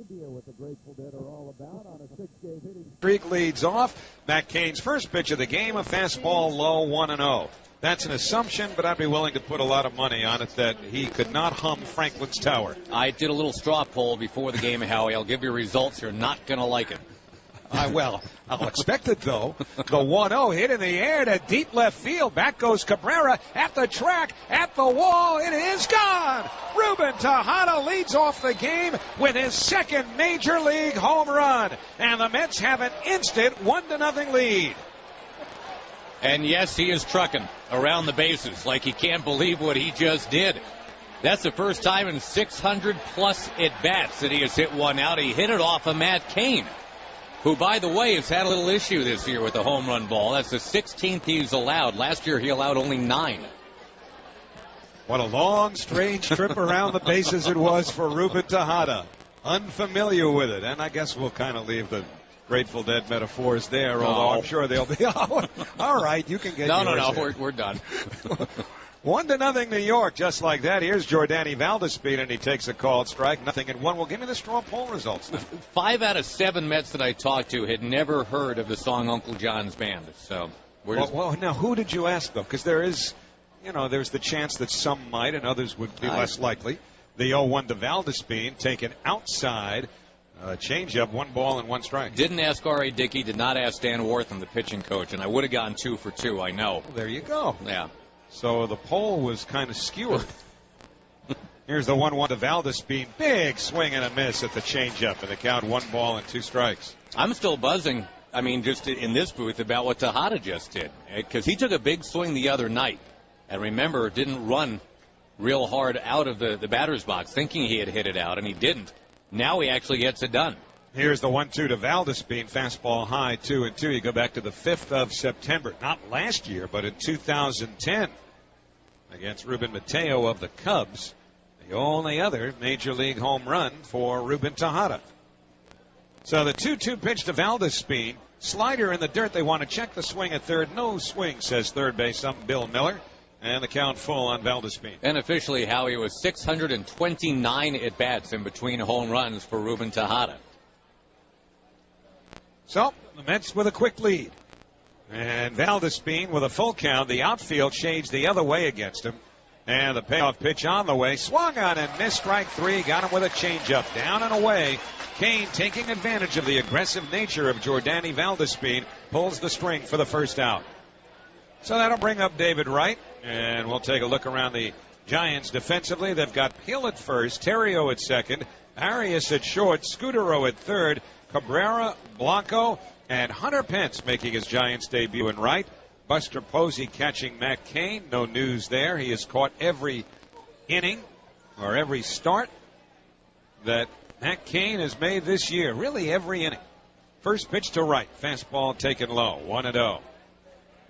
idea what the Grateful Dead are all about on a 6-game hitting streak leads off. Matt Cain's first pitch of the game, a fastball low 1-0. That's an assumption, but I'd be willing to put a lot of money on it that he could not hum Franklin's Tower. I did a little straw poll before the game, Howie. I'll give you results. You're not going to like it. I'll expect it, though. The 1-0 hit in the air to deep left field. Back goes Cabrera at the track, at the wall. It is gone. Ruben Tejada leads off the game with his second major league home run. And the Mets have an instant 1-0 lead. And yes, he is trucking around the bases like he can't believe what he just did. That's the first time in 600-plus at-bats that he has hit one out. He hit it off of Matt Cain, who, by the way, has had a little issue this year with the home run ball. That's the 16th he's allowed. Last year he allowed only 9. What a long, strange trip around the bases it was for Ruben Tejada. Unfamiliar with it. And I guess we'll kind of leave the Grateful Dead metaphors there, although I'm sure they'll be all right. You can get No, we're done. 1-0 New York, just like that. Here's Jordani Valdespin, and he takes a called strike. 0-1. Well, give me the straw poll results now. 5 out of 7 Mets that I talked to had never heard of the song Uncle John's Band. So well, now, who did you ask, though? Because there is, there's the chance that some might and others would be less likely. The 0-1 to Valdespin, taken outside. Change-up, 1 ball and 1 strike. Didn't ask R.A. Dickey, did not ask Dan Wortham, the pitching coach, and I would have gotten 2 for 2, I know. Well, there you go. Yeah. So the poll was kind of skewered. Here's the 1-1 to Valdespin. Big swing and a miss at the changeup, and the count 1 ball and 2 strikes. I'm still buzzing, just in this booth about what Tejada just did, because he took a big swing the other night, and remember, didn't run real hard out of the batter's box, thinking he had hit it out, and he didn't. Now he actually gets it done. Here's the 1-2 to Valdespin. Fastball high, 2-2. You go back to the 5th of September. Not last year, but in 2010. Against Ruben Mateo of the Cubs. The only other major league home run for Ruben Tejada. So the 2-2 pitch to Valdespin. Slider in the dirt. They want to check the swing at third. No swing, says third base ump Bill Miller. And the count full on Valdespin. And officially, Howie, was 629 at-bats in between home runs for Ruben Tejada. So, the Mets with a quick lead. And Valdespin with a full count. The outfield shades the other way against him. And the payoff pitch on the way. Swung on and missed strike 3. Got him with a changeup. Down and away. Cain, taking advantage of the aggressive nature of Jordani Valdespin, pulls the string for the first out. So that'll bring up David Wright. And we'll take a look around the Giants defensively. They've got Peel at first, Terrio at second, Arias at short, Scudero at third, Cabrera, Blanco, and Hunter Pence making his Giants debut in right. Buster Posey catching Matt Cain. No news there. He has caught every inning or every start that Matt Cain has made this year. Really every inning. First pitch to right. Fastball taken low. 1-0.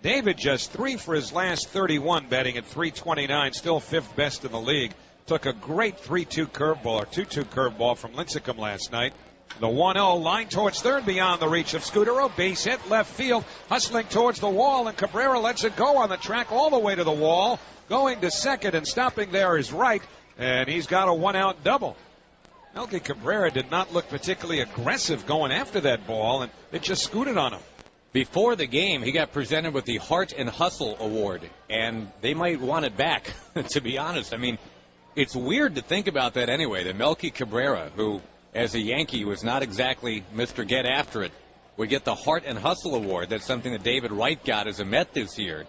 David just 3 for his last 31, batting at .329, still 5th best in the league. Took a great 3-2 curveball or 2-2 curveball from Lincecum last night. The 1-0 line towards third beyond the reach of Scudero. Base hit left field, hustling towards the wall, and Cabrera lets it go on the track all the way to the wall. Going to second and stopping there is Wright, and he's got a 1-out double. Melky Cabrera did not look particularly aggressive going after that ball, and it just scooted on him. Before the game, he got presented with the Heart and Hustle Award, and they might want it back, to be honest. It's weird to think about that anyway, that Melky Cabrera, who, as a Yankee, was not exactly Mr. Get After It, would get the Heart and Hustle Award. That's something that David Wright got as a Met this year.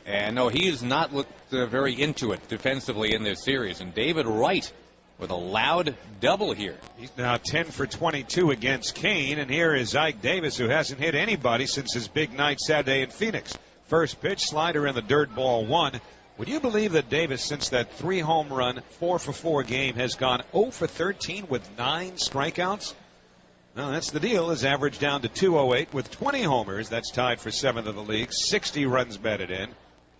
And no, he has not looked very into it defensively in this series. And David Wright with a loud double here. He's now 10 for 22 against Cain, and here is Ike Davis, who hasn't hit anybody since his big night Saturday in Phoenix. First pitch, slider in the dirt, ball 1. Would you believe that Davis, since that 3-home run, 4-for-4 game, has gone 0 for 13 with 9 strikeouts? No, that's the deal. His average down to 208 with 20 homers. That's tied for 7th in the league. 60 runs batted in.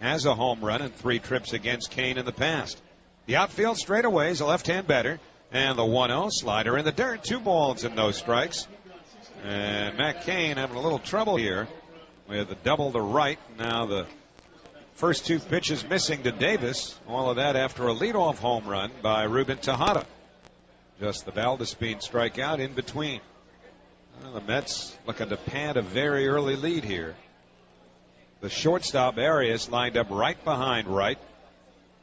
Has a home run and 3 trips against Cain in the past. The outfield straightaway is a left-hand batter. And the 1-0 slider in the dirt. 2 balls and no strikes. And Matt Cain having a little trouble here with the double to right. Now the first 2 pitches missing to Davis. All of that after a leadoff home run by Ruben Tejada. Just the Valdespine strikeout in between. Well, the Mets looking to pad a very early lead here. The shortstop Arias lined up right behind Wright.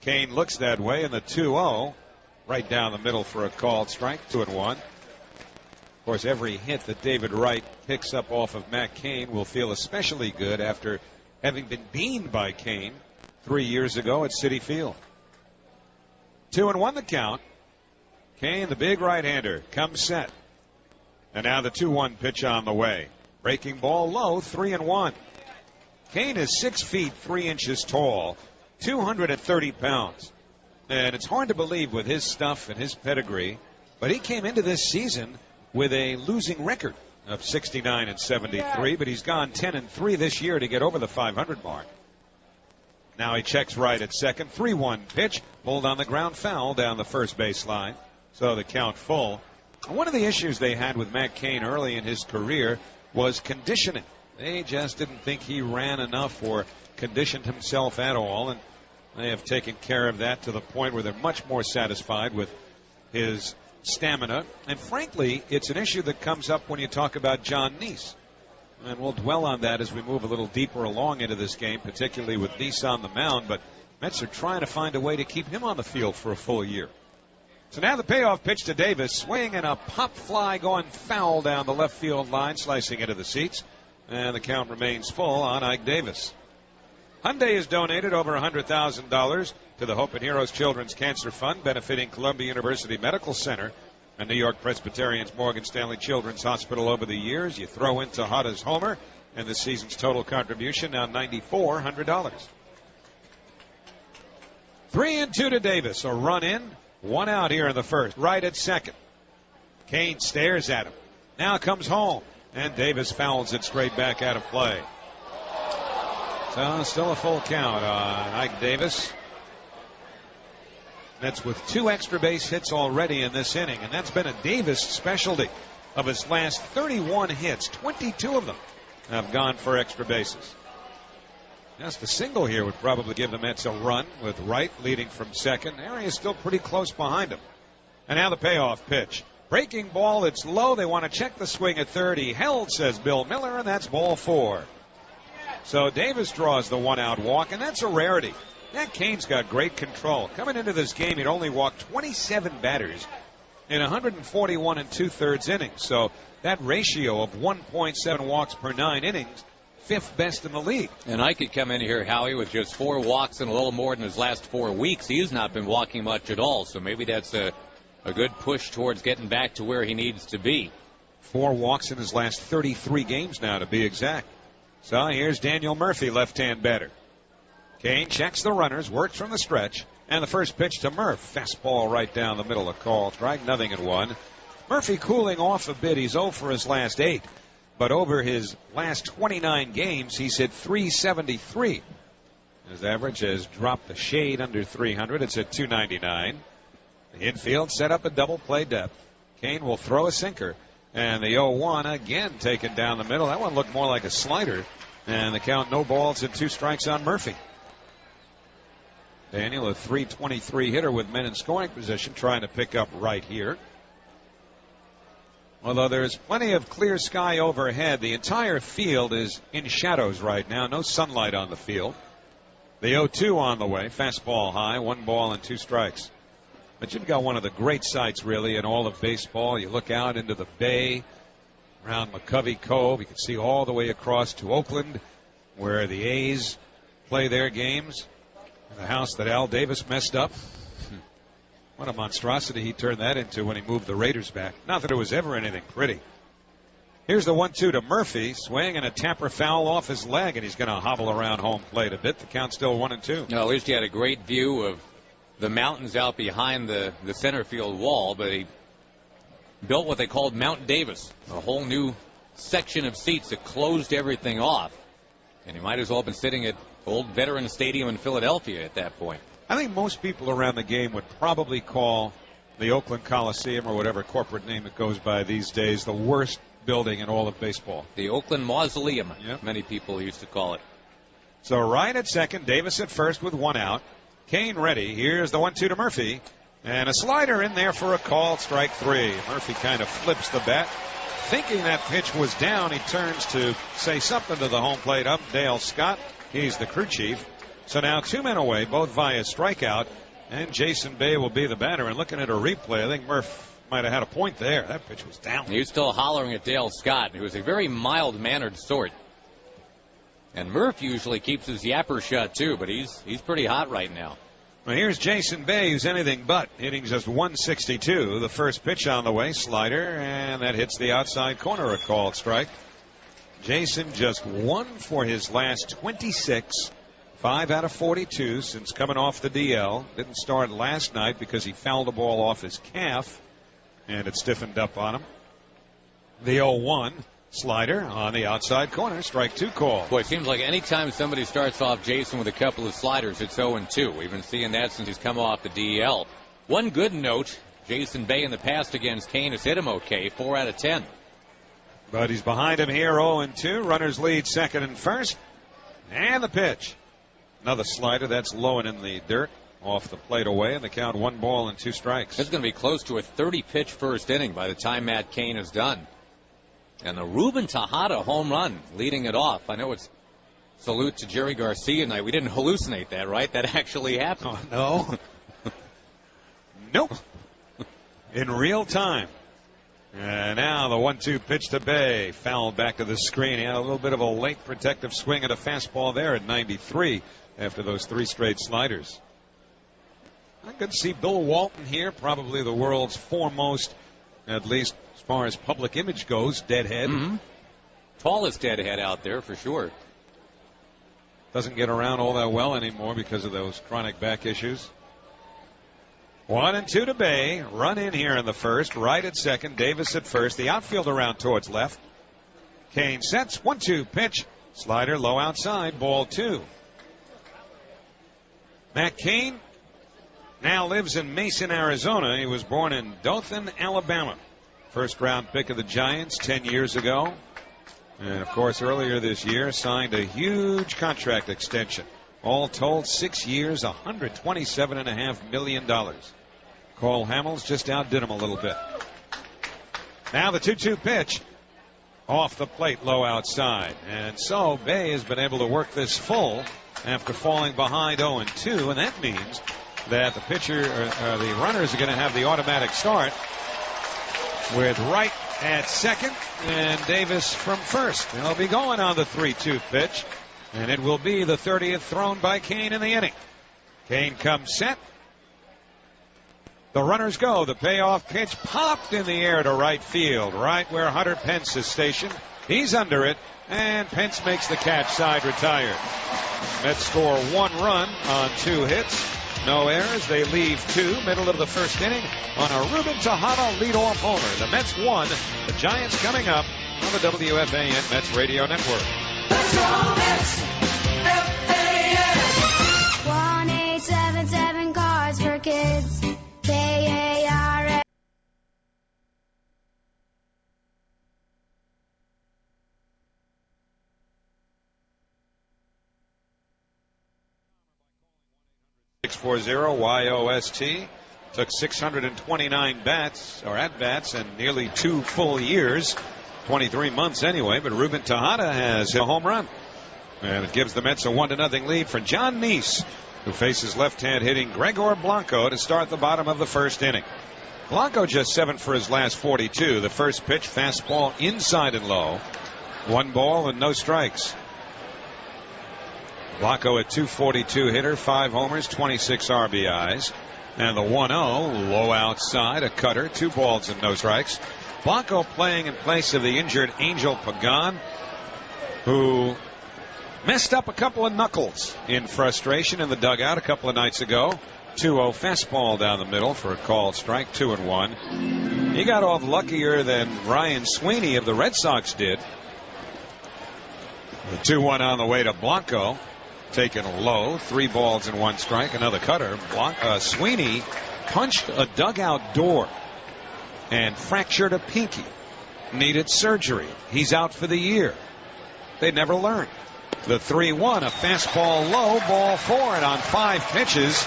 Kane looks that way in the 2-0. Right down the middle for a called strike, 2-1. Of course, every hit that David Wright picks up off of Matt Cain will feel especially good after having been beamed by Cain 3 years ago at Citi Field. 2-1 the count. Cain, the big right-hander, comes set. And now the 2-1 pitch on the way. Breaking ball low, 3-1. Cain is 6 feet 3 inches tall, 230 pounds. And it's hard to believe with his stuff and his pedigree, but he came into this season with a losing record of 69-73, but he's gone 10-3 this year to get over the 500 mark. Now he checks right at second. 3-1 pitch, pulled on the ground, foul down the first base line. So the count full. One of the issues they had with Matt Cain early in his career was conditioning. They just didn't think he ran enough or conditioned himself at all, and they have taken care of that to the point where they're much more satisfied with his stamina. And frankly, it's an issue that comes up when you talk about John Neese. And we'll dwell on that as we move a little deeper along into this game, particularly with Neese on the mound. But Mets are trying to find a way to keep him on the field for a full year. So now the payoff pitch to Davis. Swing and a pop fly going foul down the left field line, slicing into the seats. And the count remains full on Ike Davis. Hyundai has donated over $100,000 to the Hope and Heroes Children's Cancer Fund, benefiting Columbia University Medical Center and New York Presbyterian's Morgan Stanley Children's Hospital over the years. You throw in Tejada's homer, and this season's total contribution now $9,400. 3-2 to Davis. A run in, 1 out here in the first. Right at second. Cain stares at him. Now comes home, and Davis fouls it straight back out of play. So still a full count on Ike Davis. Mets with 2 extra base hits already in this inning, and that's been a Davis specialty. Of his last 31 hits, 22 of them have gone for extra bases. Just a single here would probably give the Mets a run, with Wright leading from second. Arias still pretty close behind him. And now the payoff pitch. Breaking ball, it's low. They want to check the swing at third. He held, says Bill Miller, and that's ball 4. So Davis draws the 1-out walk, and that's a rarity. Matt Cain's got great control. Coming into this game, he'd only walked 27 batters in 141 2/3 innings. So that ratio of 1.7 walks per 9 innings, 5th best in the league. And I could come in here, Howie, with just 4 walks and a little more than his last 4 weeks. He's not been walking much at all, so maybe that's a good push towards getting back to where he needs to be. 4 walks in his last 33 games now, to be exact. So here's Daniel Murphy, left-hand batter. Cain checks the runners, works from the stretch, and the first pitch to Murph. Fastball right down the middle, a call strike, 0-1. Murphy cooling off a bit. He's 0 for his last 8. But over his last 29 games, he's hit .373. His average has dropped a shade under 300. It's at .299. The infield set up a double play depth. Cain will throw a sinker. And the 0-1 again taken down the middle. That one looked more like a slider. And the count, no balls and 2 strikes on Murphy. Daniel, a .323 hitter with men in scoring position, trying to pick up right here. Although there's plenty of clear sky overhead, the entire field is in shadows right now. No sunlight on the field. The 0-2 on the way. Fastball high. 1 ball and 2 strikes. But you've got one of the great sights, really, in all of baseball. You look out into the bay around McCovey Cove. You can see all the way across to Oakland, where the A's play their games. The house that Al Davis messed up. What a monstrosity he turned that into when he moved the Raiders back. Not that it was ever anything pretty. Here's the 1-2 to Murphy. Swing and a tapper foul off his leg, and he's going to hobble around home plate a bit. The count's still 1-2. No, at least he had a great view of the mountains out behind the center field wall, but he built what they called Mount Davis, a whole new section of seats that closed everything off. And he might as well have been sitting at old Veterans Stadium in Philadelphia at that point. I think most people around the game would probably call the Oakland Coliseum, or whatever corporate name it goes by these days, the worst building in all of baseball. The Oakland Mausoleum, Yep. Many people used to call it. So right at second, Davis at first with 1 out. Cain ready. Here's the 1-2 to Murphy. And a slider in there for a call, strike 3. Murphy kind of flips the bat. Thinking that pitch was down, he turns to say something to the home plate ump, Dale Scott. He's the crew chief. So now 2 men away, both via strikeout, and Jason Bay will be the batter. And looking at a replay, I think Murph might have had a point there. That pitch was down. He was still hollering at Dale Scott, who was a very mild-mannered sort. And Murph usually keeps his yapper shut, too, but he's pretty hot right now. Well, here's Jason Bay, who's anything but, hitting just 162. The first pitch on the way, slider, and that hits the outside corner, a called strike. Jason just 1 for his last 26, 5 out of 42 since coming off the DL. Didn't start last night because he fouled the ball off his calf, and it stiffened up on him. The 0-1 slider on the outside corner, strike 2 call. Boy, it seems like any time somebody starts off Jason with a couple of sliders, it's 0-2. We've been seeing that since he's come off the DL. One good note, Jason Bay in the past against Kane has hit him okay, 4 out of 10. But he's behind him here, 0-2. Runners lead second and first. And the pitch. Another slider, that's low and in the dirt. Off the plate away, and the count 1 ball and 2 strikes. It's going to be close to a 30-pitch first inning by the time Matt Kane is done. And the Ruben Tejada home run leading it off. I know it's salute to Jerry Garcia tonight. We didn't hallucinate that, right? That actually happened. Oh, no. Nope. In real time. And now the 1-2 pitch to Bay. Fouled back to the screen. He had a little bit of a late protective swing at a fastball there at 93 after those 3 straight sliders. I could see Bill Walton here, probably the world's foremost, at least as far as public image goes, deadhead. Mm-hmm. Tallest deadhead out there for sure. Doesn't get around all that well anymore because of those chronic back issues. 1-2 to Bay. Run in here in the first. Right at second. Davis at first. The outfield around towards left. Kane sets. 1-2 pitch. Slider low outside. Ball 2. Matt Kane now lives in Mason, Arizona. He was born in Dothan, Alabama. First round pick of the Giants 10 years ago. And, of course, earlier this year signed a huge contract extension. All told, 6 years, $127.5 million. Cole Hamels just outdid him a little bit. Now the 2-2 pitch. Off the plate, low outside. And so Bay has been able to work this full after falling behind 0-2. And that means that the pitcher, the runners are going to have the automatic start with Wright at second and Davis from first. They'll be going on the 3-2 pitch, and it will be the 30th thrown by Kane in the inning. Kane comes set. The runners go. The payoff pitch popped in the air to right field, right where Hunter Pence is stationed. He's under it, and Pence makes the catch, side retired. Mets score 1 run on 2 hits. No errors. They leave 2, middle of the first inning, on a Ruben Tejada leadoff homer. The Mets won. The Giants coming up on the WFAN Mets Radio Network. Let's go Mets! FAN! 1877 Cards for Kids. KARS. YOST. Took 629 bats or at-bats and nearly 2 full years, 23 months anyway, but Ruben Tejada has hit a home run, and it gives the Mets a 1-0 lead for John Neese, who faces left-hand hitting Gregor Blanco to start the bottom of the first inning. Blanco just 7 for his last 42. The first pitch, fastball inside and low, 1 ball and no strikes. Blanco a .242 hitter, 5 homers, 26 RBIs. And the 1-0, low outside, a cutter, 2 balls and no strikes. Blanco playing in place of the injured Angel Pagan, who messed up a couple of knuckles in frustration in the dugout a couple of nights ago. 2-0 fastball down the middle for a called strike, 2-1. He got off luckier than Ryan Sweeney of the Red Sox did. The 2-1 on the way to Blanco. Taken low, 3 balls and 1 strike, another cutter. Sweeney punched a dugout door and fractured a pinky. Needed surgery. He's out for the year. They never learned. The 3-1, a fastball low, ball 4, and on 5 pitches,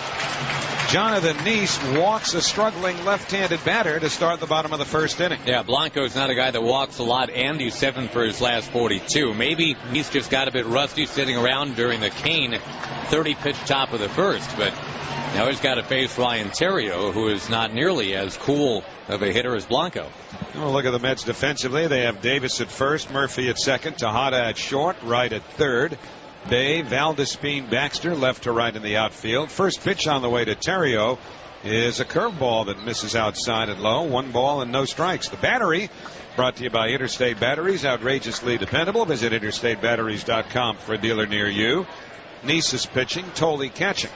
Jonathan Nice walks a struggling left-handed batter to start the bottom of the first inning. Yeah, Blanco's not a guy that walks a lot, and he's 7 for his last 42. Maybe Nice just got a bit rusty sitting around during the Kane 30-pitch top of the first, but now he's got to face Ryan Theriot, who is not nearly as cool of a hitter as Blanco. Well, look at the Mets defensively. They have Davis at first, Murphy at second, Tejada at short, Wright at third. Bay, Valdespin, Baxter left to right in the outfield. First pitch on the way to Theriot is a curveball that misses outside and low. 1 ball and no strikes. The battery brought to you by Interstate Batteries, outrageously dependable. Visit interstatebatteries.com for a dealer near you. Nice is pitching, Tolley catching.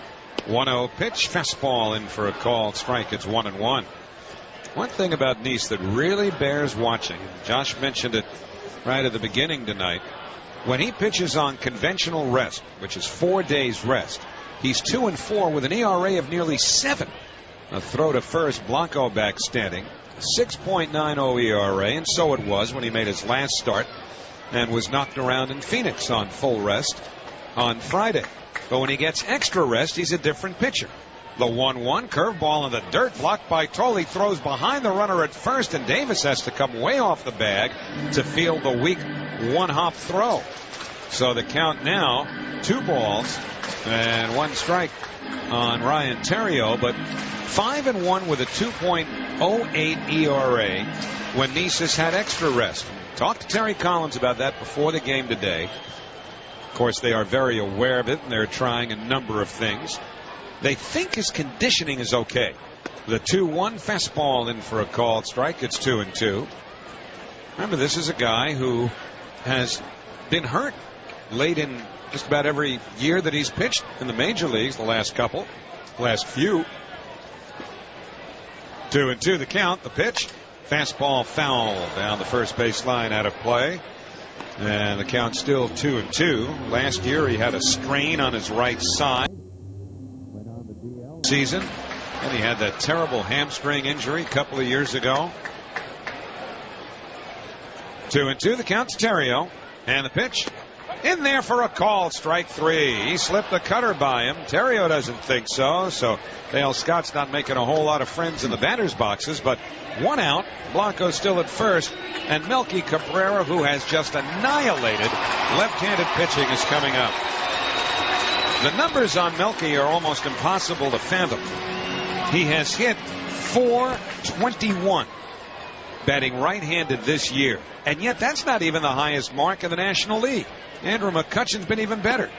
1-0 pitch, fastball in for a called strike. It's 1-1. One thing about Nice that really bears watching, Josh mentioned it right at the beginning tonight. When he pitches on conventional rest, which is 4 days rest, he's 2-4 with an ERA of nearly 7. A throw to first, Blanco back standing. 6.90 ERA, and so it was when he made his last start and was knocked around in Phoenix on full rest on Friday. But when he gets extra rest, he's a different pitcher. The 1-1 curveball in the dirt, blocked by Tolley, throws behind the runner at first, and Davis has to come way off the bag to field the weak 1-hop throw. So the count now, 2 balls and 1 strike on Ryan Theriot, but 5-1 with a 2.08 ERA when Nice has had extra rest. Talked to Terry Collins about that before the game today. Of course, they are very aware of it, and they're trying a number of things. They think his conditioning is okay. The 2-1 fastball in for a called strike. It's 2-2. Remember, this is a guy who has been hurt late in just about every year that he's pitched in the major leagues, the last few. 2-2 the count. The pitch, fastball foul down the first base line, out of play. And the count still 2-2. Last year he had a strain on his right side season, and he had that terrible hamstring injury a couple of years ago. 2-2 the count to Theriot, and the pitch in there for a call, strike 3. He slipped a cutter by him. Theriot doesn't think so, so Dale Scott's not making a whole lot of friends in the batter's boxes, but 1 out. Blanco still at first, and Melky Cabrera, who has just annihilated left-handed pitching, is coming up. The numbers on Melky are almost impossible to fathom. He has hit .421 batting right-handed this year, and yet that's not even the highest mark in the National League. Andrew McCutchen's been even better.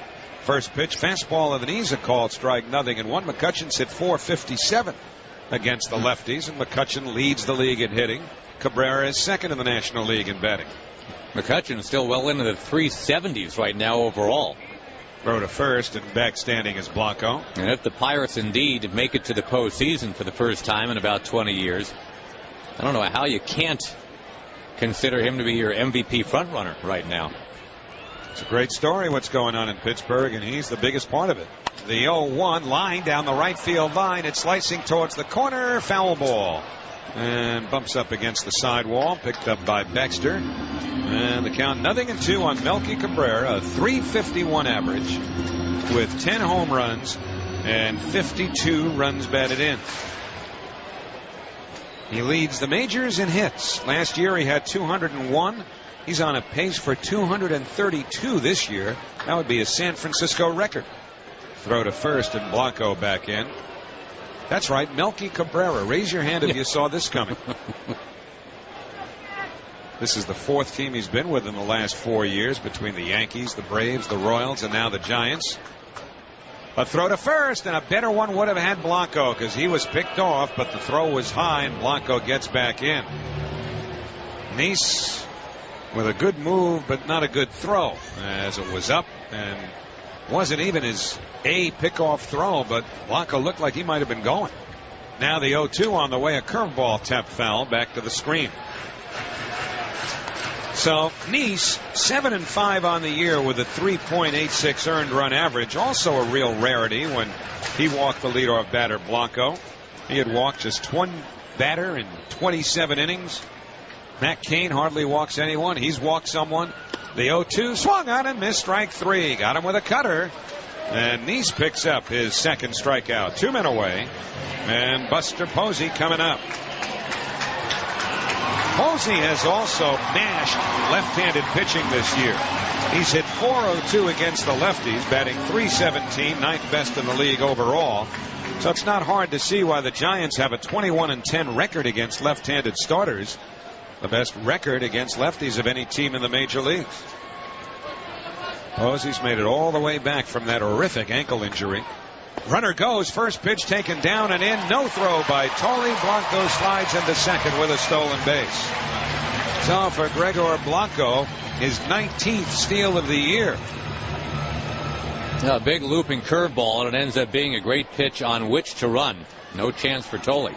First pitch, fastball of the knees, a called strike, 0-1. McCutchen's hit .457 against the lefties, and McCutchen leads the league in hitting. Cabrera is second in the National League in batting. McCutchen is still well into the 370s right now overall. Throw to first, and back standing is Blanco. And if the Pirates indeed make it to the postseason for the first time in about 20 years, I don't know how you can't consider him to be your MVP frontrunner right now. It's a great story what's going on in Pittsburgh, and he's the biggest part of it. The 0-1 line down the right field line. It's slicing towards the corner. Foul ball. And bumps up against the sidewall. Picked up by Baxter. And the count 0-2 on Melky Cabrera. A .351 average with 10 home runs and 52 runs batted in. He leads the majors in hits. Last year he had 201. He's on a pace for 232 this year. That would be a San Francisco record. Throw to first, and Blanco back in. That's right, Melky Cabrera. Raise your hand if you saw this coming. This is the 4th team he's been with in the last 4 years, between the Yankees, the Braves, the Royals, and now the Giants. A throw to first, and a better one would have had Blanco, because he was picked off, but the throw was high, and Blanco gets back in. Nice with a good move, but not a good throw, as it was up and wasn't even his pickoff throw, but Blanco looked like he might have been going. Now the 0-2 on the way, a curveball tap foul back to the screen. So Nice 7-5 on the year with a 3.86 earned run average. Also a real rarity when he walked the leadoff batter Blanco. He had walked just one batter in 27 innings. Matt Cain hardly walks anyone. He's walked someone. The 0-2 swung on and missed, strike 3. Got him with a cutter. And Neese picks up his second strikeout. 2 men away. And Buster Posey coming up. Posey has also mashed left-handed pitching this year. He's hit .402 against the lefties, batting .317, ninth best in the league overall. So it's not hard to see why the Giants have a 21-10 record against left-handed starters, the best record against lefties of any team in the major leagues. Posey's made it all the way back from that horrific ankle injury. Runner goes, first pitch taken down and in, no throw by Tolley. Blanco slides into second with a stolen base. So for Gregor Blanco, his 19th steal of the year. A big looping curveball, and it ends up being a great pitch on which to run. No chance for Tolley.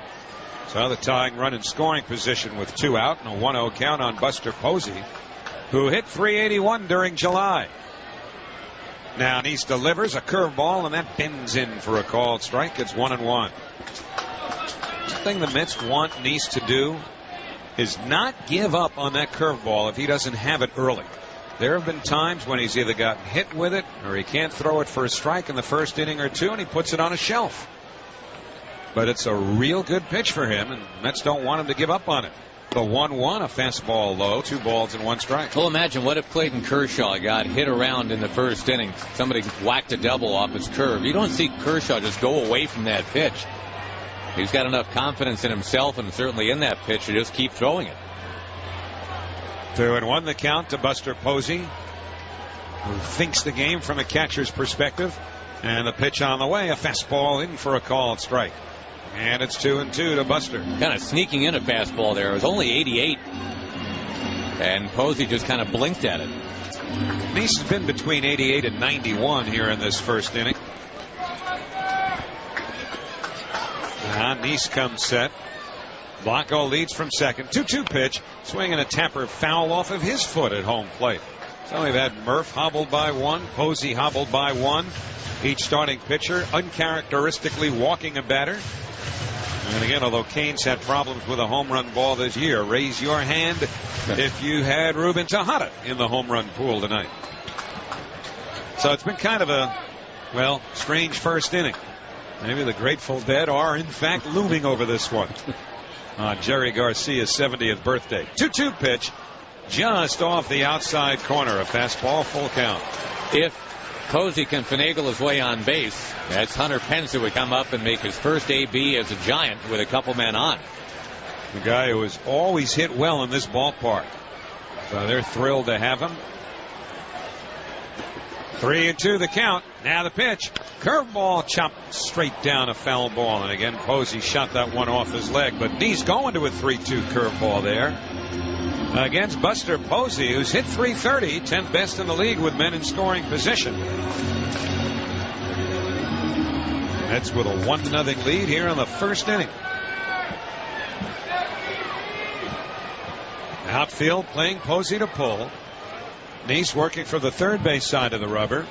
So the tying run in scoring position with 2 out and a 1-0 count on Buster Posey, who hit .381 during July. Now Neese delivers a curveball, and that bends in for a called strike. It's 1-1. The thing the Mets want Neese to do is not give up on that curveball if he doesn't have it early. There have been times when he's either gotten hit with it or he can't throw it for a strike in the first inning or two, and he puts it on a shelf. But it's a real good pitch for him, and Mets don't want him to give up on it. The 1-1, a fastball low, 2 balls and 1 strike. Well, imagine what if Clayton Kershaw got hit around in the first inning. Somebody whacked a double off his curve. You don't see Kershaw just go away from that pitch. He's got enough confidence in himself and certainly in that pitch to just keep throwing it. 2-1 the count to Buster Posey, who thinks the game from a catcher's perspective. And the pitch on the way, a fastball in for a called strike. And it's 2-2 to Buster. Kind of sneaking in a fastball there. It was only 88. And Posey just kind of blinked at it. Neese has been between 88 and 91 here in this first inning. Now Neese comes set. Blanco leads from second. 2-2 pitch. Swinging a tapper foul off of his foot at home plate. So we've had Murph hobbled by 1. Posey hobbled by 1. Each starting pitcher uncharacteristically walking a batter. And again, although Cain's had problems with a home run ball this year, raise your hand if you had Ruben Tejada in the home run pool tonight. So it's been kind of a, well, strange first inning. Maybe the Grateful Dead are in fact looming over this one on Jerry Garcia's 70th birthday. 2-2 pitch just off the outside corner. A fastball, full count. If Posey can finagle his way on base, that's Hunter Pence who would come up and make his first AB as a Giant with a couple men on. The guy who has always hit well in this ballpark. So they're thrilled to have him. 3-2 the count. Now the pitch. Curveball chopped straight down, a foul ball. And again, Posey shot that one off his leg. But Neese going to a 3-2 curveball there against Buster Posey, who's hit .330, 10th best in the league with men in scoring position. That's with a 1-0 lead here in the first inning. Outfield playing Posey to pull. Neese working for the third base side of the rubber.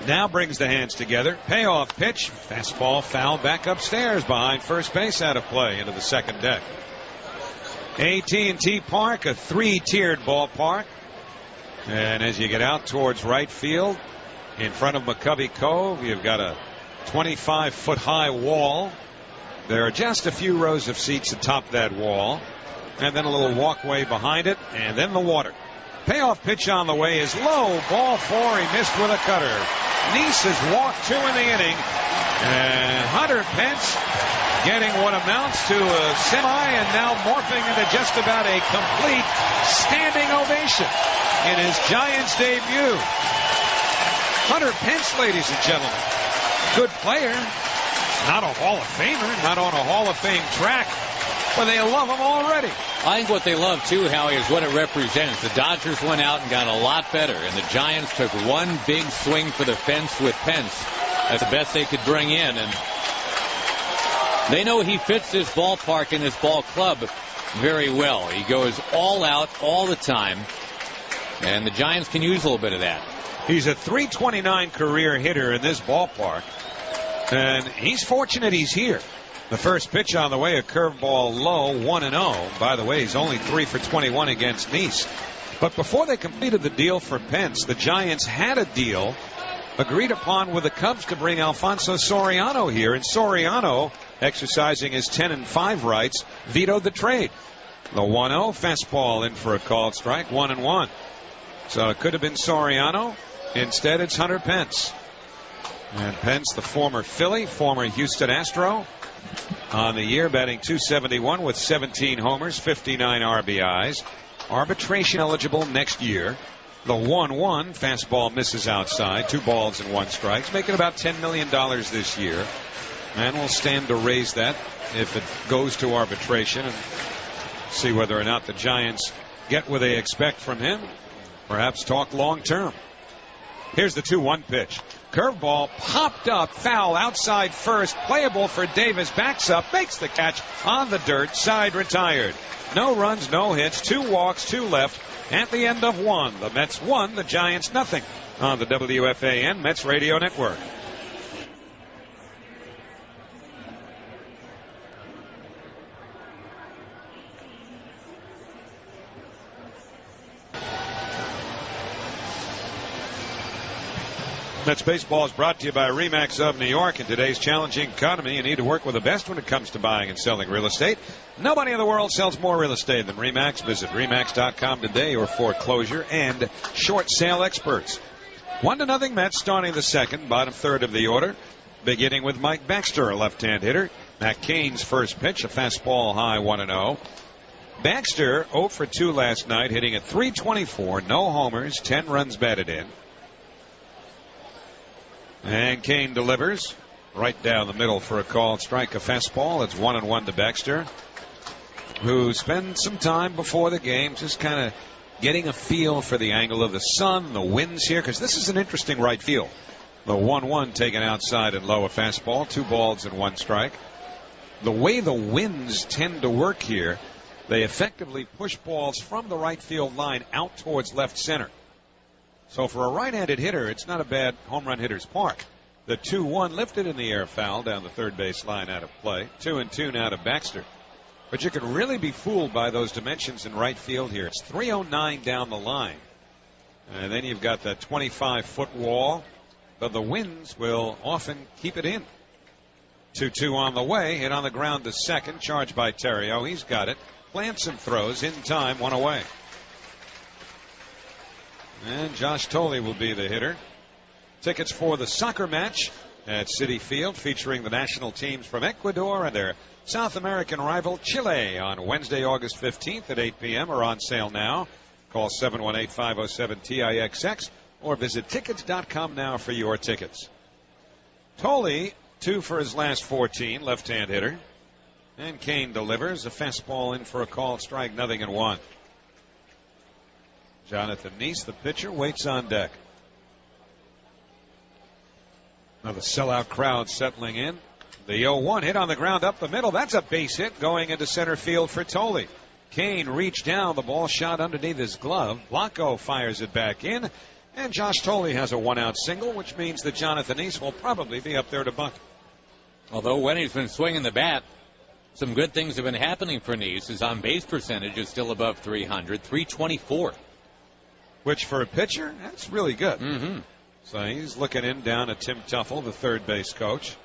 Now brings the hands together. Payoff pitch. Fastball foul back upstairs behind first base, out of play into the second deck. AT&T Park, a 3-tiered ballpark. And as you get out towards right field, in front of McCovey Cove, you've got a 25-foot high wall. There are just a few rows of seats atop that wall. And then a little walkway behind it, and then the water. Payoff pitch on the way is low. Ball 4. He missed with a cutter. Neese has walked 2 in the inning. And Hunter Pence getting what amounts to a semi and now morphing into just about a complete standing ovation in his Giants debut. Hunter Pence, ladies and gentlemen. Good player. Not a Hall of Famer. Not on a Hall of Fame track. But they love him already. I think what they love, too, Howie, is what it represents. The Dodgers went out and got a lot better, and the Giants took one big swing for the fence with Pence. That's the best they could bring in, and they know he fits this ballpark and this ball club very well. He goes all out all the time, and the Giants can use a little bit of that. He's a .329 career hitter in this ballpark, and he's fortunate he's here. The first pitch on the way, a curveball low, 1-0. By the way, he's only 3 for 21 against Neese. But before they completed the deal for Pence, the Giants had a deal agreed upon with the Cubs to bring Alfonso Soriano here, and Soriano, exercising his 10-5 rights, vetoed the trade. The 1-0 fastball in for a called strike, 1-1. So it could have been Soriano. Instead, it's Hunter Pence. And Pence, the former Philly, former Houston Astro, on the year, batting .271 with 17 homers, 59 RBIs. Arbitration eligible next year. The 1-1 fastball misses outside. 2 balls and 1 strike, making about $10 million this year. And we'll stand to raise that if it goes to arbitration, and see whether or not the Giants get what they expect from him. Perhaps talk long term. Here's the 2-1 pitch. Curveball popped up, foul outside first, playable for Davis, backs up, makes the catch on the dirt, side retired. No runs, no hits, 2 walks, 2 left at the end of 1. The Mets won, the Giants nothing on the WFAN Mets Radio Network. Mets baseball is brought to you by RE/MAX of New York. In today's challenging economy, you need to work with the best when it comes to buying and selling real estate. Nobody in the world sells more real estate than RE/MAX. Visit RE/MAX.com today, or foreclosure and short sale experts. 1-0 Mets starting the second, bottom third of the order, beginning with Mike Baxter, a left-hand hitter. Matt Cain's first pitch, a fastball high, 1-0. Baxter 0 for 2 last night, hitting at .324, no homers, 10 runs batted in. And Cain delivers right down the middle for a called strike, a fastball. It's 1-1 to Baxter, who spent some time before the game just kind of getting a feel for the angle of the sun, the winds here, because this is an interesting right field. The 1-1 taken outside and low, a fastball, 2 balls and 1 strike. The way the winds tend to work here, they effectively push balls from the right field line out towards left center. So for a right-handed hitter, it's not a bad home run hitter's park. The 2-1 lifted in the air, foul down the third base line, out of play. 2-2 now to Baxter. But you can really be fooled by those dimensions in right field here. It's 309 down the line. And then you've got that 25-foot wall. But the winds will often keep it in. 2-2 on the way. Hit on the ground to second. Charged by Terrio. He's got it. Plants and throws in time. 1 away. And Josh Tolley will be the hitter. Tickets for the soccer match at Citi Field, featuring the national teams from Ecuador and their South American rival Chile on Wednesday, August 15th at 8 p.m. are on sale now. Call 718-507-TIXX or visit tickets.com now for your tickets. Tolley, 2 for his last 14, left-hand hitter. And Cain delivers a fastball in for a called strike, 0-1. Jonathan Neese, the pitcher, waits on deck. Now the sellout crowd settling in. The 0-1 hit on the ground up the middle. That's a base hit going into center field for Tolley. Cain reached down. The ball shot underneath his glove. Blanco fires it back in. And Josh Tolley has a 1-out single, which means that Jonathan Neese will probably be up there to bunt. Although when he's been swinging the bat, some good things have been happening for Neese. His on-base percentage is still above 300, 324. Which for a pitcher, that's really good. Mm-hmm. So he's looking in down at Tim Tuffle, the third base coach.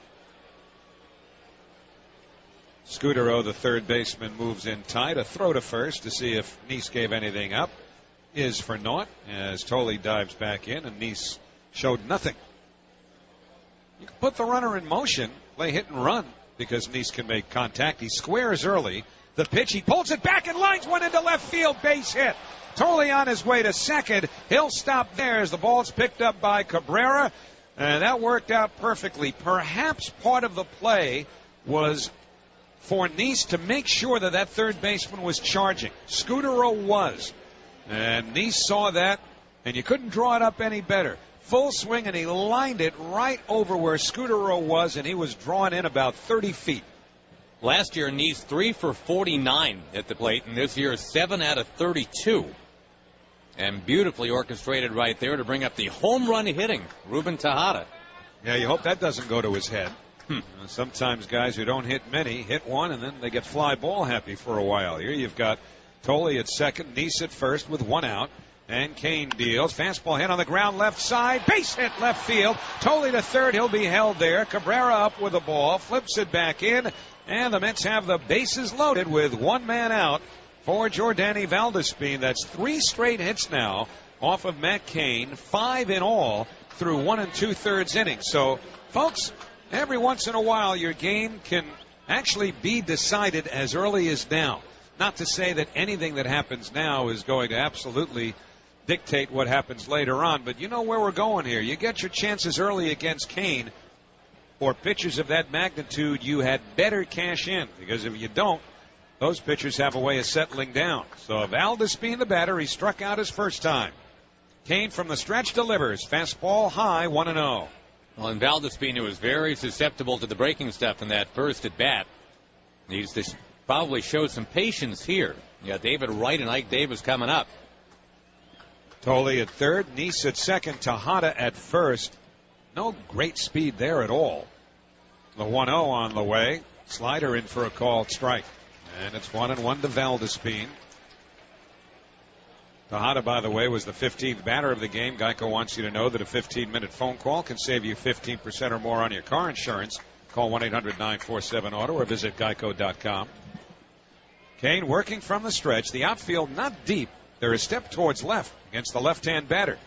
Scudero, the third baseman, moves in tight. A throw to first to see if Neese gave anything up is for naught as Tolley dives back in, and Neese showed nothing. You can put the runner in motion, play hit and run, because Neese can make contact. He squares early. The pitch, he pulls it back and lines one into left field, base hit. Tolley on his way to second. He'll stop there as the ball's picked up by Cabrera. And that worked out perfectly. Perhaps part of the play was for Neese to make sure that that third baseman was charging. Scudero was. And Neese saw that, and you couldn't draw it up any better. Full swing, and he lined it right over where Scudero was, and he was drawn in about 30 feet. Last year, Neese 3 for 49 at the plate, and this year 7 out of 32. And beautifully orchestrated right there to bring up the home run hitting Ruben Tejada. Yeah, you hope that doesn't go to his head. Sometimes guys who don't hit many hit one, and then they get fly ball happy for a while. Here you've got Tolley at second, Neese at first with 1 out. And Kane deals. Fastball hit on the ground left side. Base hit left field. Totally to third. He'll be held there. Cabrera up with the ball. Flips it back in. And the Mets have the bases loaded with one man out for Jordany Valdespin. That's 3 straight hits now off of Matt Kane. 5 in all through 1 2/3 innings. So, folks, every once in a while your game can actually be decided as early as now. Not to say that anything that happens now is going to absolutely dictate what happens later on, but you know where we're going here. You get your chances early against Kane, or pitchers of that magnitude, you had better cash in, because if you don't, those pitchers have a way of settling down. So Valdespin, the batter, he struck out his first time. Kane from the stretch delivers. Fastball high, 1-0. Well, and Valdespin, who was very susceptible to the breaking stuff in that first at bat, needs to probably show some patience here. Yeah, David Wright and Ike Davis coming up. Tolley at third, Neese at second, Tejada at first. No great speed there at all. The 1-0 on the way. Slider in for a called strike. And it's 1-1 to Valdespin. Tejada, by the way, was the 15th batter of the game. Geico wants you to know that a 15-minute phone call can save you 15% or more on your car insurance. Call 1-800-947-AUTO or visit geico.com. Kane working from the stretch. The outfield not deep. They're a step towards left against the left-hand batter.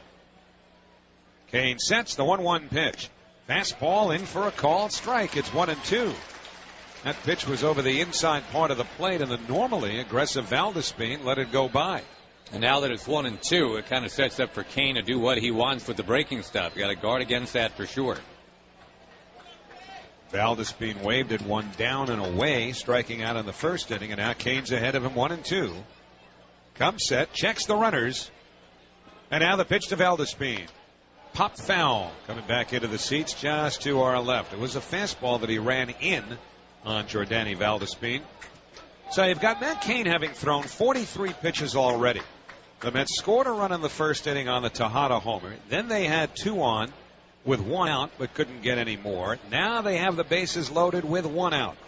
Kane sets the 1-1 pitch. Fastball in for a called strike. It's 1-2. That pitch was over the inside part of the plate, and the normally aggressive Valdespin let it go by. And now that it's 1-2, it kind of sets up for Kane to do what he wants with the breaking stuff. You got to guard against that for sure. Valdespin waved it one down and away, striking out in the first inning, and now Kane's ahead of him 1-2. Comes set, checks the runners, and now the pitch to Valdespin. Pop foul coming back into the seats just to our left. It was a fastball that he ran in on Jordany Valdespin. So you've got Matt Kane having thrown 43 pitches already. The Mets scored a run in the first inning on the Tejada homer. Then they had 2 on with 1 out, but couldn't get any more. Now they have the bases loaded with 1 out.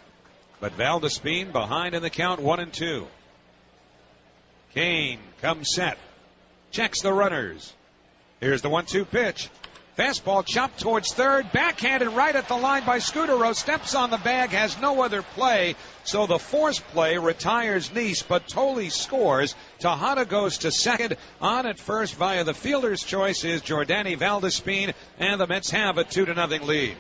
But Valdespin behind in the count, 1-2. Kane comes set. Checks the runners. Here's the 1-2 pitch. Fastball chopped towards third. Backhanded right at the line by Scudero. Steps on the bag. Has no other play. So the force play retires Neese, but Tolley scores. Tejada goes to second. On at first via the fielder's choice is Jordany Valdespin, and the Mets have a 2-0 lead.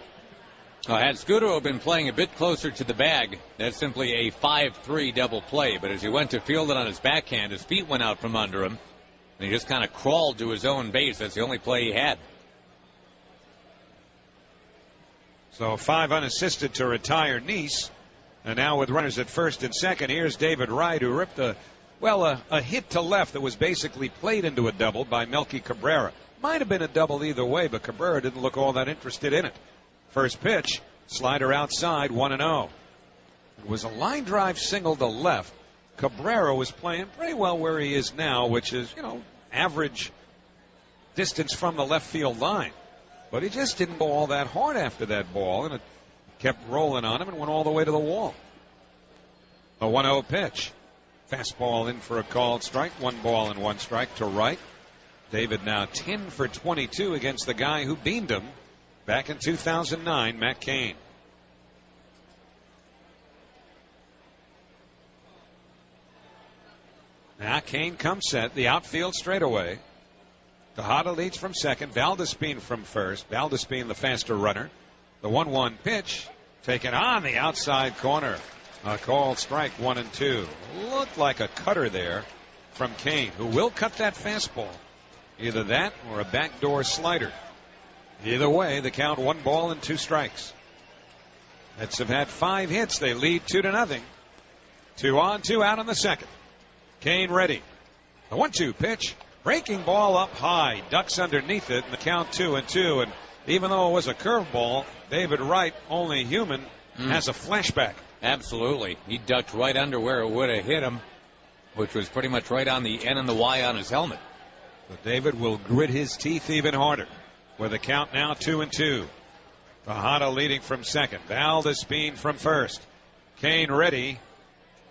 Had Scudero been playing a bit closer to the bag, that's simply a 5-3 double play. But as he went to field it on his backhand, his feet went out from under him, and he just kind of crawled to his own base. That's the only play he had. So 5 unassisted to retire Neese. And now with runners at first and second, here's David Wright, who ripped a hit to left that was basically played into a double by Melky Cabrera. Might have been a double either way, but Cabrera didn't look all that interested in it. First pitch, slider outside, 1-0. It was a line drive single to left. Cabrera was playing pretty well where he is now, which is, average distance from the left field line. But he just didn't go all that hard after that ball, and it kept rolling on him and went all the way to the wall. A 1-0 pitch. Fastball in for a called strike. 1 ball and 1 strike to Wright. David now 10 for 22 against the guy who beamed him back in 2009, Matt Kane. Now Kane comes set. The outfield straightaway. Tejada leads from second. Valdespin from first. Valdespin the faster runner. The 1-1 pitch taken on the outside corner. A called strike, 1-2. Looked like a cutter there from Kane, who will cut that fastball. Either that or a backdoor slider. Either way, the count 1 ball and 2 strikes. Mets have had 5 hits. They lead 2-0. 2 on, 2 out in the second. Kane ready. The 1-2 pitch. Breaking ball up high. Ducks underneath it, and the count 2-2. And even though it was a curveball, David Wright, only human, has a flashback. Absolutely. He ducked right under where it would have hit him, which was pretty much right on the N and the Y on his helmet. But David will grit his teeth even harder with a count now 2-2. Tejada leading from second. Valdespin from first. Kane ready.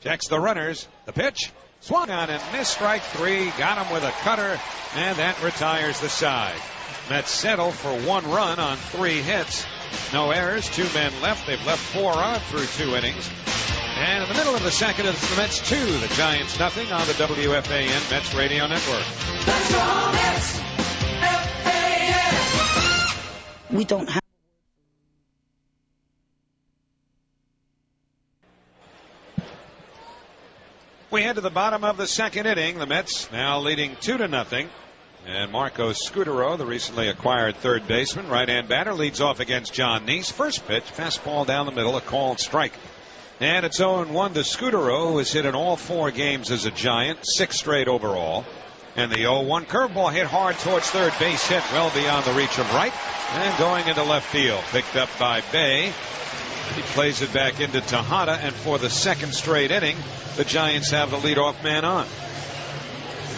Checks the runners. The pitch. Swung on and missed. Strike three. Got him with a cutter, and that retires the side. Mets settle for 1 run on 3 hits. No errors, 2 men left. They've left 4 on through 2 innings. And in the middle of the second, it's the Mets 2, the Giants nothing on the WFAN Mets Radio Network. Let's go Mets! FAN! We don't have. We head to the bottom of the second inning. The Mets now leading 2-0. And Marco Scutaro, the recently acquired third baseman, right-hand batter, leads off against John Neese. First pitch, fastball down the middle, a called strike. And it's 0-1 to Scutaro, who has hit in all 4 games as a Giant, 6 straight overall. And the 0-1 curveball hit hard towards third base, hit well beyond the reach of right, and going into left field. Picked up by Bay. He plays it back into Tejada, and for the second straight inning, the Giants have the leadoff man on.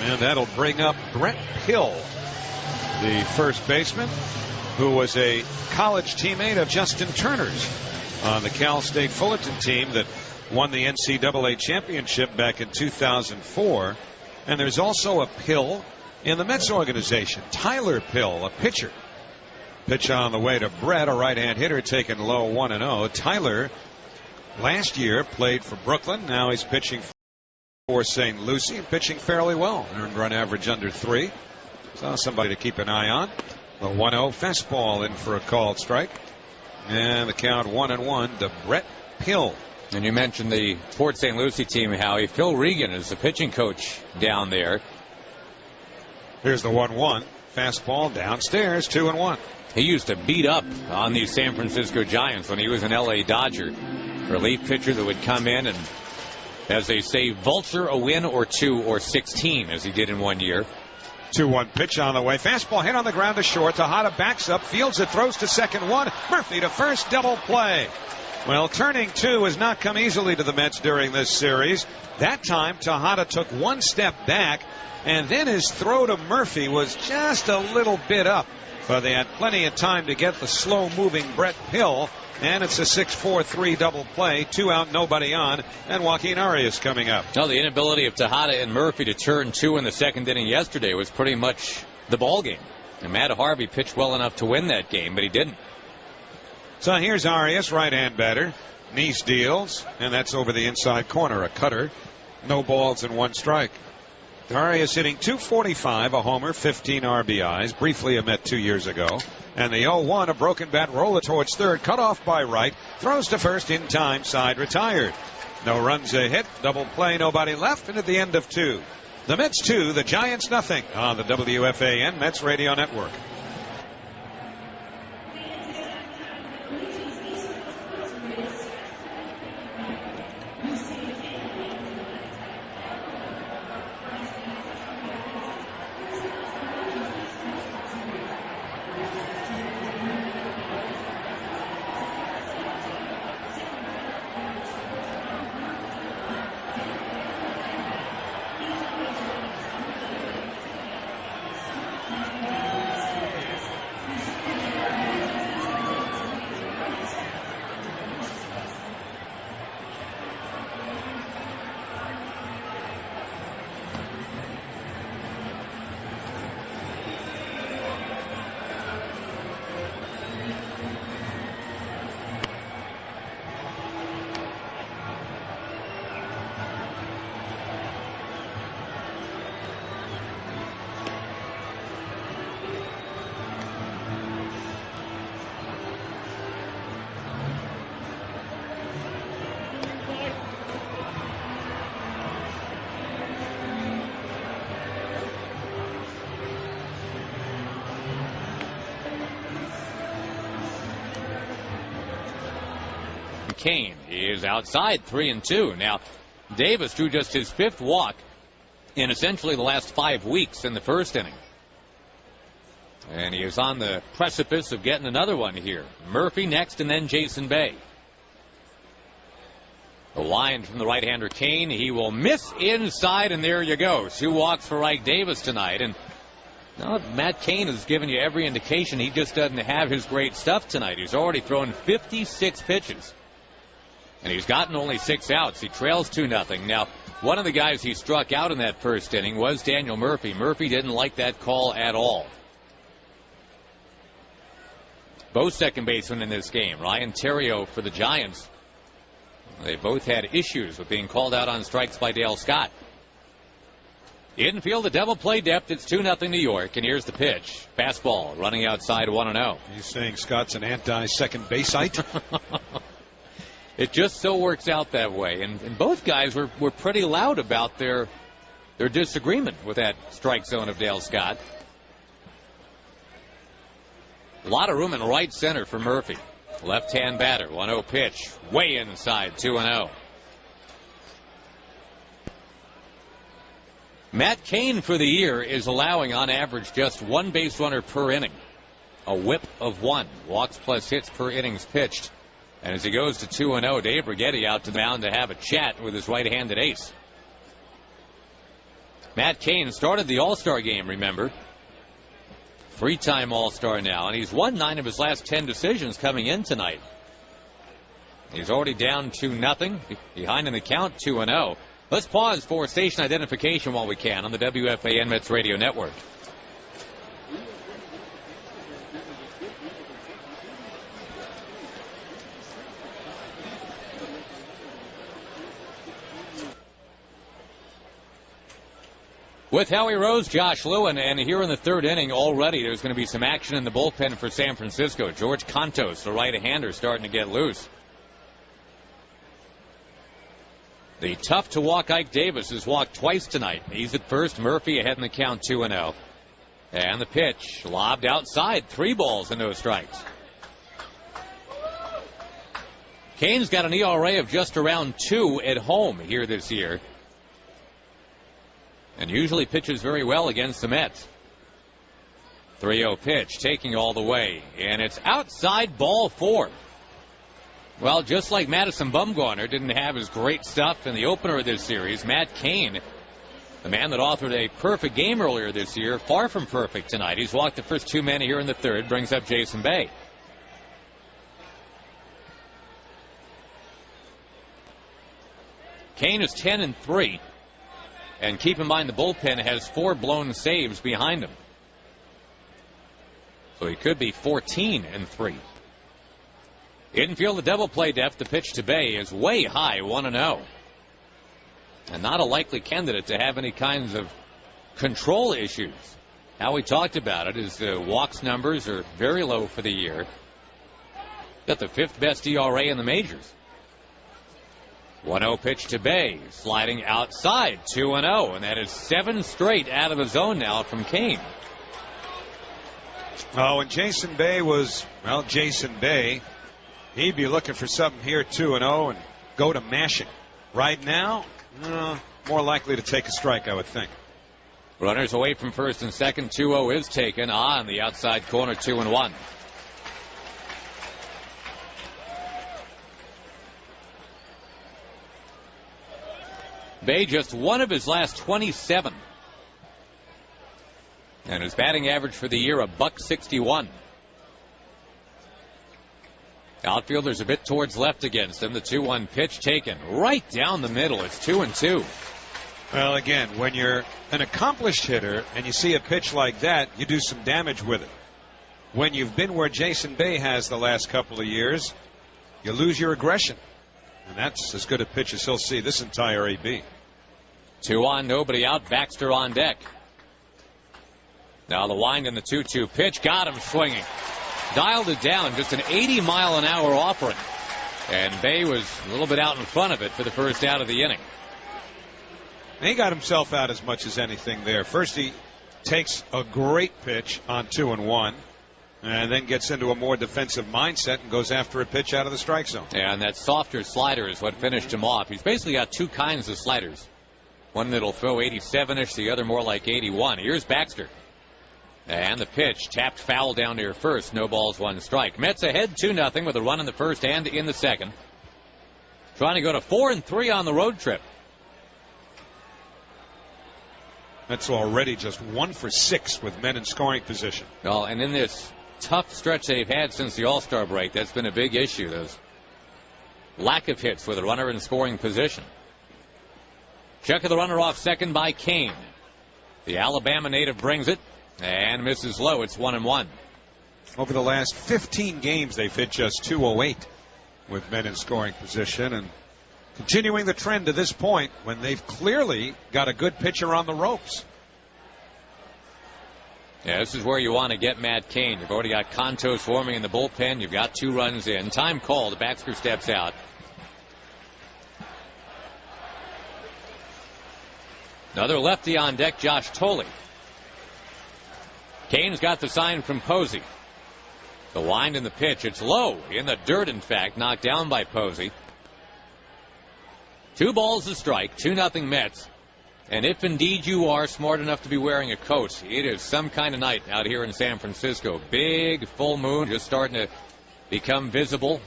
And that'll bring up Brett Hill, the first baseman, who was a college teammate of Justin Turner's on the Cal State Fullerton team that won the NCAA championship back in 2004. And there's also a Pill in the Mets organization, Tyler Pill, a pitcher. Pitch on the way to Brett, a right-hand hitter taken low 1-0. Tyler last year played for Brooklyn. Now he's pitching for St. Lucie, pitching fairly well. Earned run average under 3. So somebody to keep an eye on. The 1-0 fastball in for a called strike. And the count 1-1 to Brett Pill. And you mentioned the Port St. Lucie team, Howie. Phil Regan is the pitching coach down there. Here's the 1-1 fastball downstairs, 2-1. He used to beat up on these San Francisco Giants when he was an L.A. Dodger. Relief pitcher that would come in and, as they say, vulture a win or 2 or 16, as he did in 1 year. 2-1 pitch on the way. Fastball hit on the ground to short. Tejada backs up, fields it, throws to second one. Murphy to first, double play. Well, turning 2 has not come easily to the Mets during this series. That time, Tejada took 1 step back, and then his throw to Murphy was just a little bit up. But they had plenty of time to get the slow-moving Brett Hill, and it's a 6-4-3 double play, 2 out, nobody on, and Joaquin Arias coming up. No, the inability of Tejada and Murphy to turn 2 in the second inning yesterday was pretty much the ball game. And Matt Harvey pitched well enough to win that game, but he didn't. So here's Arias, right-hand batter. Neese deals, and that's over the inside corner, a cutter. No balls and 1 strike. Arias hitting .245, a homer, 15 RBIs, briefly a Met 2 years ago. And the 0-1, a broken bat roller towards third, cut off by right, throws to first in time, side retired. No runs a hit, double play, nobody left, and at the end of 2. The Mets 2, the Giants nothing on the WFAN Mets Radio Network. Kane is outside 3-2. Now, Davis drew just his 5th walk in essentially the last 5 weeks in the first inning. And he is on the precipice of getting another one here. Murphy next and then Jason Bay. The line from the right-hander Kane. He will miss inside, and there you go. 2 walks for Ike Davis tonight. And now Matt Cain has given you every indication he just doesn't have his great stuff tonight. He's already thrown 56 pitches. And he's gotten only 6 outs. He trails 2-0. Now, One of the guys he struck out in that first inning was Daniel Murphy. Murphy didn't like that call at all. Both second basemen in this game, Ryan Theriot for the Giants. They both had issues with being called out on strikes by Dale Scott. Infield, the double play depth. It's 2-0 New York, and here's the pitch. Fastball running outside 1-0. He's saying Scott's an anti-second baseite. It just so works out that way. And both guys were pretty loud about their disagreement with that strike zone of Dale Scott. A lot of room in right center for Murphy. Left-hand batter, 1-0 pitch. Way inside, 2-0. Matt Cain for the year is allowing on average just one base runner per inning. A whip of 1. Walks plus hits per innings pitched. And as he goes to 2-0, Dave Righetti out to the mound to have a chat with his right-handed ace. Matt Cain started the All-Star game, remember. 3-time All-Star now, and he's won 9 of his last 10 decisions coming in tonight. He's already down 2-0, behind in the count, 2-0. Let's pause for station identification while we can on the WFAN Mets Radio Network. With Howie Rose, Josh Lewin, and here in the third inning already, there's going to be some action in the bullpen for San Francisco. George Contos, the right-hander, starting to get loose. The tough-to-walk Ike Davis has walked twice tonight. He's at first. Murphy ahead in the count, 2-0. And the pitch, lobbed outside. 3 balls and no strikes. Cain's got an ERA of just around 2 at home here this year. And usually pitches very well against the Mets. 3-0 pitch, taking all the way. And it's outside, ball 4. Well, just like Madison Bumgarner didn't have his great stuff in the opener of this series, Matt Cain, the man that authored a perfect game earlier this year, far from perfect tonight. He's walked the first 2 men here in the third, brings up Jason Bay. Cain is 10-3. And keep in mind the bullpen has 4 blown saves behind him. So he could be 14-3. Infield, the double play depth. The pitch to Bay is way high, 1-0. And not a likely candidate to have any kinds of control issues. How we talked about it is the walks numbers are very low for the year. Got the 5th best ERA in the majors. 1-0 pitch to Bay, sliding outside, 2-0, and that is 7 straight out of the zone now from Cain. Oh, and Jason Bay was, well, Jason Bay. He'd be looking for something here, 2-0, and go to mashing. Right now, more likely to take a strike, I would think. Runners away from first and second, 2-0 is taken on the outside corner, 2-1. Bay just 1 of his last 27. And his batting average for the year, $161. Outfielders a bit towards left against him. The 2-1 pitch taken right down the middle. It's 2-2. Well, again, when you're an accomplished hitter and you see a pitch like that, you do some damage with it. When you've been where Jason Bay has the last couple of years, you lose your aggression. And that's as good a pitch as he'll see this entire AB. 2 on, nobody out. Baxter on deck. Now the wind and the 2-2 pitch. Got him swinging. Dialed it down. Just an 80-mile-an-hour offering. And Bay was a little bit out in front of it for the first out of the inning. He got himself out as much as anything there. First he takes a great pitch on 2-1. And then gets into a more defensive mindset and goes after a pitch out of the strike zone. Yeah, and that softer slider is what finished him off. He's basically got 2 kinds of sliders. One that'll throw 87-ish, the other more like 81. Here's Baxter. And the pitch tapped foul down near first. No balls, 1 strike. Mets ahead 2-0 with a run in the first and in the second. Trying to go to 4-3 on the road trip. That's already just 1 for 6 with men in scoring position. Well, and in this tough stretch they've had since the All-Star break, that's been a big issue. Those lack of hits with a runner in scoring position. Check of the runner off second by Kane. The Alabama native brings it and misses low. It's 1-1. Over the last 15 games, they've hit just 208 with men in scoring position, and continuing the trend to this point when they've clearly got a good pitcher on the ropes. Yeah, this is where you want to get Matt Cain. You've already got Contos forming in the bullpen. You've got 2 runs in. Time called. Baxter steps out. Another lefty on deck, Josh Tolley. Cain's got the sign from Posey. The wind in the pitch. It's low. In the dirt, in fact. Knocked down by Posey. 2 balls a strike. 2-0 Mets. And if indeed you are smart enough to be wearing a coat, it is some kind of night out here in San Francisco. Big full moon just starting to become visible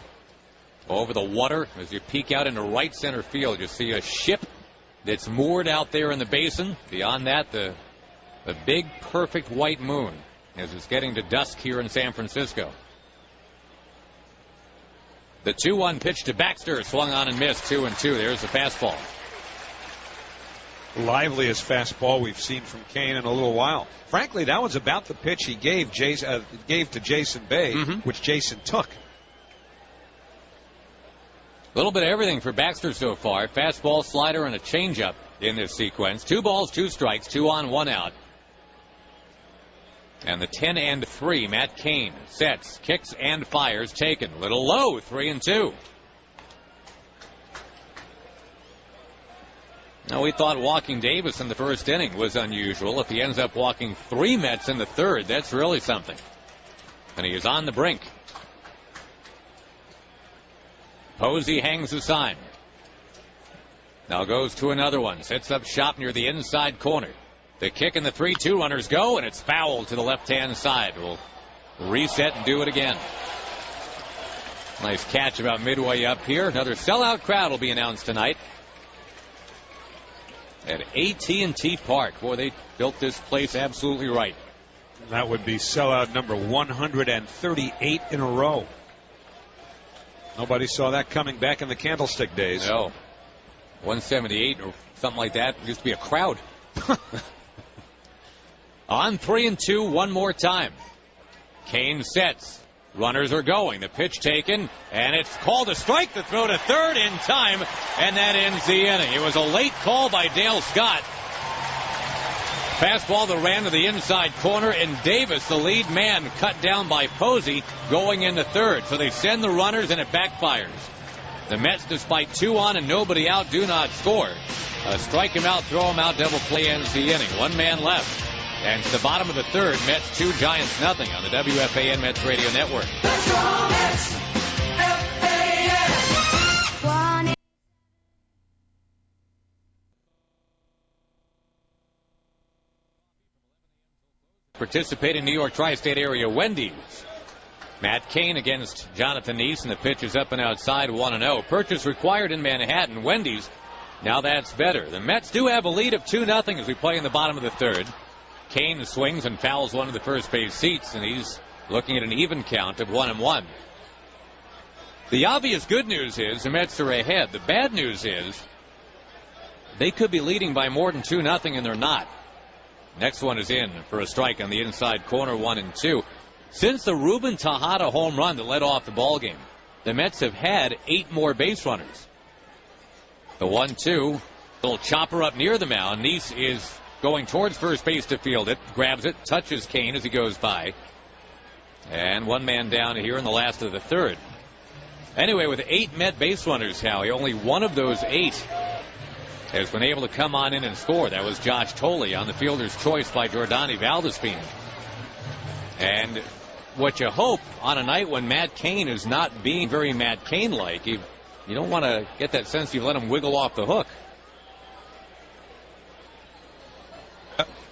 over the water. As you peek out into right center field, you see a ship that's moored out there in the basin. Beyond that, the big perfect white moon as it's getting to dusk here in San Francisco. The 2-1 pitch to Baxter, swung on and missed. 2-2. There's the fastball. Liveliest fastball we've seen from Cain in a little while. Frankly, that was about the pitch he gave to Jason Bay, which Jason took. A little bit of everything for Baxter so far. Fastball, slider, and a changeup in this sequence. 2 balls, 2 strikes, 2 on, 1 out. And the 10-3, Matt Cain sets, kicks, and fires. Taken. Little low, 3-2. Now, we thought walking Davis in the first inning was unusual. If he ends up walking 3 Mets in the third, that's really something. And he is on the brink. Posey hangs the sign. Now goes to another one. Sets up shop near the inside corner. The kick and the 3-2 runners go, and it's fouled to the left-hand side. We'll reset and do it again. Nice catch about midway up here. Another sellout crowd will be announced tonight at AT&T Park. Boy, they built this place absolutely right. That would be sellout number 138 in a row. Nobody saw that coming back in the Candlestick days. No. 178 or something like that. Used to be a crowd. On 3-2 one more time. Cain sets. Runners are going. The pitch taken, and it's called a strike. The throw to third in time, and that ends the inning. It was a late call by Dale Scott. Fastball that ran to the inside corner, and Davis, the lead man, cut down by Posey, going into third. So they send the runners, and it backfires. The Mets, despite 2 on and nobody out, do not score. Strike him out, throw him out, double play ends the inning. 1 man left. And to the bottom of the third, Mets 2, Giants nothing on the WFAN Mets Radio Network. Let's go Mets! FAN! Participating New York tri-state area Wendy's. Matt Cain against Jonathan Neese, and the pitch is up and outside, 1-0. Purchase required in Manhattan. Wendy's, now that's better. The Mets do have a lead of 2-0 as we play in the bottom of the third. Cain swings and fouls one of the first base seats, and he's looking at an even count of 1-1. The obvious good news is the Mets are ahead. The bad news is they could be leading by more than 2-0, and they're not. Next one is in for a strike on the inside corner, 1-2. Since the Ruben Tejada home run that led off the ballgame, the Mets have had 8 more base runners. The 1-2, little chopper up near the mound. Neese is going towards first base to field it, grabs it, touches Cain as he goes by. And 1 man down here in the last of the third. Anyway, with 8 Met base runners, Howie, only one of those 8 has been able to come on in and score. That was Josh Tolley on the fielder's choice by Jordani Valdespin. And what you hope on a night when Matt Cain is not being very Matt Cain-like, you don't want to get that sense you let him wiggle off the hook.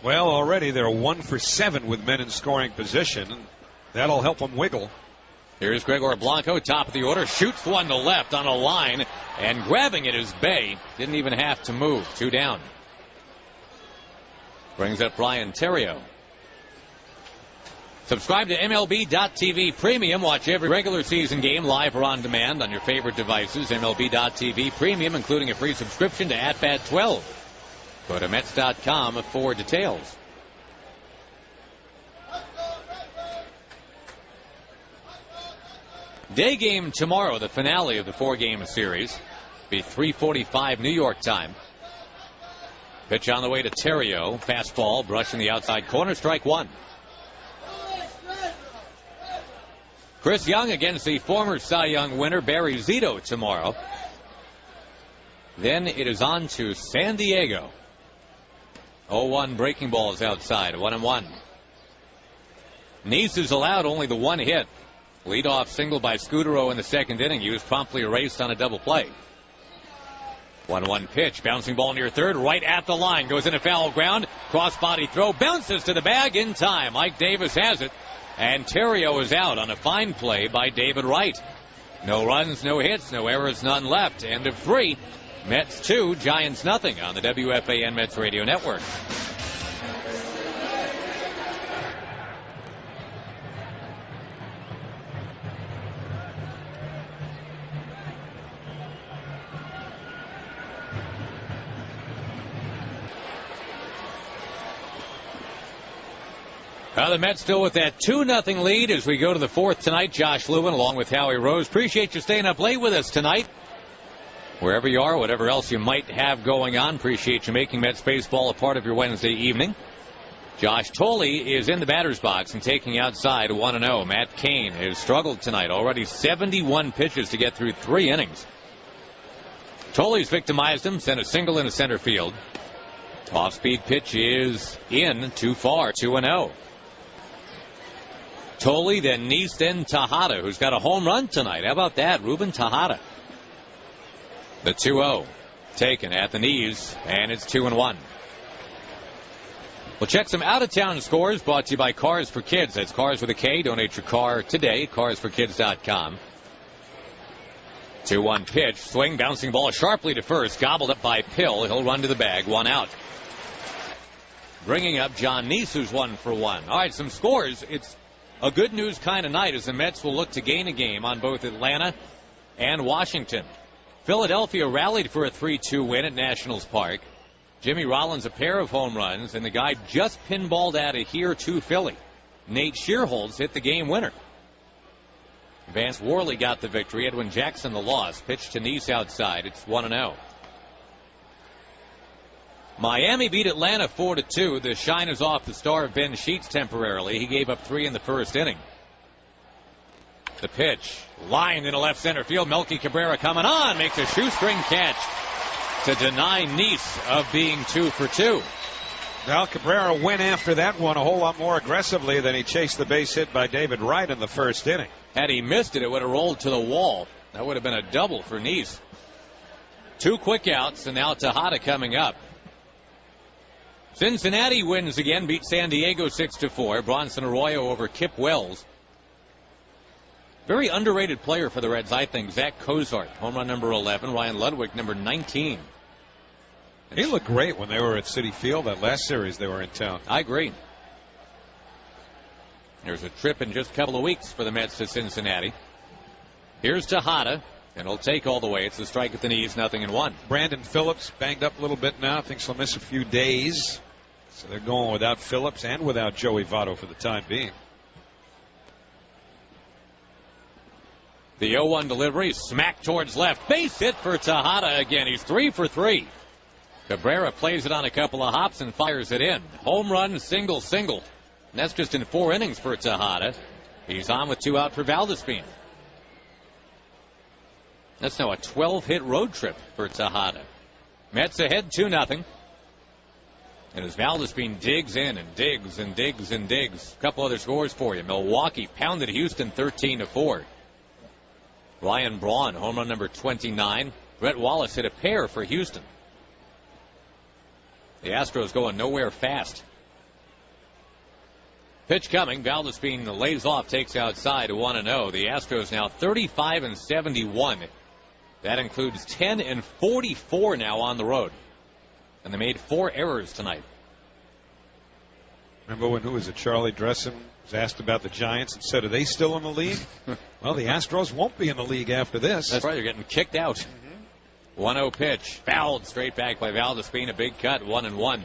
Well, already they're 1 for 7 with men in scoring position. That'll help them wiggle. Here's Gregor Blanco, top of the order, shoots one to left on a line, and grabbing it is Bay. Didn't even have to move. 2 down. Brings up Brian Terrio. Subscribe to MLB.TV Premium. Watch every regular season game live or on demand on your favorite devices. MLB.TV Premium, including a free subscription to At-Bat 12. Go to Mets.com for details. Day game tomorrow, the finale of the 4-game series. Be 3:45 New York time. Pitch on the way to Terrio. Fastball brushing the outside corner. Strike one. Chris Young against the former Cy Young winner Barry Zito tomorrow. Then it is on to San Diego. 0-1 breaking balls outside. 1-1. Nice is allowed only the one hit. Leadoff single by Scudero in the second inning. He was promptly erased on a double play. 1-1 pitch. Bouncing ball near third. Right at the line. Goes into foul ground. Cross body throw. Bounces to the bag in time. Mike Davis has it. And Terrio is out on a fine play by David Wright. No runs, no hits, no errors, none left. End of 3. Mets 2, Giants nothing on the WFAN Mets Radio Network. The Mets still with that 2-0 lead as we go to the 4th tonight. Josh Lewin along with Howie Rose. Appreciate you staying up late with us tonight. Wherever you are, whatever else you might have going on, appreciate you making Mets baseball a part of your Wednesday evening. Josh Tolle is in the batter's box and taking outside 1-0. Matt Cain has struggled tonight. Already 71 pitches to get through 3 innings. Tolle's victimized him, sent a single into center field. Off-speed pitch is in, too far, 2-0. Tolle, then Nice, then Tejada, who's got a home run tonight. How about that? Ruben Tejada. The 2-0 taken at the knees, and it's 2-1. We'll check some out-of-town scores brought to you by Cars for Kids. That's Cars with a K. Donate your car today. CarsForKids.com. 2-1 pitch. Swing, bouncing ball sharply to first. Gobbled up by Pill. He'll run to the bag. 1 out. Bringing up John Nice, who's 1 for 1. All right, some scores. It's a good news kind of night as the Mets will look to gain a game on both Atlanta and Washington. Philadelphia rallied for a 3-2 win at Nationals Park. Jimmy Rollins a pair of home runs, and the guy just pinballed out of here to Philly. Nate Shearholz hit the game winner. Vance Worley got the victory. Edwin Jackson the loss. Pitch to Nice outside. It's 1-0. Miami beat Atlanta 4-2. The shine is off the star of Ben Sheets temporarily. He gave up 3 in the first inning. The pitch lined into left center field. Melky Cabrera coming on, makes a shoestring catch to deny Nice of being 2 for 2. Well, Cabrera went after that one a whole lot more aggressively than he chased the base hit by David Wright in the first inning. Had he missed it, it would have rolled to the wall. That would have been a double for Nice. 2 quick outs, and now Tejada coming up. Cincinnati wins again, beat San Diego 6-4. Bronson Arroyo over Kip Wells. Very underrated player for the Reds, I think. Zach Cozart, home run number 11. Ryan Ludwig, number 19. He looked great when they were at Citi Field that last series they were in town. I agree. There's a trip in just a couple of weeks for the Mets to Cincinnati. Here's Tejada, and he'll take all the way. It's a strike at the knees, 0-1. Brandon Phillips banged up a little bit now. Thinks he'll miss a few days. So they're going without Phillips and without Joey Votto for the time being. The 0-1 delivery, smack towards left. Base hit for Tejada again. He's 3 for 3. Cabrera plays it on a couple of hops and fires it in. Home run, single. And that's just in 4 innings for Tejada. He's on with 2 out for Valdespin. That's now a 12-hit road trip for Tejada. Mets ahead 2-0. And as Valdespin digs in and digs and digs and digs. A couple other scores for you. Milwaukee pounded Houston 13-4. Ryan Braun, home run number 29. Brett Wallace hit a pair for Houston. The Astros going nowhere fast. Pitch coming. Valdespin lays off, takes outside 1-0. The Astros now 35-71. That includes 10-44 now on the road. And they made 4 errors tonight. Remember when, who was it, Charlie Dressen was asked about the Giants and said, are they still in the league? Well, the Astros won't be in the league after this. That's right, they're getting kicked out. 1-0 pitch. Fouled straight back by Valdespin. A big cut, 1-1.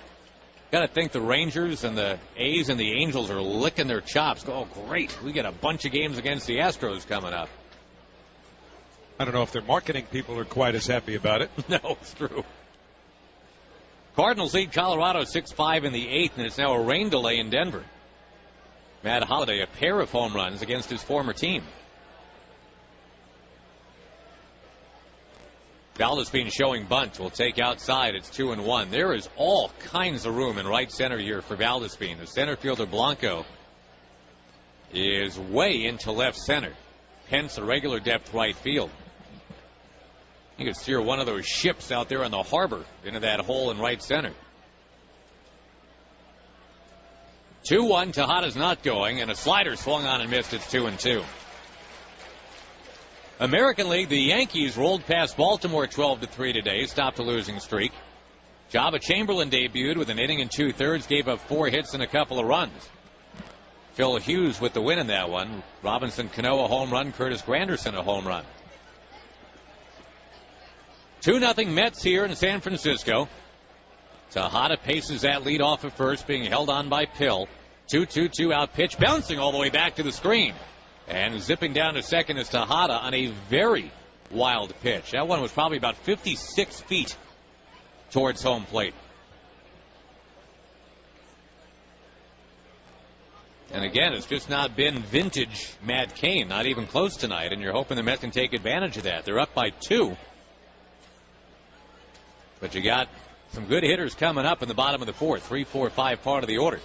Got to think the Rangers and the A's and the Angels are licking their chops. Oh, great. We get a bunch of games against the Astros coming up. I don't know if their marketing people are quite as happy about it. No, it's true. Cardinals lead Colorado 6-5 in the 8th, and it's now a rain delay in Denver. Matt Holliday, a pair of home runs against his former team. Valdespin showing bunt. Will take outside. It's 2-1. There is all kinds of room in right center here for Valdespin. The center fielder Blanco is way into left center. Hence a regular depth right field. You could steer one of those ships out there in the harbor into that hole in right center. 2-1. Tejada's not going, and a slider swung on and missed. It's 2-2. American League, the Yankees rolled past Baltimore 12-3 today, stopped a losing streak. Jabba Chamberlain debuted with an inning and 2/3, gave up 4 hits and a couple of runs. Phil Hughes with the win in that one. Robinson Cano a home run, Curtis Granderson a home run. 2-0 Mets here in San Francisco. Tejada paces that lead off at first, being held on by Pill. 2-2 out pitch, bouncing all the way back to the screen. And zipping down to second is Tejada on a very wild pitch. That one was probably about 56 feet towards home plate. And again, it's just not been vintage Matt Cain, not even close tonight, and you're hoping the Mets can take advantage of that. They're up by 2. But you got some good hitters coming up in the bottom of the 4th, 3, 4, 5 part of the order.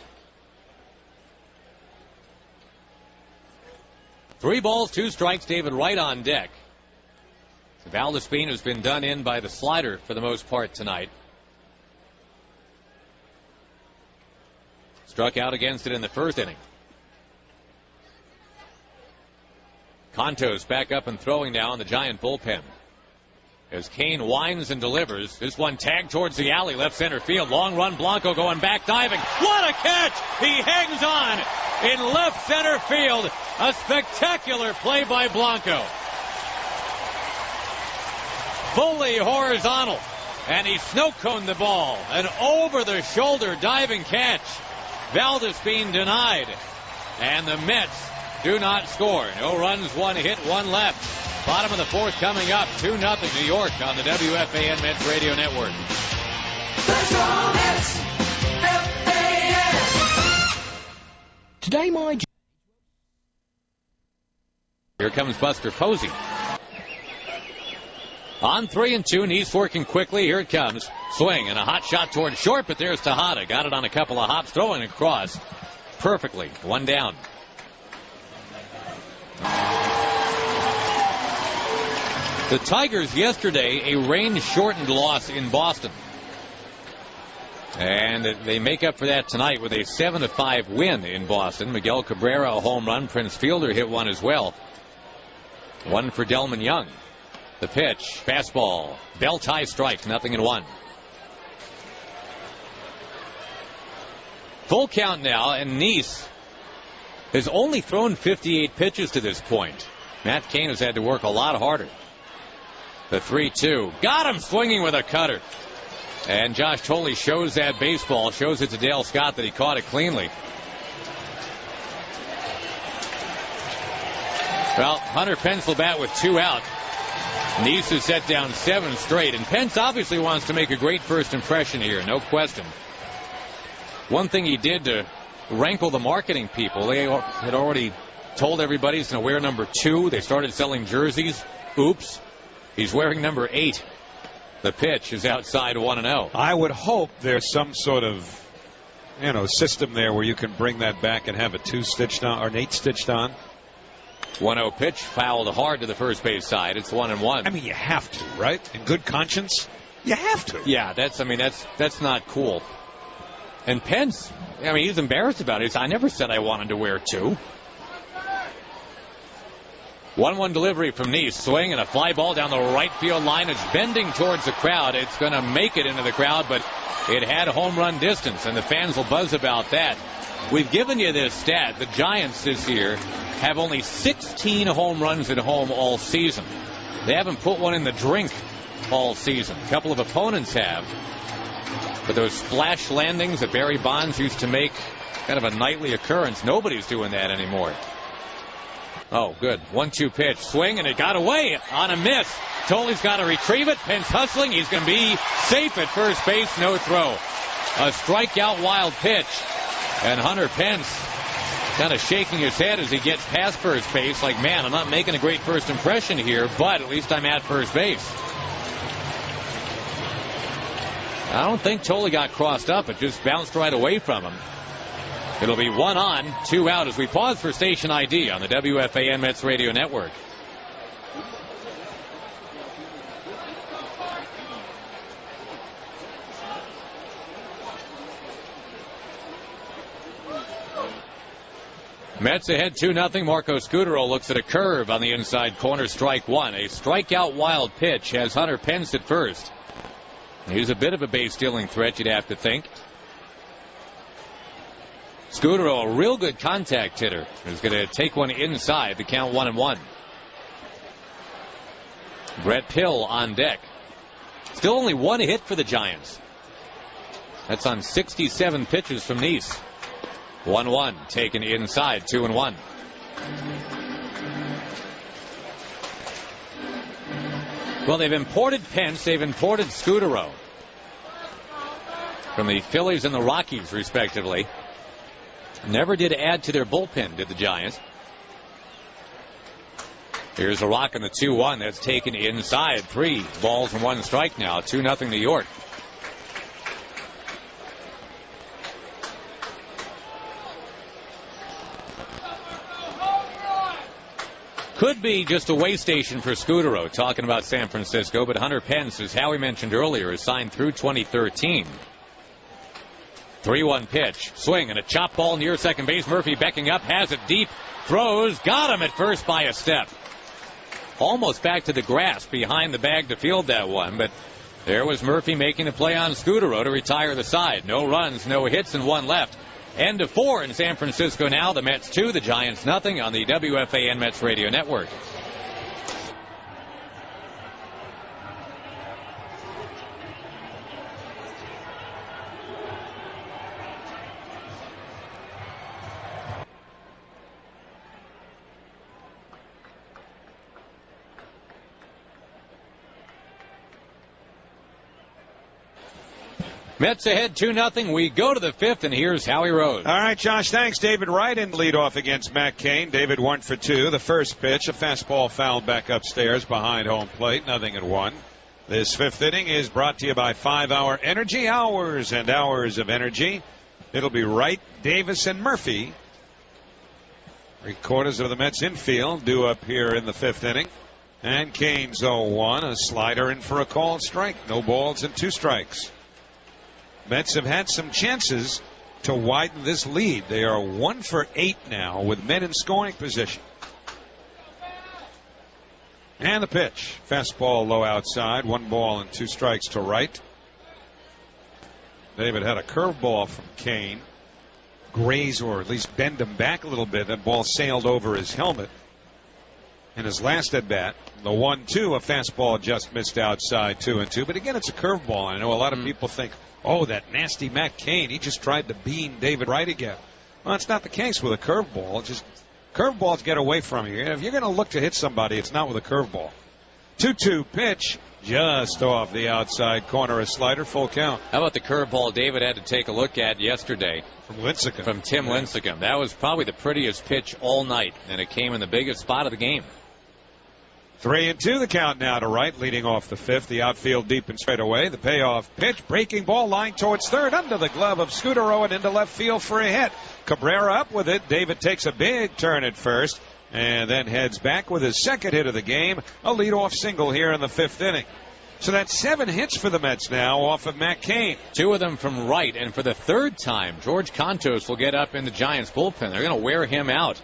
3 balls, 2 strikes, David Wright on deck. Valdespin has been done in by the slider for the most part tonight. Struck out against it in the first inning. Contos back up and throwing now in the Giant bullpen. As Cain winds and delivers. This one tagged towards the alley, left center field. Long run, Blanco going back, diving. What a catch! He hangs on in left center field. A spectacular play by Blanco. Fully horizontal. And he snow-coned the ball. An over-the-shoulder diving catch. Valdespin denied. And the Mets do not score. No runs, 1 hit, 1 left. Bottom of the 4th coming up. 2-0 New York on the WFAN Mets Radio Network. Today, my... Here comes Buster Posey. On 3-2, Neese working quickly. Here it comes. Swing and a hot shot towards short, but there's Tejada. Got it on a couple of hops, throwing across perfectly. 1 down. The Tigers yesterday, a rain-shortened loss in Boston. And they make up for that tonight with a 7-5 win in Boston. Miguel Cabrera, a home run. Prince Fielder hit one as well. 1 for Delman Young. The pitch, fastball, belt high strike, 0-1. Full count now, and Neese has only thrown 58 pitches to this point. Matt Cain has had to work a lot harder. The 3-2. Got him swinging with a cutter. And Josh Tolley shows that baseball, shows it to Dale Scott that he caught it cleanly. Well, Hunter Pence will bat with 2 out. Neese has set down 7 straight, and Pence obviously wants to make a great first impression here, no question. One thing he did to rankle the marketing people, they had already told everybody he's going to wear number 2. They started selling jerseys. Oops. He's wearing number 8. The pitch is outside 1-0. I would hope there's some sort of, system there where you can bring that back and have a 2 stitched on or an 8 stitched on. 1-0 pitch, fouled hard to the first base side. It's 1-1. I mean, you have to, right? In good conscience, you have to. Yeah, that's not cool. And Pence, he's embarrassed about it. I never said I wanted to wear 2. 1-1 delivery from Neese. Swing and a fly ball down the right field line. It's bending towards the crowd. It's going to make it into the crowd, but it had home run distance, and the fans will buzz about that. We've given you this stat. The Giants this year have only 16 home runs at home all season. They haven't put one in the drink all season. A couple of opponents have. But those splash landings that Barry Bonds used to make kind of a nightly occurrence, nobody's doing that anymore. Oh, good. 1-2 pitch. Swing, and it got away on a miss. Tolley's got to retrieve it. Pence hustling. He's going to be safe at first base. No throw. A strikeout wild pitch. And Hunter Pence kind of shaking his head as he gets past first base like, man, I'm not making a great first impression here, but at least I'm at first base. I don't think Tolley got crossed up. It just bounced right away from him. It'll be 1 on, 2 out as we pause for station ID on the WFAN Mets Radio Network. Mets ahead 2-0. Marco Scutaro looks at a curve on the inside corner, strike 1. A strikeout wild pitch has Hunter Pence at first. He's a bit of a base stealing threat, you'd have to think. Scutaro, a real good contact hitter, is going to take one inside to count 1-1. Brett Pill on deck. Still only 1 hit for the Giants. That's on 67 pitches from Nice. 1-1 taken inside, 2-1. Well, they've imported Pence, they've imported Scutaro from the Phillies and the Rockies, respectively. Never did add to their bullpen, did the Giants. Here's a rock in the 2-1 that's taken inside. 3 balls and 1 strike now. 2-0 New York. Could be just a way station for Scutaro, talking about San Francisco, but Hunter Pence, as Howie mentioned earlier, is signed through 2013. 3-1 pitch. Swing and a chop ball near second base. Murphy backing up, has it deep, throws, got him at first by a step. Almost back to the grass behind the bag to field that one, but there was Murphy making a play on Scutaro to retire the side. No runs, no hits, and 1 left. End of 4 in San Francisco now. The Mets 2, the Giants nothing on the WFAN Mets Radio Network. Mets ahead 2-0. We go to the 5th, and here's Howie Rose. All right, Josh, thanks. David Wright in leadoff against Matt Cain. David 1 for 2. The first pitch, a fastball fouled back upstairs behind home plate. 0-1. This 5th inning is brought to you by 5-Hour Energy. Hours and hours of energy. It'll be Wright, Davis, and Murphy. 3/4 of the Mets infield due up here in the 5th inning. And Cain's 0-1. A slider in for a called strike. No balls and 2 strikes. Mets have had some chances to widen this lead. They are 1 for 8 now with men in scoring position. And the pitch. Fastball low outside. 1 ball and 2 strikes to Wright. David had a curveball from Cain. Graze or at least bend him back a little bit. That ball sailed over his helmet. In his last at bat, the 1-2, a fastball just missed outside 2-2. But again, it's a curveball. I know a lot of people think, oh, that nasty Matt Cain, he just tried to bean David Wright again. Well, it's not the case with a curveball. Just curveballs get away from you. If you're going to look to hit somebody, it's not with a curveball. 2-2 pitch, just off the outside corner, a slider, full count. How about the curveball David had to take a look at yesterday? From Lincecum. From Tim Lincecum. That was probably the prettiest pitch all night, and it came in the biggest spot of the game. 3-2 the count now to Wright, leading off the 5th. The outfield deep and straight away. The payoff pitch, breaking ball, line towards third, under the glove of Scutaro and into left field for a hit. Cabrera up with it. David takes a big turn at first and then heads back with his second hit of the game. A leadoff single here in the 5th inning. So that's 7 hits for the Mets now off of Matt Cain. 2 of them from Wright, and for the 3rd time, George Contos will get up in the Giants bullpen. They're going to wear him out.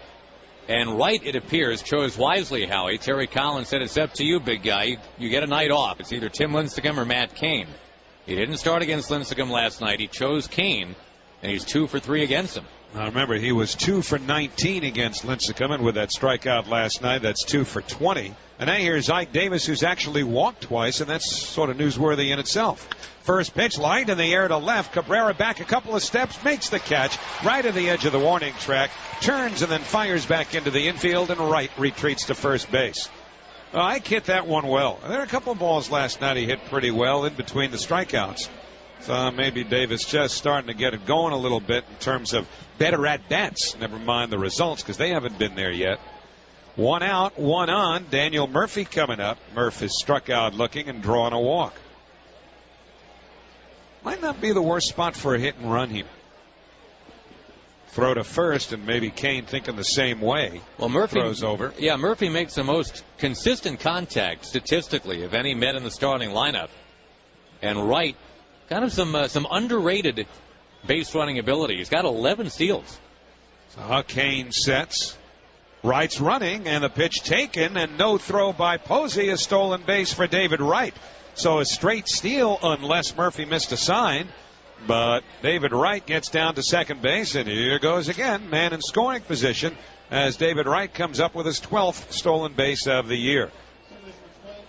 And Wright, it appears, chose wisely, Howie. Terry Collins said, it's up to you, big guy. You get a night off. It's either Tim Lincecum or Matt Cain. He didn't start against Lincecum last night. He chose Cain, and he's 2 for 3 against him. Now remember, he was 2 for 19 against Lincecum, and with that strikeout last night, that's 2 for 20. And now here's Ike Davis, who's actually walked twice, and that's sort of newsworthy in itself. First pitch, lined in the air to left. Cabrera back a couple of steps, makes the catch right at the edge of the warning track, turns and then fires back into the infield, and Wright retreats to first base. Ike hit that one well. There are a couple of balls last night he hit pretty well in between the strikeouts. So maybe Davis just starting to get it going a little bit in terms of better at-bats. Never mind the results, because they haven't been there yet. 1 out, 1 on. Daniel Murphy coming up. Murph is struck out looking and drawing a walk. Might not be the worst spot for a hit and run here. Throw to first, and maybe Kane thinking the same way. Well, Murphy throws over. Yeah, Murphy makes the most consistent contact statistically of any men in the starting lineup. And Wright, kind of some underrated base running ability. He's got 11 steals. So Kane sets. Wright's running, and the pitch taken, and no throw by Posey. A stolen base for David Wright. So a straight steal unless Murphy missed a sign. But David Wright gets down to second base, and here goes again. Man in scoring position as David Wright comes up with his 12th stolen base of the year.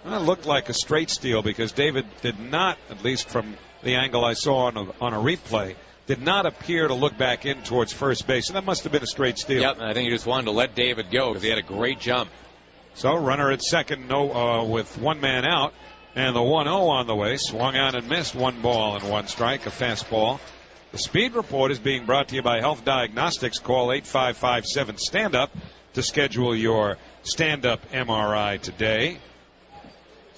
It looked like a straight steal because David did not, at least from the angle I saw on a replay, did not appear to look back in towards first base. And that must have been a straight steal. Yep, I think he just wanted to let David go because he had a great jump. So runner at second, with one man out. And the 1-0 on the way. Swung on and missed. 1 ball and 1 strike, a fastball. The Speed Report is being brought to you by Health Diagnostics. Call 8557-STAND-UP to schedule your stand-up MRI today.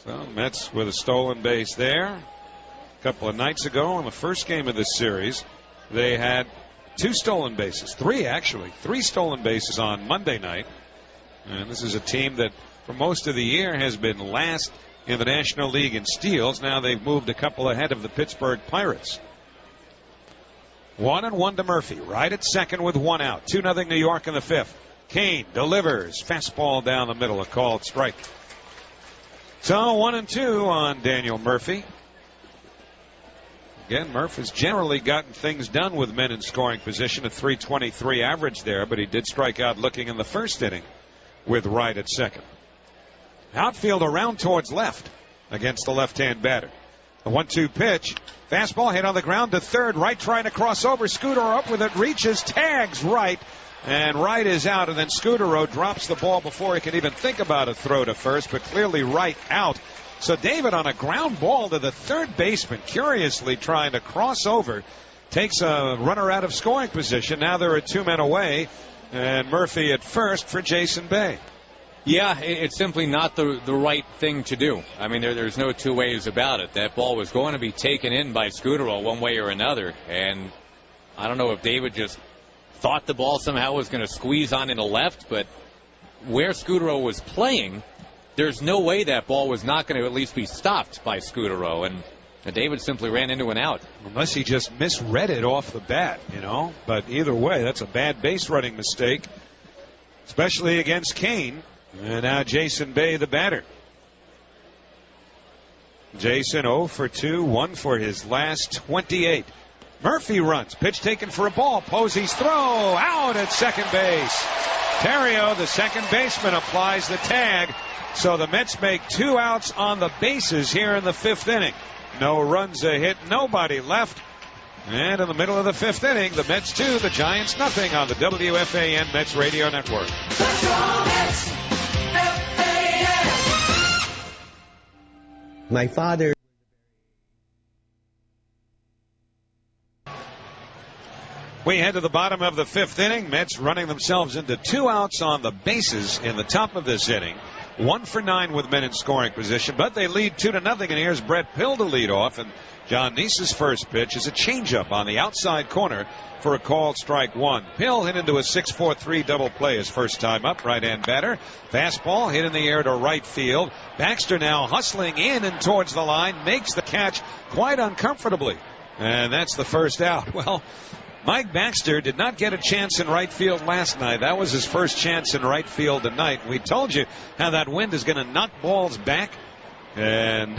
So Mets with a stolen base there. A couple of nights ago in the first game of this series, they had 2 stolen bases. 3, actually. 3 stolen bases on Monday night. And this is a team that for most of the year has been last in the National League in steals. Now they've moved a couple ahead of the Pittsburgh Pirates. 1-1 to Murphy. Right at second with 1 out. 2-0 New York in the 5th. Kane delivers. Fastball down the middle. A called strike. So 1-2 on Daniel Murphy. Again, Murph has generally gotten things done with men in scoring position. A .323 average there, but he did strike out looking in the first inning with Wright at second. Outfield around towards left against the left-hand batter. The 1-2 pitch. Fastball hit on the ground to third. Wright trying to cross over. Scudero up with it. Reaches. Tags Wright. And Wright is out. And then Scudero drops the ball before he can even think about a throw to first. But clearly Wright out. So David on a ground ball to the third baseman. Curiously trying to cross over. Takes a runner out of scoring position. Now there are 2 men away. And Murphy at first for Jason Bay. Yeah, it's simply not the right thing to do. I mean, there's no 2 ways about it. That ball was going to be taken in by Scudero one way or another. And I don't know if David just thought the ball somehow was going to squeeze on into left, but where Scudero was playing, there's no way that ball was not going to at least be stopped by Scudero. And David simply ran into an out. Unless he just misread it off the bat, But either way, that's a bad base running mistake, especially against Kane. And now Jason Bay, the batter. Jason 0 for 2, 1 for his last 28. Murphy runs. Pitch taken for a ball. Posey's throw out at second base. Terrio, the second baseman, applies the tag. So the Mets make 2 outs on the bases here in the 5th inning. No runs, a hit, nobody left. And in the middle of the 5th inning, the Mets 2, the Giants nothing on the WFAN Mets Radio Network. My father. We head to the bottom of the 5th inning. Mets running themselves into 2 outs on the bases in the top of this inning. 1 for 9 with men in scoring position, but they lead 2-0. And here's Brett Pill to lead off. And John Neese's first pitch is a changeup on the outside corner for a called strike 1. Pill hit into a 6-4-3 double play his first time up. Right-hand batter. Fastball hit in the air to right field. Baxter now hustling in and towards the line. Makes the catch quite uncomfortably. And that's the first out. Well, Mike Baxter did not get a chance in right field last night. That was his first chance in right field tonight. We told you how that wind is going to knock balls back. And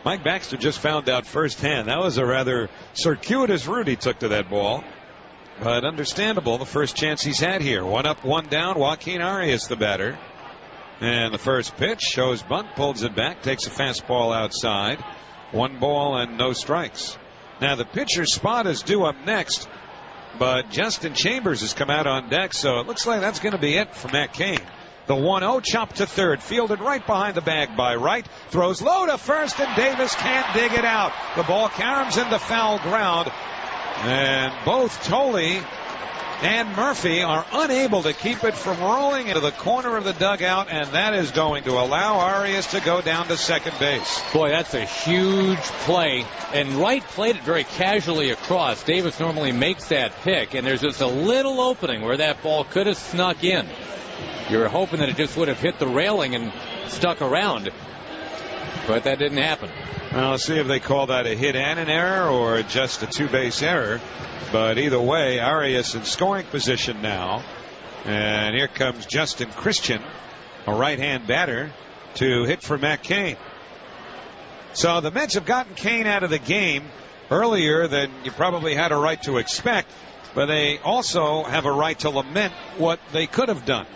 Mike Baxter just found out firsthand. That was a rather circuitous route he took to that ball. but understandable. The first chance he's had here. 1 up, 1 down. Joaquin Arias, the batter. And the first pitch shows bunt, pulls it back, takes a fastball outside. 1 ball and no strikes. Now the pitcher's spot is due up next, but Justin Chambers has come out on deck, so it looks like that's going to be it for Matt Cain. The 1-0 chopped to third, fielded right behind the bag by Wright, throws low to first, and Davis can't dig it out. The ball caroms into foul ground, and both Tolley and Murphy are unable to keep it from rolling into the corner of the dugout, and that is going to allow Arias to go down to second base. Boy, that's a huge play, and Wright played it very casually across. Davis normally makes that pick, and there's just a little opening where that ball could have snuck in. You were hoping that it just would have hit the railing and stuck around, but that didn't happen. Well, let's see if they call that a hit and an error or just a 2-base error. But either way, Arias in scoring position now. And here comes Justin Christian, a right-hand batter, to hit for Matt Cain. So the Mets have gotten Cain out of the game earlier than you probably had a right to expect. But they also have a right to lament what they could have done.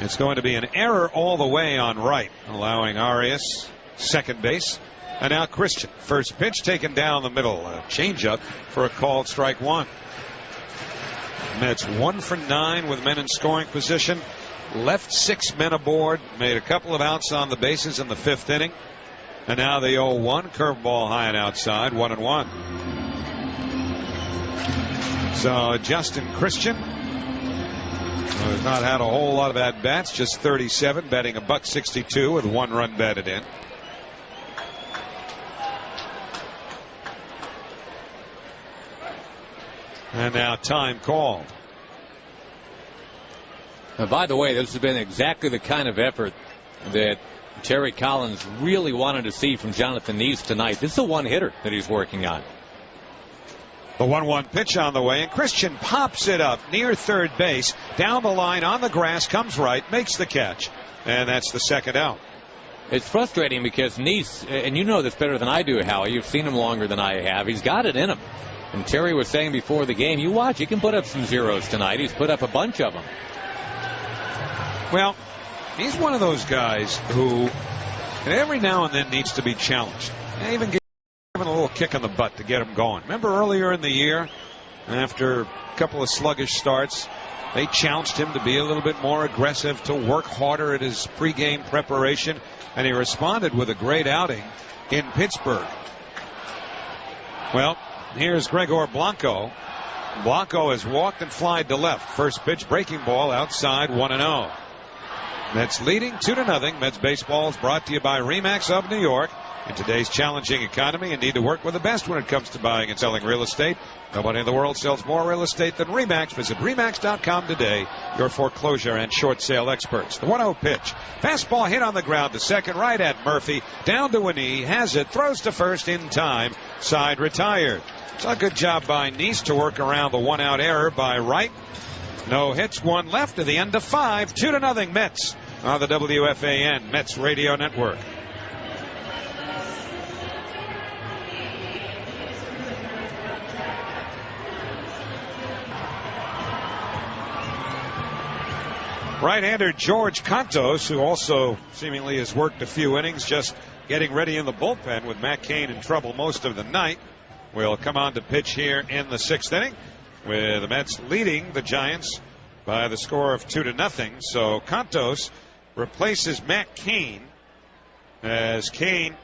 It's going to be an error all the way on Wright, allowing Arias second base. And now Christian, first pitch taken down the middle, a changeup for a called strike 1. Mets 1 for 9 with men in scoring position, left 6 men aboard, made a couple of outs on the bases in the 5th inning, and now the 0-1 curveball high and outside, 1-1. So Justin Christian has not had a whole lot of at bats, just 37, batting $1.62 with 1 run batted in. And now time called. And by the way, this has been exactly the kind of effort that Terry Collins really wanted to see from Jonathan Neese tonight. This is a one-hitter that he's working on. The 1-1 pitch on the way, and Christian pops it up near third base. Down the line on the grass, comes right, makes the catch. And that's the second out. It's frustrating because Neese, and you know this better than I do, Howie. You've seen him longer than I have. He's got it in him. And Terry was saying before the game, you watch, he can put up some zeros tonight. He's put up a bunch of them. Well, he's one of those guys who every now and then needs to be challenged. And even given a little kick in the butt to get him going. Remember earlier in the year, after a couple of sluggish starts, they challenged him to be a little bit more aggressive, to work harder at his pregame preparation, and he responded with a great outing in Pittsburgh. Well, here's Gregor Blanco. Blanco has walked and flied to left. First pitch, breaking ball outside, 1-0. Mets leading 2-0. Mets baseball is brought to you by RE/MAX of New York. In today's challenging economy, you need to work with the best when it comes to buying and selling real estate. Nobody in the world sells more real estate than RE/MAX. Visit RE/MAX.com today. Your foreclosure and short sale experts. The 1-0 pitch. Fastball hit on the ground to second, right at Murphy. Down to a knee. Has it. Throws to first in time. Side retired. It's a good job by Neese to work around the 1-out error by Wright. No hits, 1 left to the end of 5. 2-0 Mets on the WFAN Mets Radio Network. Right-hander George Cantos, who also seemingly has worked a few innings, just getting ready in the bullpen with Matt Cain in trouble most of the night, will come on to pitch here in the 6th inning, with the Mets leading the Giants by the score of 2-0. So Cantos replaces Matt Cain, as Cain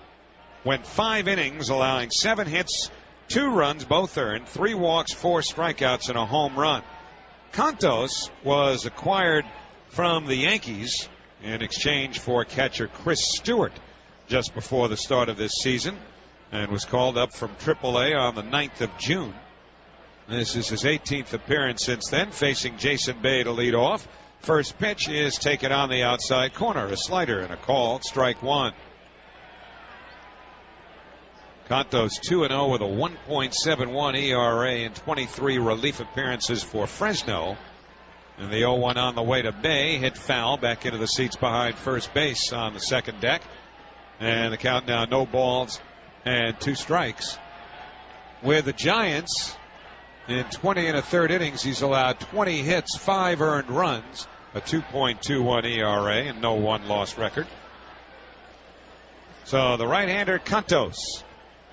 went 5 innings, allowing 7 hits, 2 runs, both earned, 3 walks, 4 strikeouts, and a home run. Cantos was acquired from the Yankees in exchange for catcher Chris Stewart just before the start of this season, and was called up from AAA on the 9th of June. This is his 18th appearance since then, facing Jason Bay to lead off. First pitch is taken on the outside corner, a slider and a called strike 1. Cantos 2-0 with a 1.71 ERA in 23 relief appearances for Fresno. And the 0-1 on the way to Bay, hit foul back into the seats behind first base on the second deck. And the count now, no balls and 2 strikes. With the Giants, In 20 and a third innings, he's allowed 20 hits, 5 earned runs, a 2.21 ERA, and no one-loss record. So the right-hander Cantos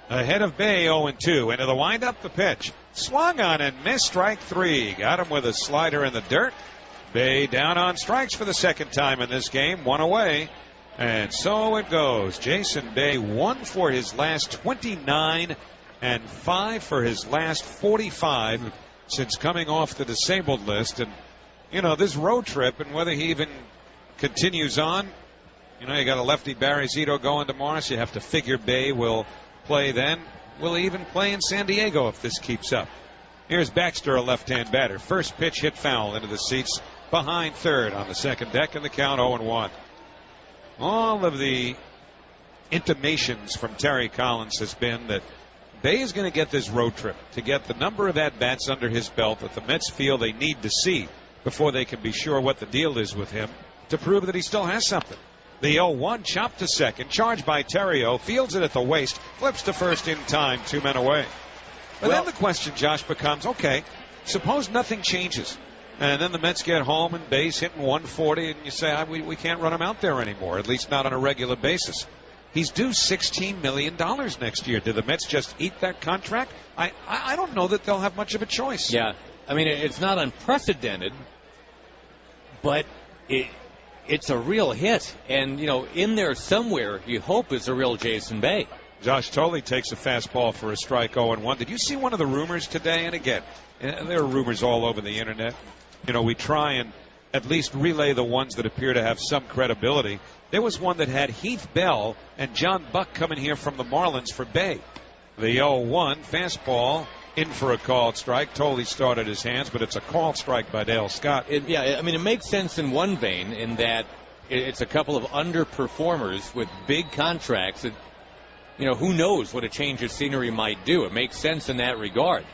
ahead of Bay 0-2. Into the windup, the pitch. Swung on and missed, strike 3. Got him with a slider in the dirt. Bay down on strikes for the second time in this game, 1 away. And so it goes. Jason Bay 1 for his last 29 and 5 for his last 45 since coming off the disabled list. And, you know, this road trip and whether he even continues on, you know, you got a lefty Barry Zito going tomorrow, so you have to figure Bay will play then. Will he even play in San Diego if this keeps up? Here's Baxter, a left-hand batter. First pitch hit foul into the seats behind third on the second deck, and the count 0-1. All of the intimations from Terry Collins has been that Bay is going to get this road trip to get the number of at-bats under his belt that the Mets feel they need to see before they can be sure what the deal is with him to prove that he still has something. The 0-1 chopped to second, charged by Terrio, fields it at the waist, flips to first in time, 2 men away. But then the question, Josh, becomes, okay, suppose nothing changes. And then the Mets get home and Bay's hitting 140, and you say, we can't run him out there anymore, at least not on a regular basis. He's due $16 million next year. Do the Mets just eat that contract? I don't know that they'll have much of a choice. Yeah, I mean, it's not unprecedented, but it's a real hit. And, you know, in there somewhere, you hope is a real Jason Bay. Josh Tolley takes a fastball for a strike 0-1. Did you see one of the rumors today? And again, there are rumors all over the Internet. You know, we try and at least relay the ones that appear to have some credibility. There was one that had Heath Bell and John Buck coming here from the Marlins for Bay. The 0-1 fastball in for a called strike. Tolley started his hands, but it's a called strike by Dale Scott. Yeah, I mean, it makes sense in one vein in that it's a couple of underperformers with big contracts that, you know, who knows what a change of scenery might do. It makes sense in that regard.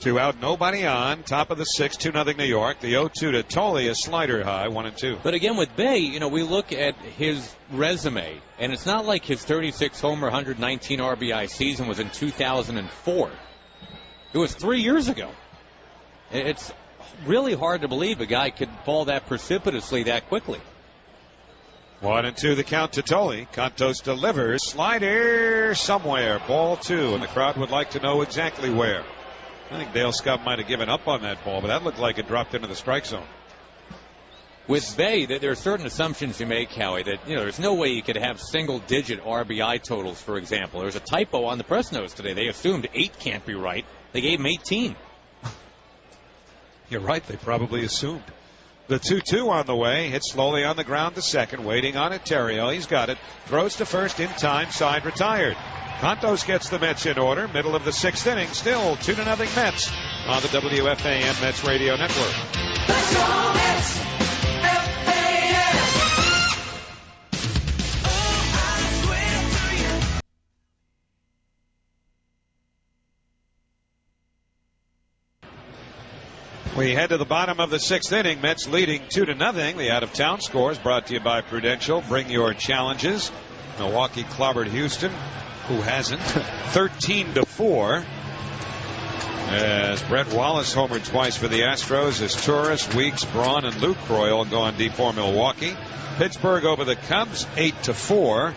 2 out, nobody on. Top of the 6th, 2-0 New York. The 0-2 to Tolley, a slider high, 1-2. But again, with Bay, you know, we look at his resume, and it's not like his 36 homer, 119 RBI season was in 2004. It was 3 years ago. It's really hard to believe a guy could fall that precipitously that quickly. 1-2 the count to Tolley. Cantos delivers. Slider somewhere. Ball 2, and the crowd would like to know exactly where. I think Dale Scott might have given up on that ball, but that looked like it dropped into the strike zone. With Bay, there are certain assumptions you make, Howie, that, you know, there's no way you could have single-digit RBI totals, for example. There's a typo on the press notes today. They assumed 8 can't be right. They gave him 18. You're right. They probably assumed. The 2-2 on the way. Hit slowly on the ground to second. Waiting on it, Terrio. He's got it. Throws to first in time. Side retired. Cantos gets the Mets in order. Middle of the 6th inning. Still 2-0 Mets on the WFAN Mets Radio Network. Let's go Mets! FAN! We head to the bottom of the 6th inning. Mets leading 2-0. The out-of-town scores brought to you by Prudential. Bring your challenges. Milwaukee clobbered Houston. Who hasn't? 13-4. As Brett Wallace homered twice for the Astros, as Torres, Weeks, Braun, and Lucroy all gone deep for Milwaukee. Pittsburgh over the Cubs, 8-4.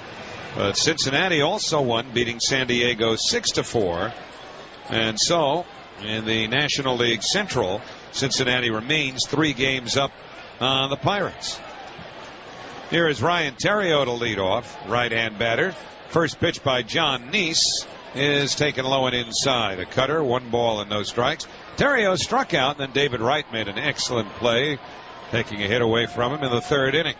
But Cincinnati also won, beating San Diego 6-4. And so, in the National League Central, Cincinnati remains 3 games up on the Pirates. Here is Ryan Terrio to lead off, right-hand batter. First pitch by John Neese is taken low and inside. A cutter, 1 ball and no strikes. Terrio struck out, and then David Wright made an excellent play, taking a hit away from him in the 3rd inning.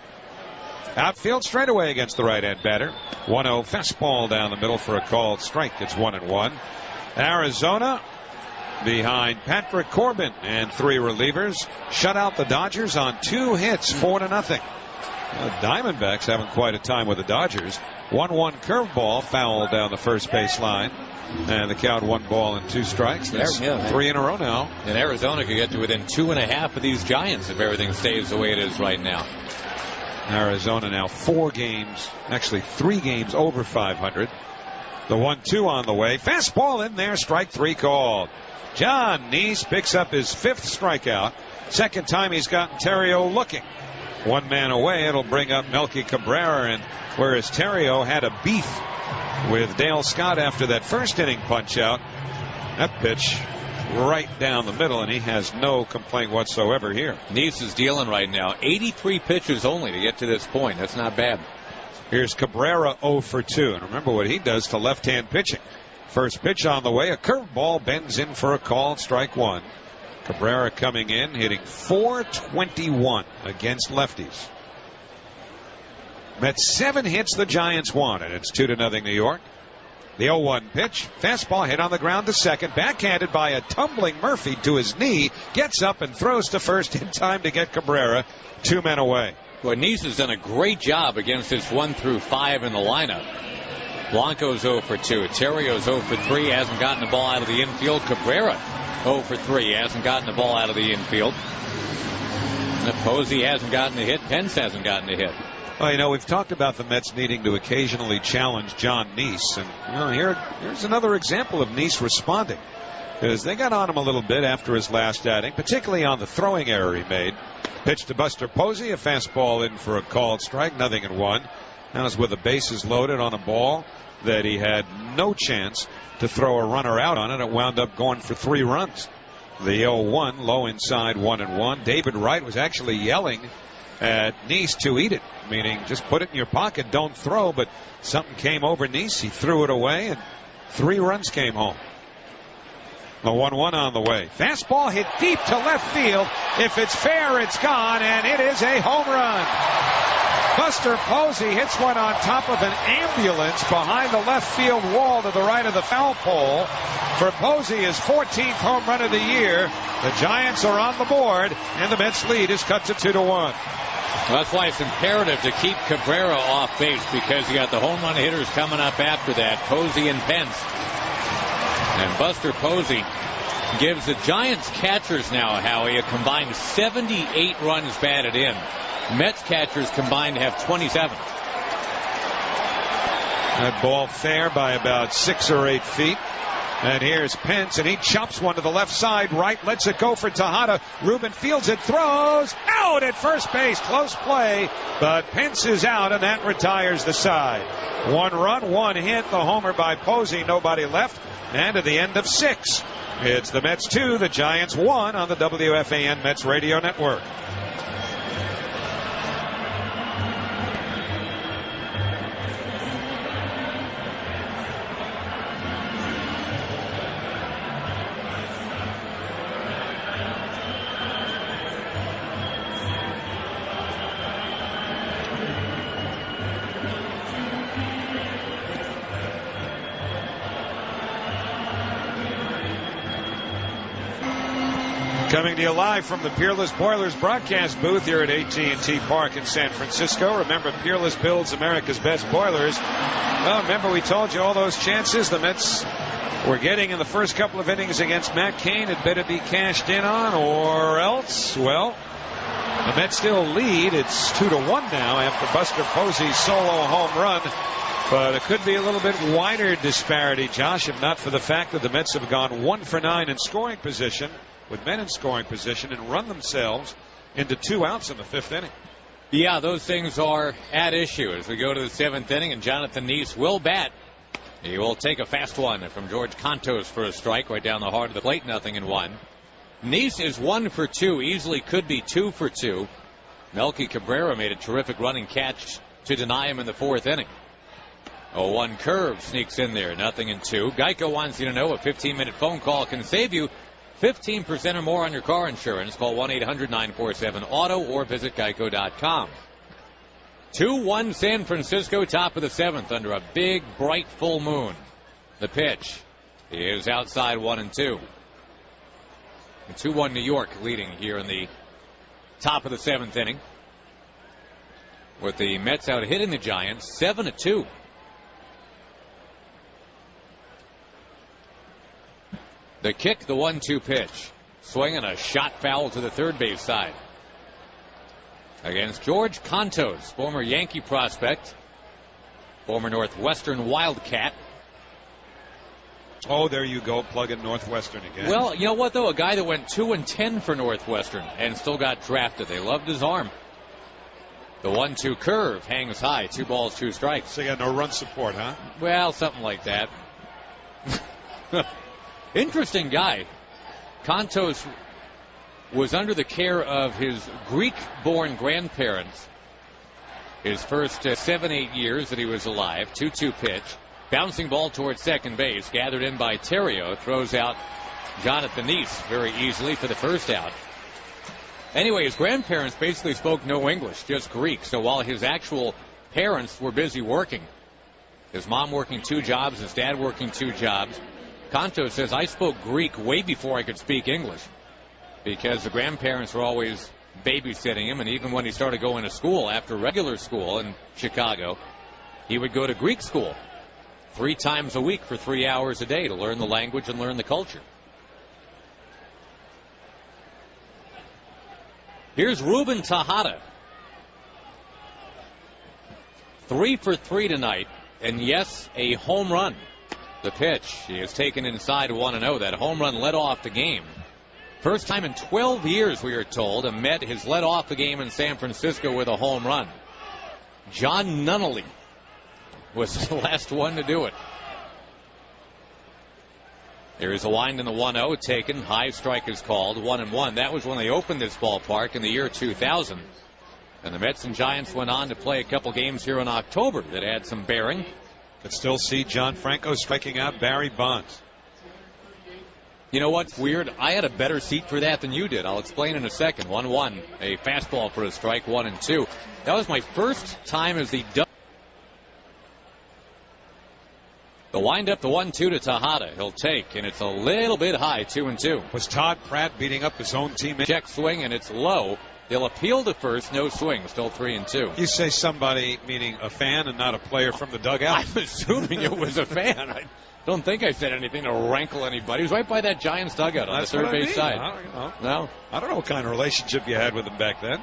Outfield straightaway against the right-hand batter. 1-0 fastball down the middle for a called strike. It's 1-1. Arizona behind Patrick Corbin and 3 relievers. Shut out the Dodgers on 2 hits, 4-0. The Diamondbacks having quite a time with the Dodgers. 1-1 curveball foul down the first base line. And the count 1 ball and 2 strikes. That's 3 in a row now. And Arizona could get to within 2.5 of these Giants if everything stays the way it is right now. Arizona now 4 games, actually 3 games over 500. The 1-2 on the way. Fastball in there. Strike 3 called. John Neese picks up his 5th strikeout. Second time he's gotten Terrio looking. One man away. It'll bring up Melky Cabrera, and whereas Terrio had a beef with Dale Scott after that first inning punch out, that pitch right down the middle, and he has no complaint whatsoever here. Neese is dealing right now. 83 pitches only to get to this point. That's not bad. Here's Cabrera 0 for 2. And remember what he does to left-hand pitching. First pitch on the way. A curveball bends in for a call. Strike 1. Cabrera coming in, hitting .421 against lefties. Mets 7 hits, the Giants 1, and it's 2-0 New York. The 0-1 pitch. Fastball hit on the ground to second. Backhanded by a tumbling Murphy to his knee. Gets up and throws to first in time to get Cabrera. 2 men away. Well, Neese has done a great job against his 1 through 5 in the lineup. Blanco's 0 for 2. Terrio's 0 for 3. Hasn't gotten the ball out of the infield. Cabrera 0 for 3. Hasn't gotten the ball out of the infield. Posey hasn't gotten a hit. Pence hasn't gotten a hit. Well, we've talked about the Mets needing to occasionally challenge John Neese. And, here's another example of Neese responding. Because they got on him a little bit after his last outing, particularly on the throwing error he made. Pitch to Buster Posey, a fastball in for a called strike, 0-1. That was with the bases loaded on a ball that he had no chance to throw a runner out on it. It wound up going for 3 runs. The 0-1, low inside, 1-1. David Wright was actually yelling at Neese to eat it, meaning just put it in your pocket, don't throw, but something came over Neese. He threw it away, and 3 runs came home. The 1-1 on the way. Fastball hit deep to left field. If it's fair, it's gone, and it is a home run. Buster Posey hits one on top of an ambulance behind the left field wall to the right of the foul pole. For Posey, his 14th home run of the year. The Giants are on the board, and the Mets lead is cut to 2-1. Well, that's why it's imperative to keep Cabrera off base, because you got the home run hitters coming up after that, Posey and Pence. And Buster Posey gives the Giants catchers now, Howie, a combined 78 runs batted in. Mets catchers combined have 27. That ball fair by about 6 or 8 feet. And here's Pence, and he chops one to the left side. Right lets it go for Tejada. Ruben fields it, throws out at first base. Close play, but Pence is out, and that retires the side. 1 run, 1 hit. The homer by Posey. Nobody left. And at the end of 6, it's the Mets 2, the Giants 1 on the WFAN Mets Radio Network. Coming to you live from the Peerless Boilers broadcast booth here at AT&T Park in San Francisco. Remember, Peerless builds America's best boilers. Well, remember we told you all those chances the Mets were getting in the first couple of innings against Matt Cain had better be cashed in on, or else, well, the Mets still lead. It's 2-1 now after Buster Posey's solo home run. But it could be a little bit wider disparity, Josh, if not for the fact that the Mets have gone 1 for 9 in scoring position, with men in scoring position, and run themselves into 2 outs in the 5th inning. Yeah, those things are at issue as we go to the 7th inning, and Jonathan Neese will bat. He will take a fast one from George Contos for a strike right down the heart of the plate, 0-1. Neese is 1 for 2, easily could be 2 for 2. Melky Cabrera made a terrific running catch to deny him in the 4th inning. 0-1 curve sneaks in there, 0-2. Geico wants you to know a 15-minute phone call can save you 15% or more on your car insurance. Call 1-800-947-AUTO or visit geico.com. 2-1 San Francisco, top of the 7th under a big, bright, full moon. The pitch is outside 1-2. 2-1 New York leading here in the top of the 7th inning, with the Mets out hitting the Giants 7-2. The kick, the 1-2 pitch. Swinging a shot foul to the third base side. Against George Contos, former Yankee prospect, former Northwestern Wildcat. Oh, there you go, plug in Northwestern again. Well, you know what, though? A guy that went 2-10 for Northwestern and still got drafted. They loved his arm. The 1-2 curve hangs high. 2 balls, 2 strikes. So you got no run support, huh? Well, something like that. Interesting guy. Kontos was under the care of his Greek-born grandparents his first 7-8 years that he was alive. 2-2 pitch. Bouncing ball towards second base. Gathered in by Terrio. Throws out Jonathan Neese very easily for the first out. Anyway, his grandparents basically spoke no English, just Greek. So while his actual parents were busy working, his mom working 2 jobs, his dad working 2 jobs, Kontos says, I spoke Greek way before I could speak English because the grandparents were always babysitting him. And even when he started going to school after regular school in Chicago, he would go to Greek school 3 times a week for 3 hours a day to learn the language and learn the culture. Here's Ruben Tejada. 3 for 3 tonight, and yes, a home run. The pitch, he is taken inside 1-0. That home run led off the game. First time in 12 years, we are told, a Met has led off the game in San Francisco with a home run. John Nunnally was the last one to do it. There is a wind in the 1-0 taken. High strike is called. 1-1. That was when they opened this ballpark in the year 2000. And the Mets and Giants went on to play a couple games here in October that had some bearing. Could still see John Franco striking out Barry Bonds. You know what's weird? I had a better seat for that than you did. I'll explain in a second. 1-1. A fastball for a strike. 1-2. That was my first time as the wind up, the 1-2 to Tejada. He'll take, and it's a little bit high, 2-2. Was Todd Pratt beating up his own teammate? Check swing, and it's low. They'll appeal to first, no swing, still 3-2. You say somebody, meaning a fan and not a player from the dugout? I'm assuming it was a fan. I don't think I said anything to rankle anybody. He was right by that Giants dugout on the third base side. No, I don't know what kind of relationship you had with him back then.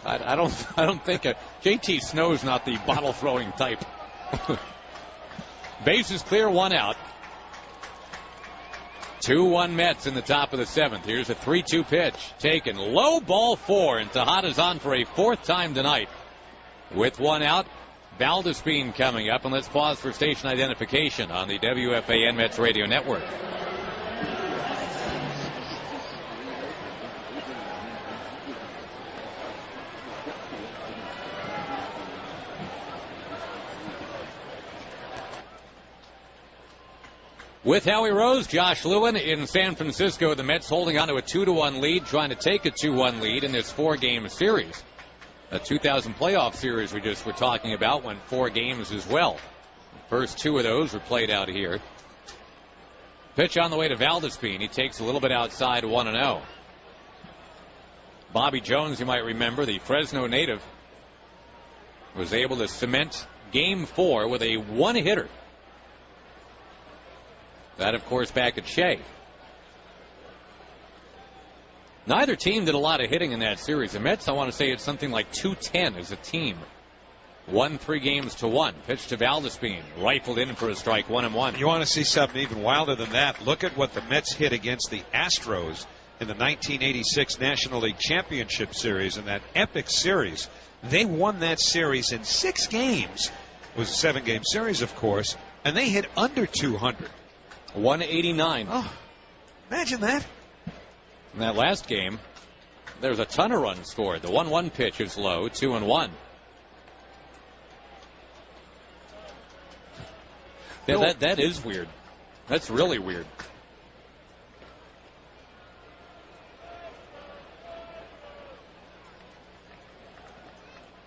I don't think JT Snow's not the bottle throwing type. Base is clear, 1 out. 2-1 Mets in the top of the 7th. Here's a 3-2 pitch taken. Low ball 4, and Tejada's on for a 4th time tonight. With 1 out, Valdespin coming up, and let's pause for station identification on the WFAN Mets radio network. With Howie Rose, Josh Lewin in San Francisco, the Mets holding on to a 2-1 lead, trying to take a 2-1 lead in this 4-game series. A 2000 playoff series we just were talking about went 4 games as well. The first 2 of those were played out here. Pitch on the way to Valdespin. He takes a little bit outside, 1-0. Bobby Jones, you might remember, the Fresno native, was able to cement Game 4 with a 1-hitter. That, of course, back at Shea. Neither team did a lot of hitting in that series. The Mets, I want to say it's something like 210 as a team. Won 3 games to 1. Pitch to Valdespin. Rifled in for a strike, 1-1. You want to see something even wilder than that? Look at what the Mets hit against the Astros in the 1986 National League Championship Series, in that epic series. They won that series in 6 games. It was a 7-game series, of course, and they hit under 200. 189. Oh, imagine that. In that last game, there's a ton of runs scored. The 1-1 pitch is low, 2-1. Yeah, that is weird. That's really weird.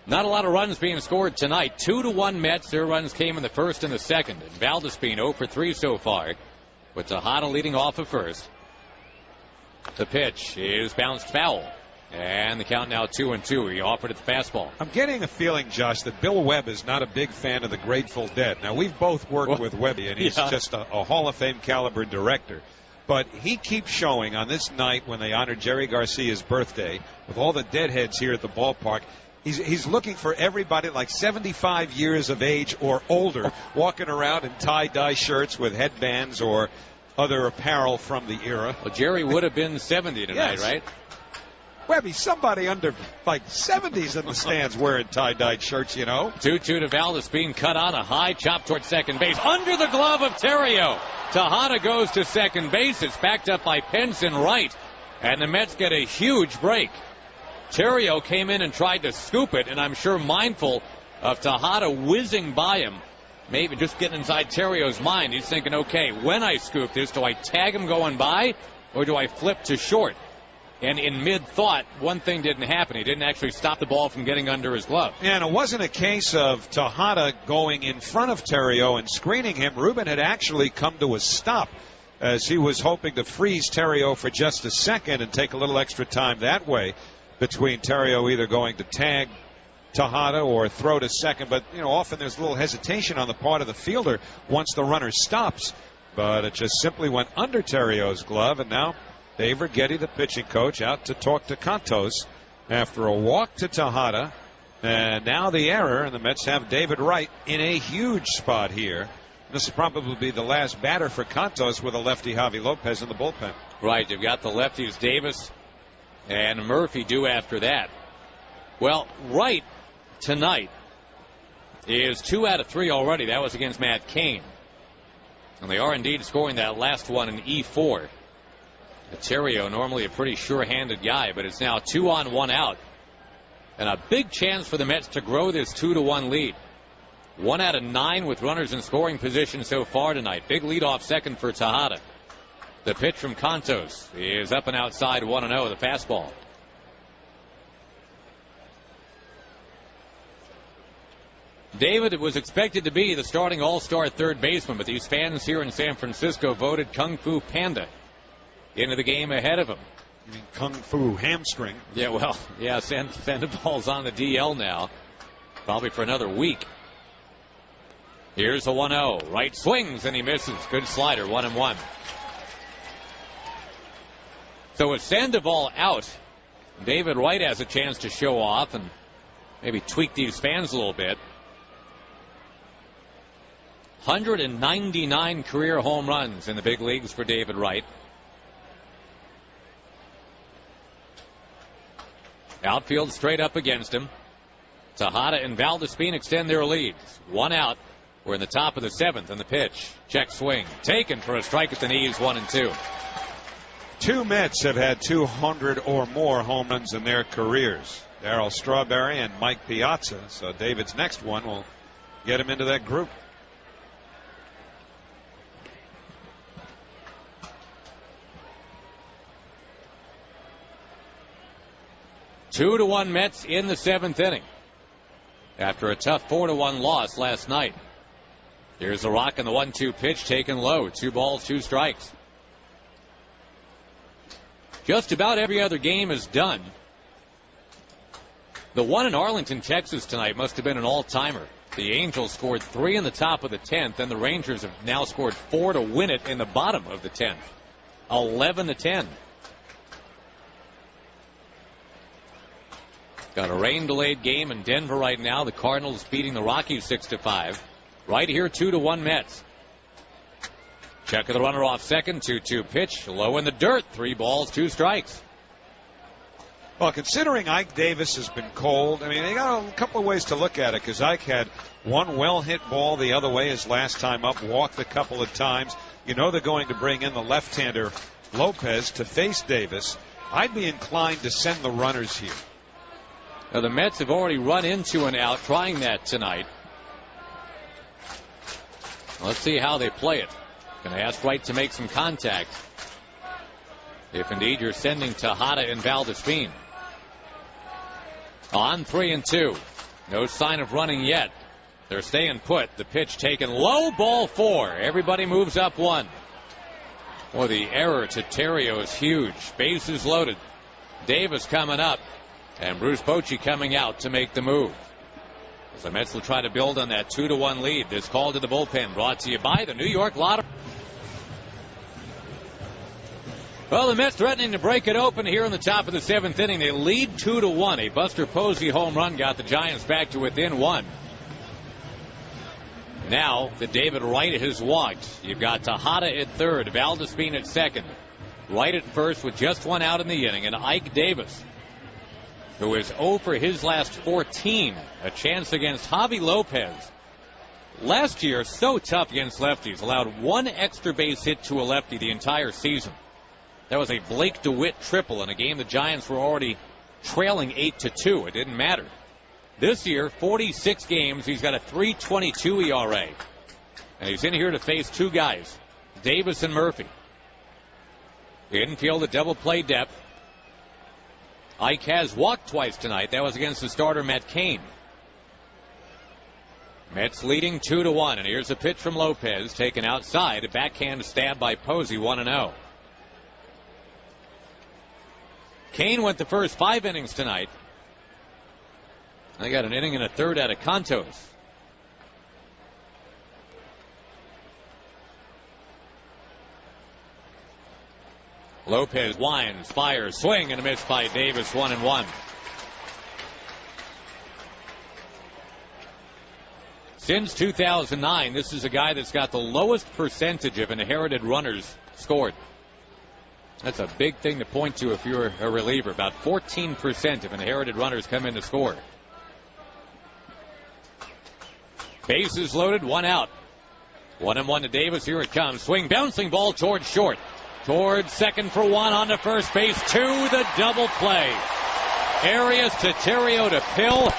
Not a lot of runs being scored tonight. 2-1 Mets. Their runs came in the first and the second. And Valdespin 0 for 3 so far, with Tejada leading off at first. The pitch is bounced foul. And the count now 2-2. He offered it the fastball. I'm getting a feeling, Josh, that Bill Webb is not a big fan of the Grateful Dead. Now, we've both worked with Webby, and he's just a Hall of Fame caliber director. But he keeps showing on this night when they honor Jerry Garcia's birthday, with all the deadheads here at the ballpark, He's looking for everybody like 75 years of age or older walking around in tie-dye shirts with headbands or other apparel from the era. Well, Jerry would have been 70 tonight, Yes. right? Webby, somebody under like 70s in the stands wearing tie-dyed shirts, you know. 2-2 to Valdespin, cut on a high chop towards second base. Under the glove of Terrio. Tejada goes to second base. It's backed up by Pence and right. And the Mets get a huge break. Terrio came in and tried to scoop it, and I'm sure mindful of Tejada whizzing by him. Maybe just getting inside Terrio's mind. He's thinking, okay, when I scoop this, do I tag him going by or do I flip to short? And in mid-thought, one thing didn't happen. He didn't actually stop the ball from getting under his glove. And it wasn't a case of Tejada going in front of Terrio and screening him. Ruben had actually come to a stop as he was hoping to freeze Terrio for just a second and take a little extra time that way between Terrio either going to tag Tejada or throw to second. But, you know, often there's a little hesitation on the part of the fielder once the runner stops. But it just simply went under Terrio's glove, and now Dave Righetti, the pitching coach, out to talk to Cantos after a walk to Tejada. And now the error, and the Mets have David Wright in a huge spot here. This will probably be the last batter for Cantos with a lefty Javi Lopez in the bullpen. Right, you've got the lefties Davis and Murphy due after that. Well, Wright tonight is 2 out of 3 already. That was against Matt Cain. And they are indeed scoring that last one in E4. Terrio, normally a pretty sure-handed guy, but it's now 2 on 1 out. And a big chance for the Mets to grow this 2-1 lead. 1 out of 9 with runners in scoring position so far tonight. Big lead off second for Tejada. The pitch from Cantos is up and outside 1-0, the fastball. David was expected to be the starting all-star third baseman, but these fans here in San Francisco voted Kung Fu Panda into the game ahead of him. You mean Kung Fu hamstring? Yeah, well, yeah, Sandoval's on the DL now, probably for another week. Here's a 1-0. Right swings and he misses. Good slider, 1-1. So with Sandoval out, David Wright has a chance to show off and maybe tweak these fans a little bit. 199 career home runs in the big leagues for David Wright. Outfield straight up against him. Tejada and Valdespin extend their leads. 1 out. We're in the top of the 7th, and the pitch. Check swing. Taken for a strike at the knees, 1-2. 2 Mets have had 200 or more home runs in their careers. Darryl Strawberry and Mike Piazza. So David's next one will get him into that group. Two to 1 Mets in the 7th inning after a tough 4-1 loss last night. Here's the rock and the 1-2 pitch taken low. 2 balls, 2 strikes. Just about every other game is done. The one in Arlington, Texas tonight must have been an all-timer. The Angels scored 3 in the top of the 10th, and the Rangers have now scored 4 to win it in the bottom of the 10th. 11-10. Got a rain-delayed game in Denver right now. The Cardinals beating the Rockies 6-5. Right here, 2-1 Mets. Check of the runner off second. 2-2 pitch. Low in the dirt. 3 balls, 2 strikes. Well, considering Ike Davis has been cold, I mean, they got a couple of ways to look at it, because Ike had one well-hit ball the other way his last time up, walked a couple of times. You know they're going to bring in the left-hander Lopez to face Davis. I'd be inclined to send the runners here. Now, the Mets have already run into an out trying that tonight. Let's see how they play it. Going to ask Wright to make some contact. If indeed you're sending Tejada and Valdespin. On 3-2. No sign of running yet. They're staying put. The pitch taken low, ball 4. Everybody moves up 1. Well, the error to Terrio is huge. Bases loaded. Davis coming up. And Bruce Bochy coming out to make the move. As the Mets will try to build on that 2-1 lead. This call to the bullpen brought to you by the New York Lottery. Well, the Mets threatening to break it open here in the top of the 7th inning. They lead 2-1. A Buster Posey home run got the Giants back to within 1. Now that David Wright has walked, you've got Tejada at third, Valdespin at second, Wright at first with just 1 out in the inning, and Ike Davis, who is 0 for his last 14, a chance against Javi Lopez. Last year, so tough against lefties, allowed 1 extra base hit to a lefty the entire season. That was a Blake DeWitt triple in a game the Giants were already trailing 8-2. It didn't matter. This year, 46 games, he's got a 3.22 ERA. And he's in here to face 2 guys, Davis and Murphy. Infield at double play depth. Ike has walked twice tonight. That was against the starter, Matt Cain. Mets leading 2-1. And here's a pitch from Lopez, taken outside. A backhand stab by Posey, 1-0. Cain went the first 5 innings tonight. They got an inning and a third out of Contos. Lopez winds, fires, swing, and a miss by Davis, 1-1. Since 2009, this is a guy that's got the lowest percentage of inherited runners scored. That's a big thing to point to if you're a reliever. About 14% of inherited runners come in to score. Bases loaded, 1 out. 1-1 to Davis. Here it comes. Swing, bouncing ball towards short. Towards second for 1, on to first base. 2, the double play. Arias to Terrio to Pill,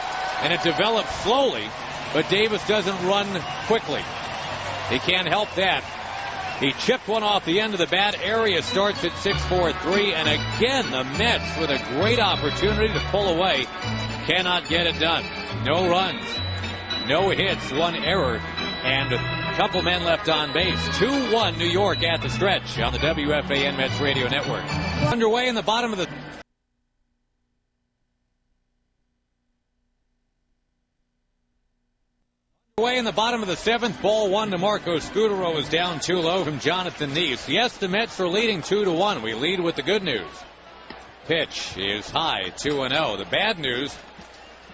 and it develops slowly, but Davis doesn't run quickly. He can't help that. He chipped one off the end of the bat. Arias starts at 6-4-3, and again the Mets with a great opportunity to pull away. Cannot get it done. No runs, no hits, 1 error, and a couple men left on base. 2-1 New York at the stretch on the WFAN Mets Radio Network. Underway in the bottom of the in the bottom of the 7th, ball 1 to Marco Scutaro is down too low from Jonathan Neese. Yes, the Mets are leading 2-1. We lead with the good news. Pitch is high, 2-0. The bad news,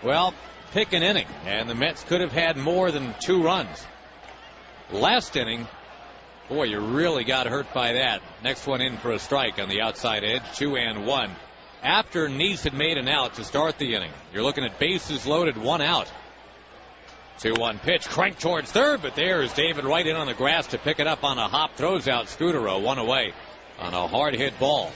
well, pick an inning, and the Mets could have had more than 2 runs. Last inning, boy, you really got hurt by that. Next one in for a strike on the outside edge, 2-1. After Neese had made an out to start the inning, you're looking at bases loaded, 1 out. 2-1 pitch, cranked towards third, but there's David Wright in on the grass to pick it up on a hop, throws out Scutaro, 1 away on a hard hit ball.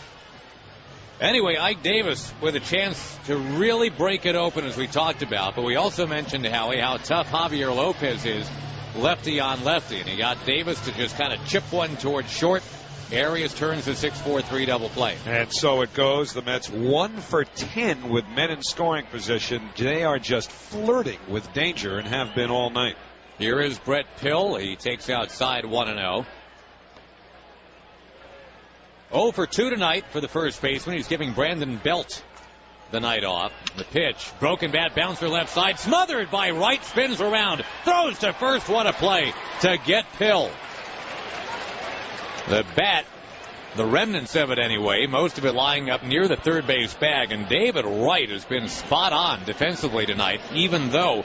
Anyway, Ike Davis with a chance to really break it open, as we talked about, but we also mentioned, Howie, how tough Javier Lopez is, lefty on lefty, and he got Davis to just kind of chip one towards short. Arias turns the 6-4-3 double play. And so it goes. The Mets 1 for 10 with men in scoring position. They are just flirting with danger and have been all night. Here is Brett Pill. He takes outside, 1-0. 0 for 2 tonight for the first baseman. He's giving Brandon Belt the night off. The pitch, broken bat, bouncer left side, smothered by Wright, spins around, throws to first. What a play to get Pill. The bat, the remnants of it anyway, most of it lying up near the third base bag, and David Wright has been spot on defensively tonight. Even though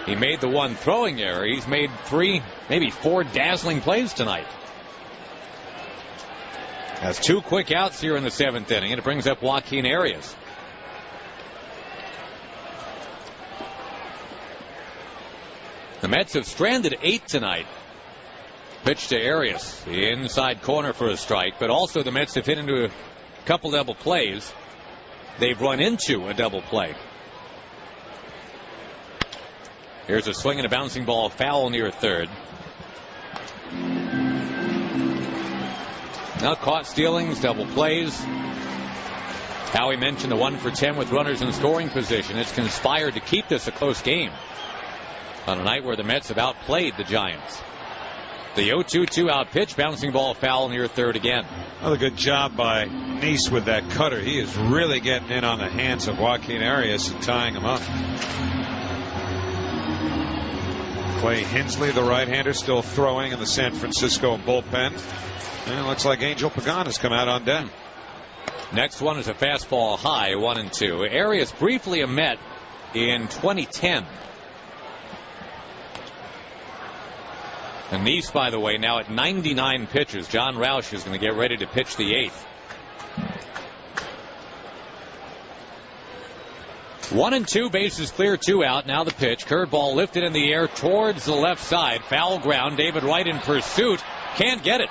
he made the 1 throwing error, he's made 3, maybe 4 dazzling plays tonight. Has 2 quick outs here in the 7th inning, and it brings up Joaquin Arias. The Mets have stranded 8 tonight. Pitch to Arias, the inside corner for a strike, but also the Mets have hit into a couple double plays. They've run into a double play. Here's a swing and a bouncing ball, foul near third. Now caught stealings, double plays. Howie mentioned the 1 for 10 with runners in scoring position. It's conspired to keep this a close game on a night where the Mets have outplayed the Giants. The 0-2-2 out pitch, bouncing ball, foul near third again. Another good job by Neese with that cutter. He is really getting in on the hands of Joaquin Arias and tying him up. Clay Hensley, the right-hander, still throwing in the San Francisco bullpen. And it looks like Angel Pagan has come out on deck. Next one is a fastball high, 1-2. Arias briefly a Met in 2010. And Nice, by the way, now at 99 pitches. John Roush is going to get ready to pitch the 8th. 1-2, bases clear, 2 out. Now the pitch. Curveball lifted in the air towards the left side. Foul ground. David Wright in pursuit. Can't get it.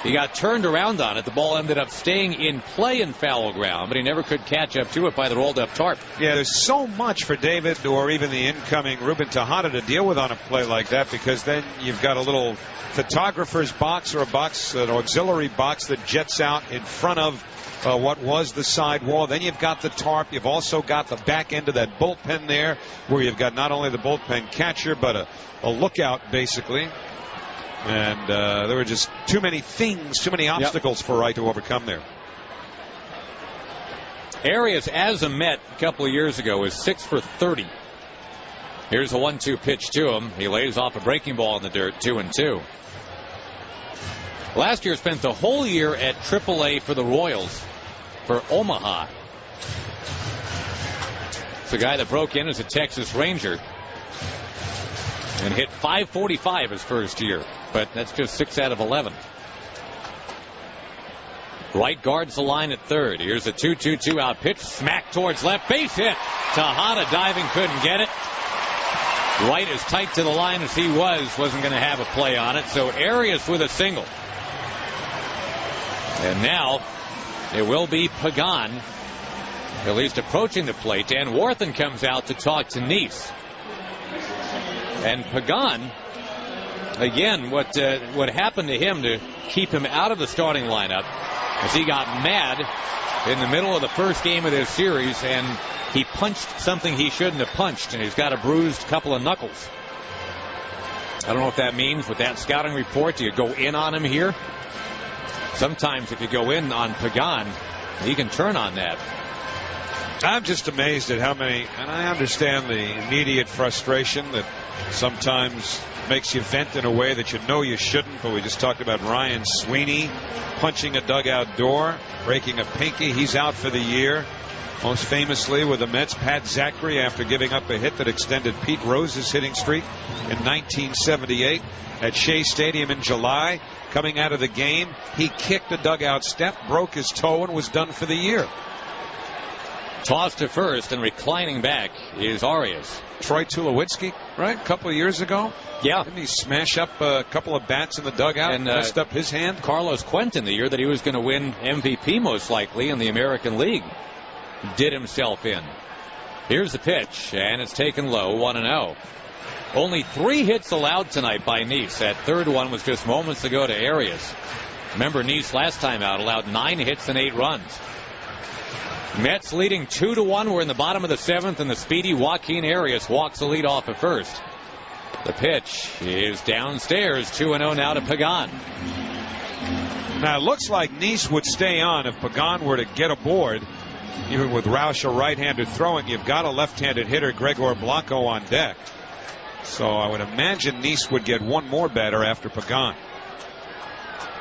He got turned around on it. The ball ended up staying in play in foul ground, but he never could catch up to it by the rolled up tarp. Yeah, there's so much for David or even the incoming Ruben Tejada to deal with on a play like that, because then you've got a little photographer's box or a box, an auxiliary box that jets out in front of what was the side wall. Then you've got the tarp. You've also got the back end of that bullpen there, where you've got not only the bullpen catcher but a lookout basically. And there were just too many things, too many obstacles for Wright to overcome there. Arias, as a Met a couple of years ago, was 6 for 30. Here's a 1-2 pitch to him. He lays off a breaking ball in the dirt, 2-2. Last year spent the whole year at AAA for the Royals for Omaha. It's a guy that broke in as a Texas Ranger and hit .545 his first year, but that's just 6 out of 11. Wright guards the line at third. Here's a 2-2 out pitch, smack towards left, base hit. Tejada diving, couldn't get it. Wright as tight to the line as he wasn't going to have a play on it, so Arias with a single. And now it will be Pagan, at least approaching the plate. Dan Warthen comes out to talk to Nice. And Pagan, again, what happened to him to keep him out of the starting lineup is he got mad in the middle of the first game of this series, and he punched something he shouldn't have punched, and he's got a bruised couple of knuckles. I don't know what that means with that scouting report. Do you go in on him here? Sometimes if you go in on Pagan, he can turn on that. I'm just amazed at how many, and I understand the immediate frustration that sometimes makes you vent in a way that you know you shouldn't, but we just talked about Ryan Sweeney punching a dugout door, breaking a pinky. He's out for the year. Most famously with the Mets, Pat Zachary, after giving up a hit that extended Pete Rose's hitting streak in 1978 at Shea Stadium in July. Coming out of the game, he kicked a dugout step, broke his toe, and was done for the year. Tossed to first and reclining back is Arias. Troy Tulowitzki, right? A couple of years ago. Yeah. Didn't he smash up a couple of bats in the dugout and messed up his hand? Carlos Quentin, the year that he was going to win MVP most likely in the American League, did himself in. Here's the pitch, and it's taken low, 1-0. Only 3 hits allowed tonight by Nice. That third one was just moments ago to Arias. Remember, Nice last time out allowed 9 hits and 8 runs. Mets leading 2-1. We're in the bottom of the 7th, and the speedy Joaquin Arias walks the lead off at first. The pitch is downstairs, 2-0 now to Pagan. Now it looks like Nice would stay on if Pagan were to get aboard. Even with Roush a right-handed throwing, you've got a left-handed hitter, Gregor Blanco, on deck. So I would imagine Nice would get one more batter after Pagan.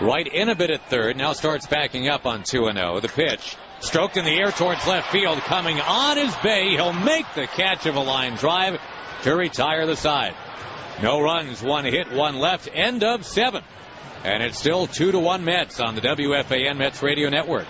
Right in a bit at third, now starts backing up on 2-0. The pitch stroked in the air towards left field, coming on his bay. He'll make the catch of a line drive to retire the side. No runs, 1 hit, 1 left, end of 7. And it's still 2-1 Mets on the WFAN Mets Radio Network.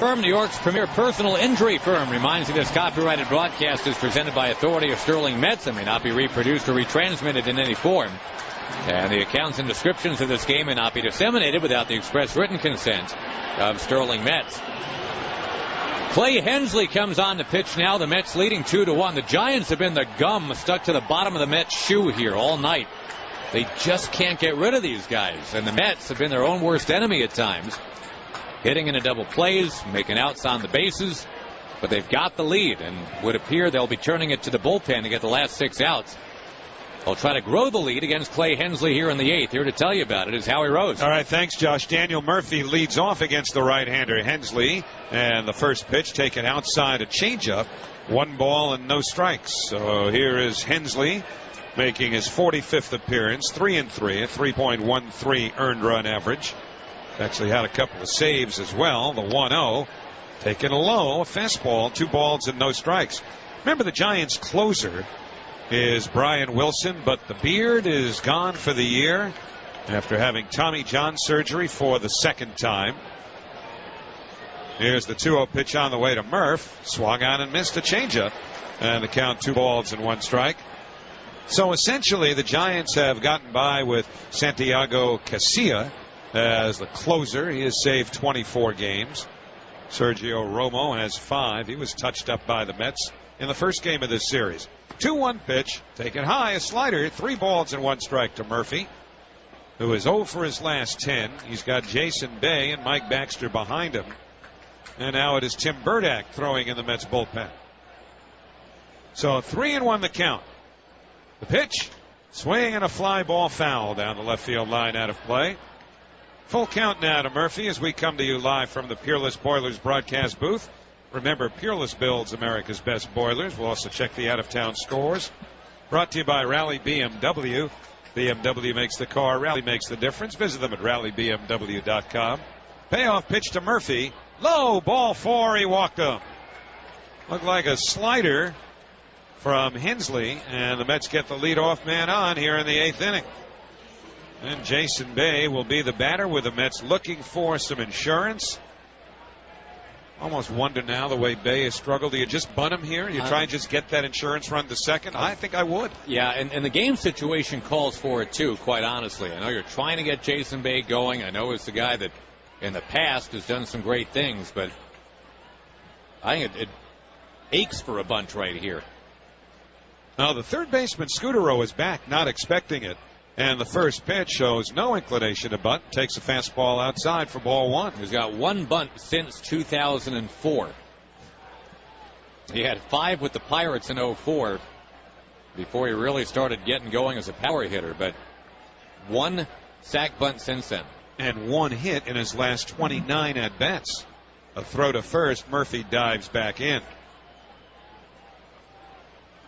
New York's premier personal injury firm reminds you this copyrighted broadcast is presented by authority of Sterling Mets and may not be reproduced or retransmitted in any form. And the accounts and descriptions of this game may not be disseminated without the express written consent of Sterling Mets. Clay Hensley comes on to pitch now. The Mets leading 2-1. The Giants have been the gum stuck to the bottom of the Mets shoe here all night. They just can't get rid of these guys. And the Mets have been their own worst enemy at times. Hitting into double plays, making outs on the bases, but they've got the lead and would appear they'll be turning it to the bullpen to get the last 6 outs. They'll try to grow the lead against Clay Hensley here in the 8th. Here to tell you about it is Howie Rose. All right, thanks, Josh. Daniel Murphy leads off against the right-hander Hensley, and the first pitch taken outside, a changeup 1 ball and no strikes. So here is Hensley making his 45th appearance, 3-3, a 3.13 earned run average. Actually had a couple of saves as well. The 1-0 taken low, a fastball, 2 balls and no strikes. Remember, the Giants' closer is Brian Wilson, but the beard is gone for the year after having Tommy John surgery for the second time. Here's the 2-0 pitch on the way to Murph. Swung on and missed a changeup. And the count 2 balls and 1 strike. So essentially the Giants have gotten by with Santiago Casilla as the closer. He has saved 24 games. Sergio Romo has 5. He was touched up by the Mets in the first game of this series. 2-1 pitch, taken high, a slider, 3 balls and 1 strike to Murphy, who is 0 for his last 10. He's got Jason Bay and Mike Baxter behind him. And now it is Tim Burdack throwing in the Mets bullpen. So 3-1 the count. The pitch, swing and a fly ball foul down the left field line out of play. Full count now to Murphy as we come to you live from the Peerless Boilers broadcast booth. Remember, Peerless builds America's best boilers. We'll also check the out-of-town scores. Brought to you by Rally BMW. BMW makes the car. Rally makes the difference. Visit them at rallybmw.com. Payoff pitch to Murphy. Low, ball 4. He walked him. Looked like a slider from Hensley, and the Mets get the leadoff man on here in the 8th inning. And Jason Bay will be the batter with the Mets looking for some insurance. Almost wonder now the way Bay has struggled. Do you just bunt him here? You try and just get that insurance run to second? I think I would. Yeah, and the game situation calls for it too, quite honestly. I know you're trying to get Jason Bay going. I know it's the guy that in the past has done some great things, but I think it aches for a bunt right here. Now the third baseman Scudero is back, not expecting it. And the first pitch shows no inclination to bunt. Takes a fastball outside for ball 1. He's got 1 bunt since 2004. He had 5 with the Pirates in 2004 before he really started getting going as a power hitter. But 1 sac bunt since then. And 1 hit in his last 29 at-bats. A throw to first. Murphy dives back in.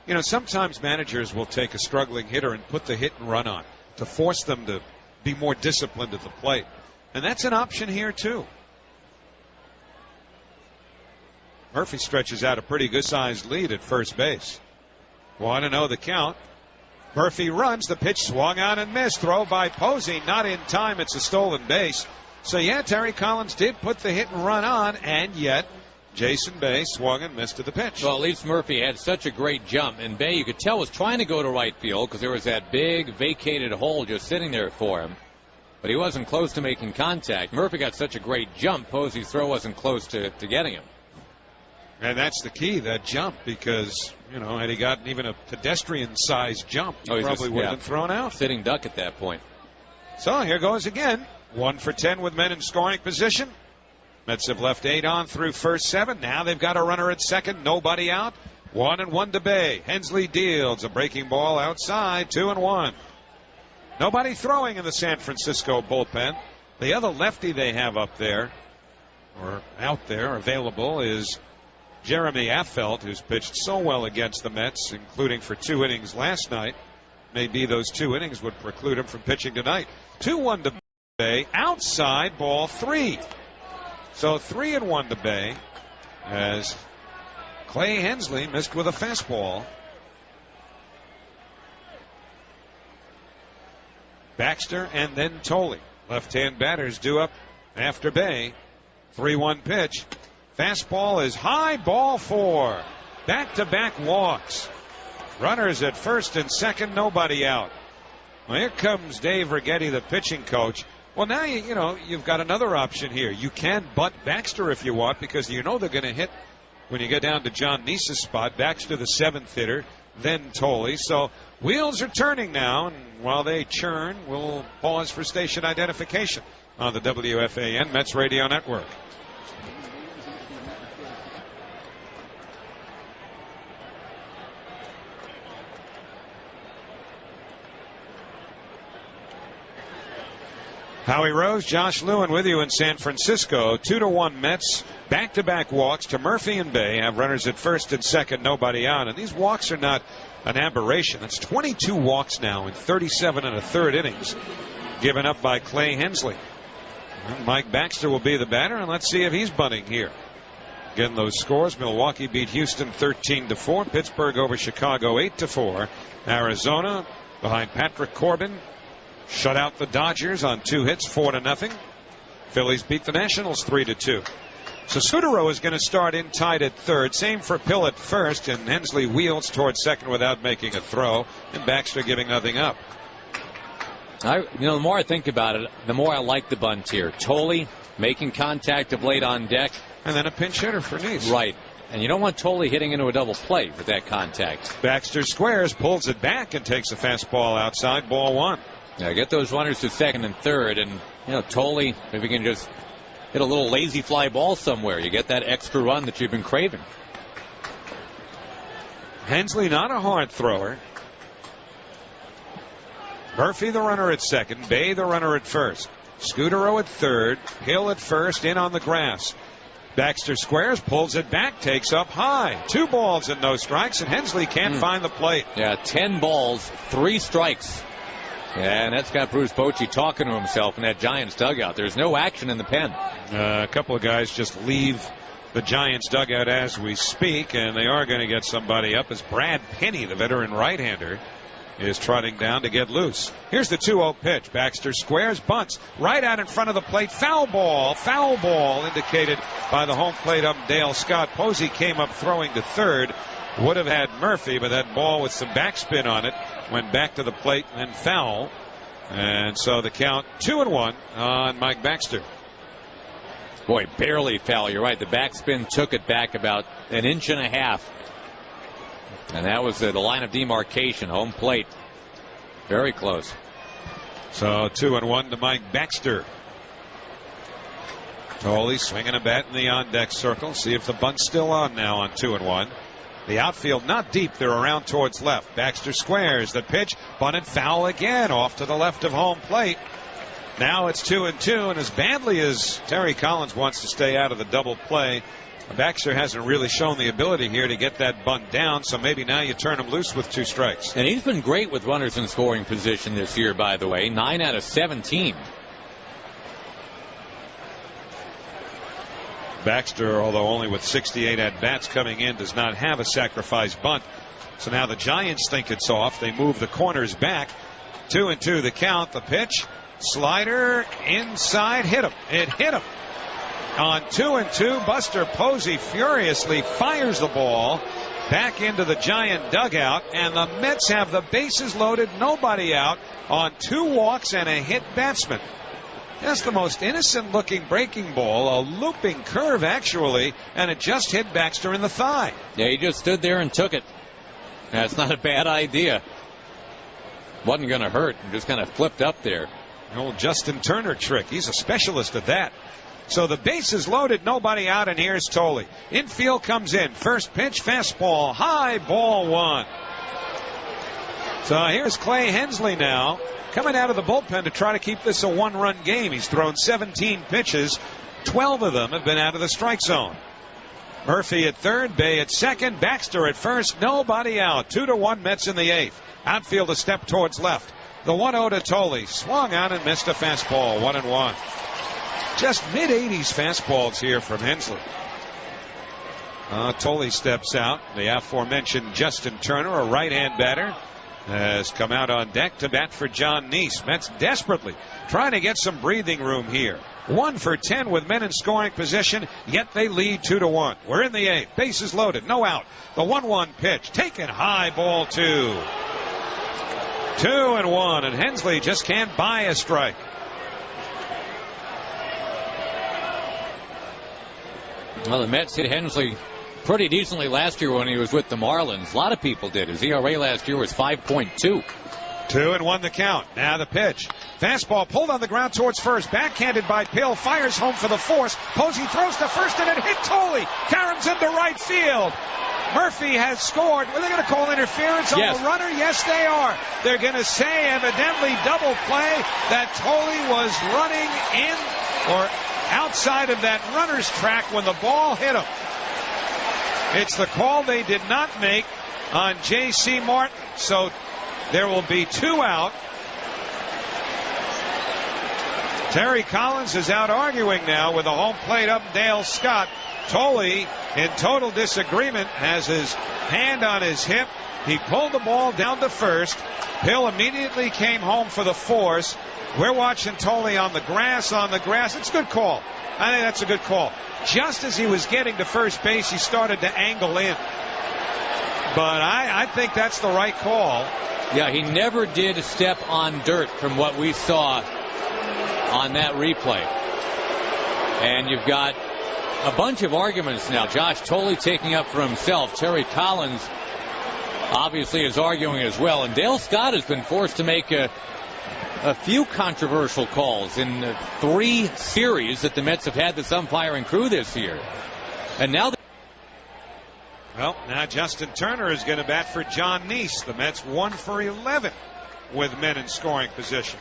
You know, sometimes managers will take a struggling hitter and put the hit and run on to force them to be more disciplined at the plate. And that's an option here, too. Murphy stretches out a pretty good-sized lead at first base. 1-0 the count. Murphy runs. The pitch swung on and missed. Throw by Posey. Not in time. It's a stolen base. So, yeah, Terry Collins did put the hit and run on, and yet Jason Bay swung and missed to the pitch. Well, at least Murphy had such a great jump. And Bay, you could tell, was trying to go to right field because there was that big vacated hole just sitting there for him. But he wasn't close to making contact. Murphy got such a great jump. Posey's throw wasn't close to getting him. And that's the key, that jump, because, you know, had he gotten even a pedestrian-sized jump, he probably would have been thrown out. Sitting duck at that point. So here goes again. 1 for 10 with men in scoring position. Mets have left 8 on through first 7. Now they've got a runner at second. Nobody out. 1-1 to Bay. Hensley deals a breaking ball outside. 2-1. Nobody throwing in the San Francisco bullpen. The other lefty they have up there, or out there, available, is Jeremy Affeldt, who's pitched so well against the Mets, including for 2 innings last night. Maybe those 2 innings would preclude him from pitching tonight. 2-1 to Bay. Outside, ball 3. So 3-1 to Bay as Clay Hensley missed with a fastball. Baxter and then Tolley. Left-hand batters due up after Bay. 3-1 pitch. Fastball is high, ball 4. Back-to-back walks. Runners at first and second, nobody out. Well, here comes Dave Righetti, the pitching coach. Well, now, you've got another option here. You can bunt Baxter if you want, because you know they're going to hit when you get down to John Neese's spot. Baxter, the 7th hitter, then Tolley. So wheels are turning now, and while they churn, we'll pause for station identification on the WFAN Mets Radio Network. Howie Rose, Josh Lewin with you in San Francisco. 2-1 Mets. Back-to-back walks to Murphy and Bay. Have runners at first and second, nobody out. And these walks are not an aberration. It's 22 walks now in 37 1/3 innings given up by Clay Hensley. And Mike Baxter will be the batter, and let's see if he's bunting here. Again, those scores: Milwaukee beat Houston 13-4. Pittsburgh over Chicago 8-4. Arizona behind Patrick Corbin shut out the Dodgers on 2 hits, 4-0. Phillies beat the Nationals 3-2. So Scudero is going to start in tied at third. Same for Pill at first, and Hensley wheels towards second without making a throw, and Baxter giving nothing up. The more I think about it, the more I like the bunt here. Tolley making contact of late on deck. And then a pinch hitter for Nice. Right. And you don't want Tolley hitting into a double play with that contact. Baxter squares, pulls it back, and takes a fastball outside, ball 1. Yeah, get those runners to second and third, and Tolley maybe can just hit a little lazy fly ball somewhere. You get that extra run that you've been craving. Hensley not a hard thrower. Murphy the runner at second, Bay the runner at first. Scudero at third, Hill at first, in on the grass. Baxter squares, pulls it back, takes up high. 2 balls and no strikes, and Hensley can't find the plate. Yeah, 10 balls, 3 strikes. Yeah, and that's got Bruce Bochy talking to himself in that Giants dugout. There's no action in the pen. A couple of guys just leave the Giants dugout as we speak, and they are going to get somebody up as Brad Penny, the veteran right-hander, is trotting down to get loose. Here's the 2-0 pitch. Baxter squares, bunts right out in front of the plate. Foul ball indicated by the home plate ump Dale Scott. Posey came up throwing to third. Would have had Murphy, but that ball with some backspin on it went back to the plate and then foul. And so the count 2-1 on Mike Baxter. Boy, barely foul. You're right. The backspin took it back about an inch and a half. And that was the line of demarcation, home plate. Very close. So 2-1 to Mike Baxter. Tolley swinging a bat in the on-deck circle. See if the bunt's still on now on 2-1. The outfield not deep. They're around towards left. Baxter squares the pitch. Bunted foul again off to the left of home plate. Now it's 2-2, and as badly as Terry Collins wants to stay out of the double play, Baxter hasn't really shown the ability here to get that bunt down, so maybe now you turn him loose with 2 strikes. And he's been great with runners in scoring position this year, by the way. 9 out of 17. Baxter, although only with 68 at-bats coming in, does not have a sacrifice bunt. So now the Giants think it's off. They move the corners back. 2-2 the count. The pitch. Slider inside. Hit him. It hit him. On 2-2, Buster Posey furiously fires the ball back into the Giant dugout, and the Mets have the bases loaded, nobody out, on 2 walks and a hit batsman. That's the most innocent-looking breaking ball, a looping curve, actually, and it just hit Baxter in the thigh. Yeah, he just stood there and took it. That's not a bad idea. Wasn't going to hurt. Just kind of flipped up there. The old Justin Turner trick. He's a specialist at that. So the base is loaded, nobody out, and here's Tolley. Infield comes in. First pitch, fastball, high, ball 1. So here's Clay Hensley now, coming out of the bullpen to try to keep this a 1-run game. He's thrown 17 pitches. 12 of them have been out of the strike zone. Murphy at third, Bay at second, Baxter at first, nobody out. 2-1 Mets in the 8th. Outfield a step towards left. The 1-0 to Tolley. Swung on and missed a fastball. 1-1. Just mid-80s fastballs here from Hensley. Tolley steps out. The aforementioned Justin Turner, a right-hand batter, has come out on deck to bat for John Neese. Mets desperately trying to get some breathing room here. 1 for 10 with men in scoring position, yet they lead 2-1. We're in the 8th. Bases loaded, no out. The 1-1 pitch taken high, ball 2. 2-1, and Hensley just can't buy a strike. Well, the Mets hit Hensley pretty decently last year when he was with the Marlins. A lot of people did. His ERA last year was 5.2. 2-1 the count. Now the pitch. Fastball pulled on the ground towards first. Backhanded by Pill. Fires home for the force. Posey throws to first and it hit Tolley. Caroms into right field. Murphy has scored. Are they going to call interference on Yes. the runner? Yes, they are. They're going to say evidently double play that Tolley was running in or outside of that runner's track when the ball hit him. It's the call they did not make on J.C. Martin. So there will be 2 out. Terry Collins is out arguing now with the home plate up Dale Scott. Tolley, in total disagreement, has his hand on his hip. He pulled the ball down to first. Hill immediately came home for the force. We're watching Tolley on the grass. It's a good call. I think that's a good call. Just as he was getting to first base, he started to angle in. But I think that's the right call. Yeah, he never did step on dirt from what we saw on that replay. And you've got a bunch of arguments now. Josh Tolley taking up for himself. Terry Collins obviously is arguing as well. And Dale Scott has been forced to make a few controversial calls in 3 series that the Mets have had this umpiring crew this year. And now now Justin Turner is going to bat for John Neese. The Mets 1 for 11 with men in scoring position.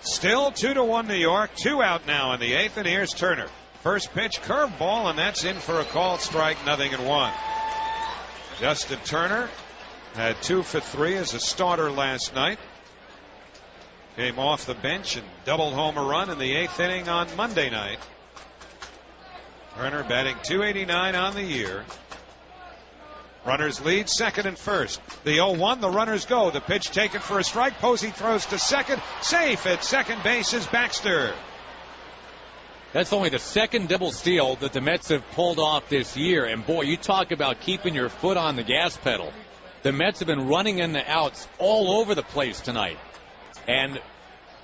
Still 2-1 New York. 2 out now in the 8th, and here's Turner. First pitch, curveball, and that's in for a called strike, 0-1. Justin Turner had 2 for 3 as a starter last night. Came off the bench and doubled home a run in the 8th inning on Monday night. Turner batting .289 on the year. Runners lead second and first. The 0-1, the runners go. The pitch taken for a strike. Posey throws to second. Safe at second base is Baxter. that's only the second double steal that the Mets have pulled off this year. And boy, you talk about keeping your foot on the gas pedal. The Mets have been running in the outs all over the place tonight. And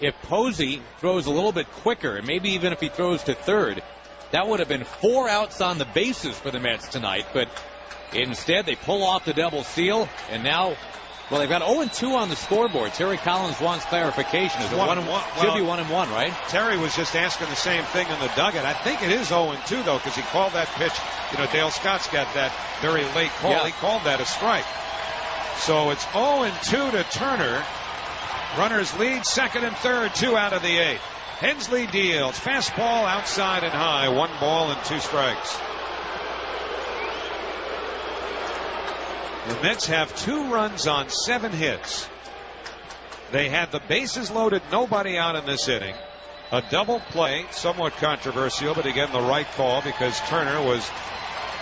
if Posey throws a little bit quicker, and maybe even if he throws to third, that would have been 4 outs on the bases for the Mets tonight. But instead, they pull off the double steal, and now, well, they've got 0-2 on the scoreboard. Terry Collins wants clarification. Is it 1-1? Should be 1-1, right? Terry was just asking the same thing in the dugout. I think it is 0-2, though, because he called that pitch. You know, Dale Scott's got that very late call. Yeah. He called that a strike. So it's 0-2 to Turner. Runners lead second and third, 2 out of the 8. Hensley deals. Fastball outside and high. 1 ball and 2 strikes. The Mets have 2 runs on 7 hits. They had the bases loaded, nobody out in this inning. A double play, somewhat controversial, but again the right call because Turner was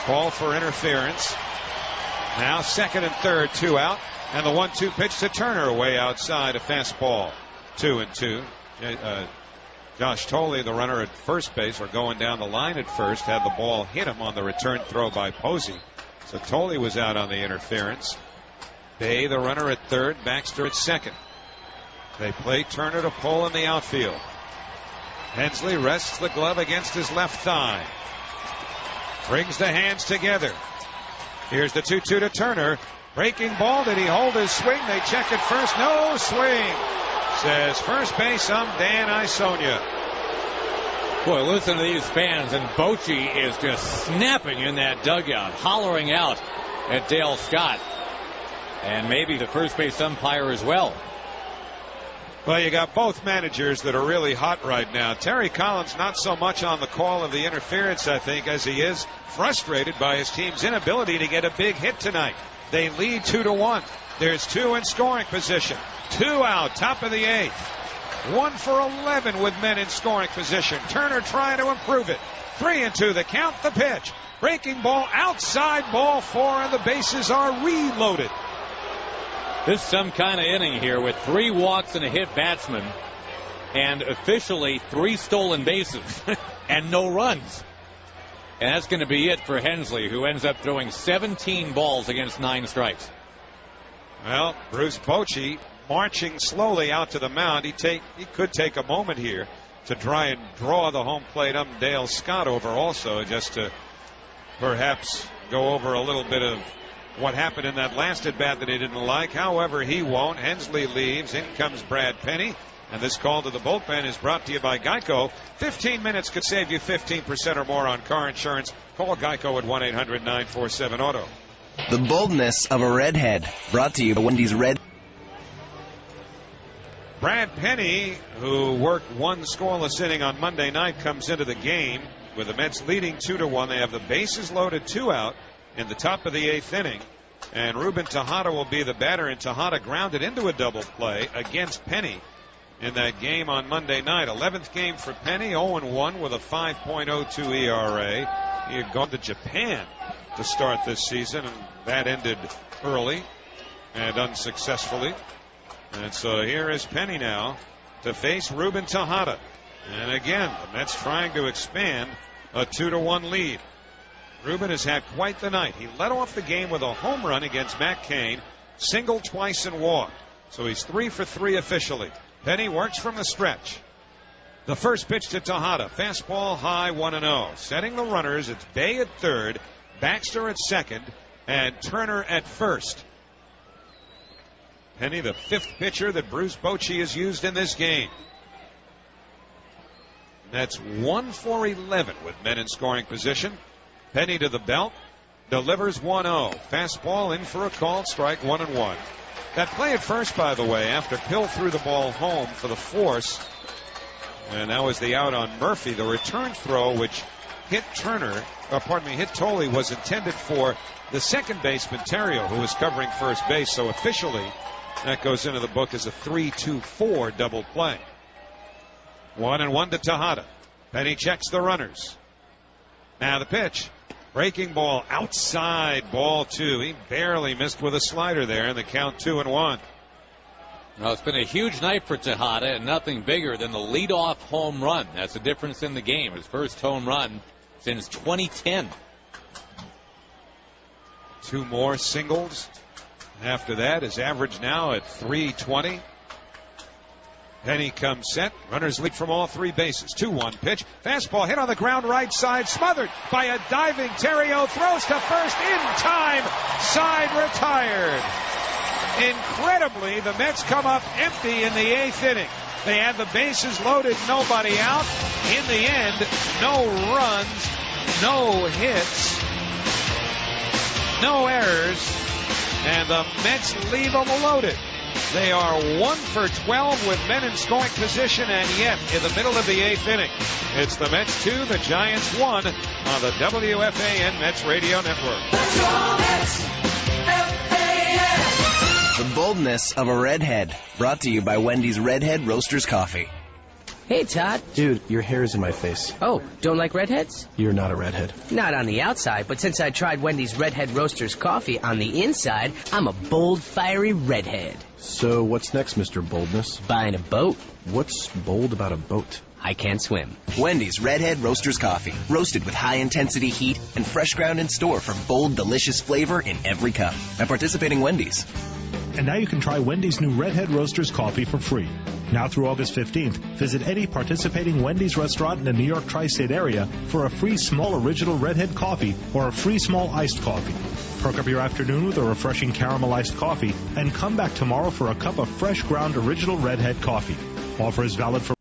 called for interference. Now second and third, 2 out. And the 1-2 pitch to Turner way outside, a fastball. 2-2. Josh Tolley, the runner at first base, or going down the line at first, had the ball hit him on the return throw by Posey. So Tolley was out on the interference. Bay, the runner at third, Baxter at second. They play Turner to pull in the outfield. Hensley rests the glove against his left thigh. Brings the hands together. Here's the 2-2 to Turner. Breaking ball. Did he hold his swing? They check it first. No swing. Says first base, I'm Dan Isonia. Boy, listen to these fans, and Bochy is just snapping in that dugout, hollering out at Dale Scott, and maybe the first base umpire as well. Well, you got both managers that are really hot right now. Terry Collins not so much on the call of the interference, I think, as he is frustrated by his team's inability to get a big hit tonight. They lead 2-1. There's 2 in scoring position. 2 out, top of the 8th. 1 for 11 with men in scoring position. Turner trying to improve it. 3-2 the count, the pitch. Breaking ball outside, ball 4, and the bases are reloaded. This is some kind of inning here with 3 walks and a hit batsman, and officially 3 stolen bases and no runs. And that's going to be it for Hensley, who ends up throwing 17 balls against 9 strikes. Well, Bruce Bochy marching slowly out to the mound. He could take a moment here to try and draw the home plate Dale Scott over also, just to perhaps go over a little bit of what happened in that last at bat that he didn't like. However, he won't. Hensley leaves. In comes Brad Penny. And this call to the bullpen is brought to you by Geico. 15 minutes could save you 15% or more on car insurance. Call Geico at 1-800-947-AUTO. The boldness of a redhead. Brought to you by Wendy's Red. Brad Penny, who worked one scoreless inning on Monday night, comes into the game with the Mets leading 2-1. They have the bases loaded, 2 out in the top of the 8th inning. And Ruben Tejada will be the batter, and Tejada grounded into a double play against Penny in that game on Monday night. 11th game for Penny, 0-1 with a 5.02 ERA. He had gone to Japan to start this season, and that ended early and unsuccessfully. And so here is Penny now to face Ruben Tejada. And again, the Mets trying to expand a 2-1 lead. Ruben has had quite the night. He led off the game with a home run against Matt Cain, singled twice and walked. So he's 3 for 3 officially. Penny works from the stretch. The first pitch to Tejada, fastball high, 1-0. Setting the runners, it's Bay at third, Baxter at second, and Turner at first. Penny, the 5th pitcher that Bruce Bochy has used in this game. That's 1 for 11 with men in scoring position. Penny to the belt, delivers 1-0. Fastball in for a called strike, 1-1. That play at first, by the way, after Pill threw the ball home for the force, and that was the out on Murphy. The return throw, which hit hit Tolley, was intended for the second baseman, Terrio, who was covering first base. So officially, that goes into the book as a 3-2-4 double play. 1-1 to Tejada. Penny checks the runners. Now the pitch. Breaking ball outside, ball 2. He barely missed with a slider there, and the count 2-1. Well, it's been a huge night for Tejada, and nothing bigger than the leadoff home run. That's the difference in the game. His first home run since 2010. 2 more singles. After that, his average now at .320. Penny comes set. Runners lead from all 3 bases. 2-1 pitch. Fastball hit on the ground right side. Smothered by a diving Terrio. Throws to first in time. Side retired. Incredibly, the Mets come up empty in the 8th inning. They had the bases loaded, nobody out. In the end, no runs, no hits, no errors, and the Mets leave them loaded. They are 1 for 12 with men in scoring position, and yet in the middle of the 8th inning, it's the Mets 2, the Giants 1 on the WFAN Mets Radio Network. The boldness of a redhead. Brought to you by Wendy's Redhead Roasters Coffee. Hey, Todd. Dude, your hair is in my face. Oh, don't like redheads? You're not a redhead. Not on the outside, but since I tried Wendy's Redhead Roasters Coffee on the inside, I'm a bold, fiery redhead. So what's next, Mr. Boldness? Buying a boat. What's bold about a boat? I can't swim. Wendy's Redhead Roasters Coffee. Roasted with high-intensity heat and fresh ground in store for bold, delicious flavor in every cup. At participating Wendy's. And now you can try Wendy's new Redhead Roasters Coffee for free. Now through August 15th, visit any participating Wendy's restaurant in the New York tri-state area for a free small original Redhead coffee or a free small iced coffee. Perk up your afternoon with a refreshing caramelized coffee and come back tomorrow for a cup of fresh ground original Redhead coffee. Offer is valid for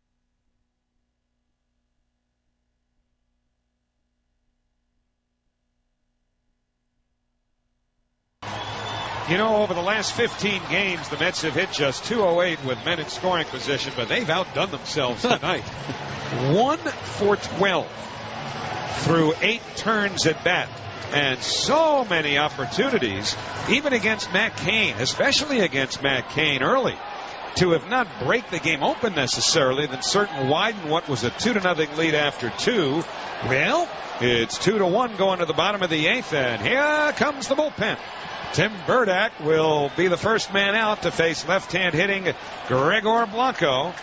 You know, over the last 15 games, the Mets have hit just .208 with men in scoring position, but they've outdone themselves tonight. 1 for 12 through 8 turns at bat. And so many opportunities, even against Matt Cain, especially against Matt Cain early, to have not break the game open necessarily, then certainly widen what was a 2-0 lead after 2. Well, it's 2-1 going to the bottom of the 8th, and here comes the bullpen. Tim Burdack will be the first man out to face left-hand hitting Gregor Blanco.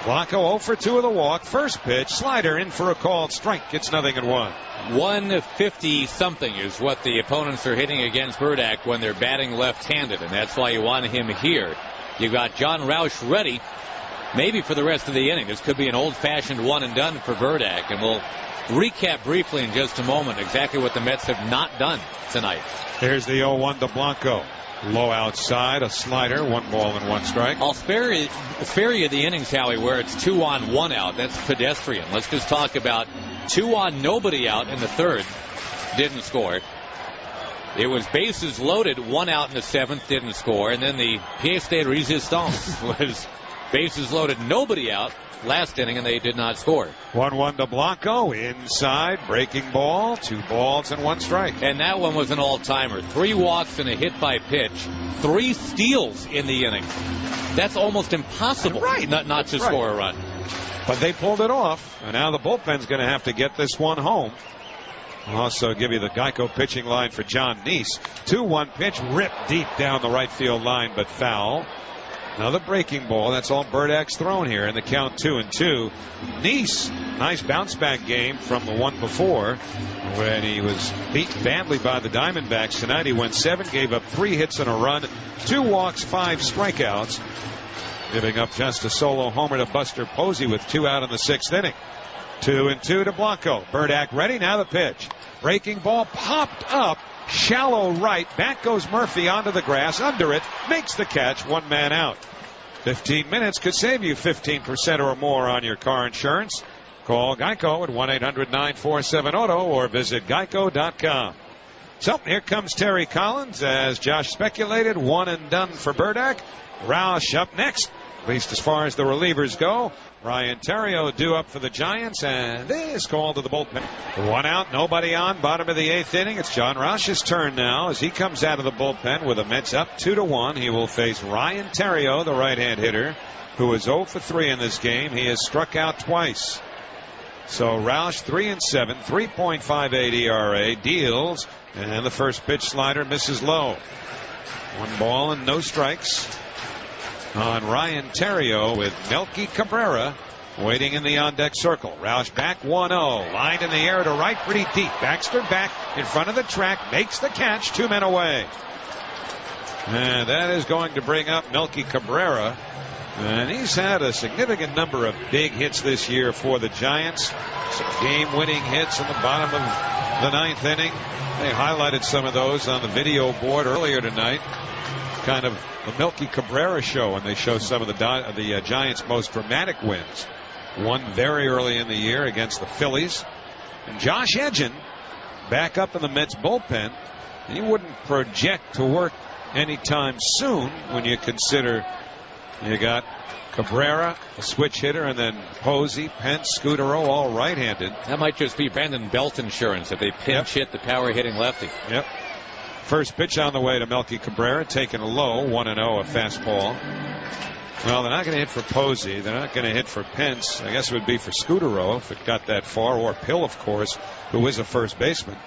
Blanco 0 for 2 of the walk. First pitch, slider in for a called strike. It's 0-1. 150-something is what the opponents are hitting against Burdack when they're batting left-handed, and that's why you want him here. You've got John Roush ready, maybe for the rest of the inning. This could be an old-fashioned one-and-done for Burdack, and we'll recap briefly in just a moment exactly what the Mets have not done tonight. Here's the 0-1 to Blanco. Low outside, a slider, 1 ball and 1 strike. I'll spare you the innings, Howie, where it's 2 on, 1 out. That's pedestrian. Let's just talk about 2 on, nobody out in the 3rd. Didn't score. It was bases loaded, 1 out in the 7th, didn't score. And then the pièce de résistance was bases loaded, nobody out last inning, and they did not score. 1-1 to Blanco. Inside, breaking ball, 2 balls and 1 strike. And that one was an all-timer. 3 walks and a hit by pitch. 3 steals in the inning. That's almost impossible not to score a run. But they pulled it off, and now the bullpen's going to have to get this one home. I'll also give you the Geico pitching line for John Neese. 2-1 pitch, ripped deep down the right field line, but foul. Another breaking ball. That's all Burdak's thrown here in the count 2-2. Neese, nice bounce back game from the one before when he was beaten badly by the Diamondbacks. Tonight he went 7, gave up 3 hits and a run, 2 walks, 5 strikeouts, giving up just a solo homer to Buster Posey with 2 out in the 6th inning. 2-2 to Blanco. Burdak ready. Now the pitch. Breaking ball popped up. Shallow right. Back goes Murphy onto the grass. Under it. Makes the catch. 1 man out. 15 minutes could save you 15% or more on your car insurance. Call Geico at 1-800-947-AUTO or visit geico.com. So here comes Terry Collins, as Josh speculated. 1 and done for Burdak. Roush up next, at least as far as the relievers go. Ryan Theriot due up for the Giants, and this call to the bullpen. 1 out, nobody on, bottom of the 8th inning. It's John Roush's turn now as he comes out of the bullpen with the Mets up 2-1. He will face Ryan Theriot, the right-hand hitter, who is 0 for 3 in this game. He has struck out twice. So Roush 3-7, 3.58 ERA, deals, and the first pitch slider misses low. 1 ball and no strikes on Ryan Theriot with Melky Cabrera waiting in the on-deck circle. Roush back 1-0. Lined in the air to right, pretty deep. Baxter back in front of the track, makes the catch, 2 men away. And that is going to bring up Melky Cabrera. And he's had a significant number of big hits this year for the Giants. Some game-winning hits in the bottom of the 9th inning. They highlighted some of those on the video board earlier tonight. Kind of the Melky Cabrera show, and they show some of the Giants' most dramatic wins. One very early in the year against the Phillies. And Josh Edgen back up in the Mets bullpen. He wouldn't project to work anytime soon when you consider you got Cabrera, a switch hitter, and then Posey, Pence, Scutaro, all right-handed. That might just be Brandon Belt insurance if they pinch hit the power-hitting lefty. Yep. First pitch on the way to Melky Cabrera, taken low, 1-0, a fastball. Well, they're not going to hit for Posey. They're not going to hit for Pence. I guess it would be for Scutaro if it got that far, or Pill, of course, who is a first baseman.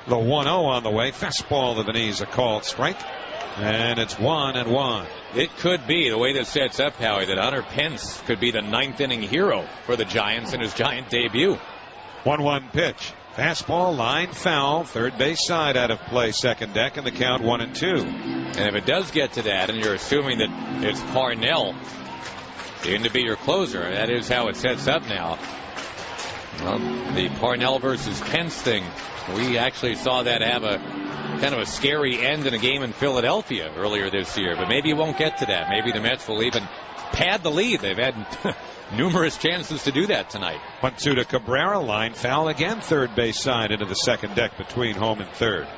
The 1-0 on the way. Fastball to the knees, a called strike. And it's 1-1. It could be, the way this sets up, Howie, that Hunter Pence could be the 9th inning hero for the Giants in his Giant debut. 1-1 pitch. Fastball, line foul, third base side out of play, second deck, and the count 1-2. And if it does get to that, and you're assuming that it's Parnell going to be your closer, that is how it sets up now. Well, the Parnell versus Pence thing, we actually saw that have a kind of a scary end in a game in Philadelphia earlier this year, but maybe it won't get to that. Maybe the Mets will even pad the lead. They've had numerous chances to do that tonight. 1-2 to Cabrera, line foul again, third base side into the second deck between home and third.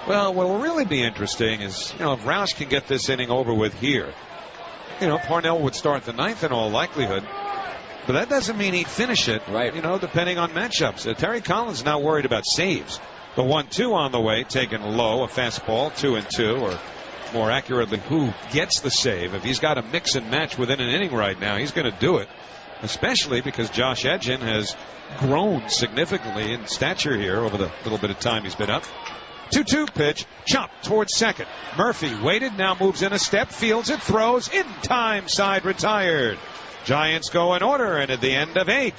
Well, what will really be interesting is, if Roush can get this inning over with here, Parnell would start the 9th in all likelihood, but that doesn't mean he'd finish it, right? Depending on matchups. Terry Collins is not worried about saves. The 1-2 on the way, taken low, a fastball, 2-2, or more accurately, who gets the save. If he's got a mix and match within an inning right now, he's going to do it, especially because Josh Edgen has grown significantly in stature here over the little bit of time he's been up. 2-2 pitch, chopped towards second. Murphy waited, now moves in a step, fields it, throws, in time, side retired. Giants go in order, and at the end of 8,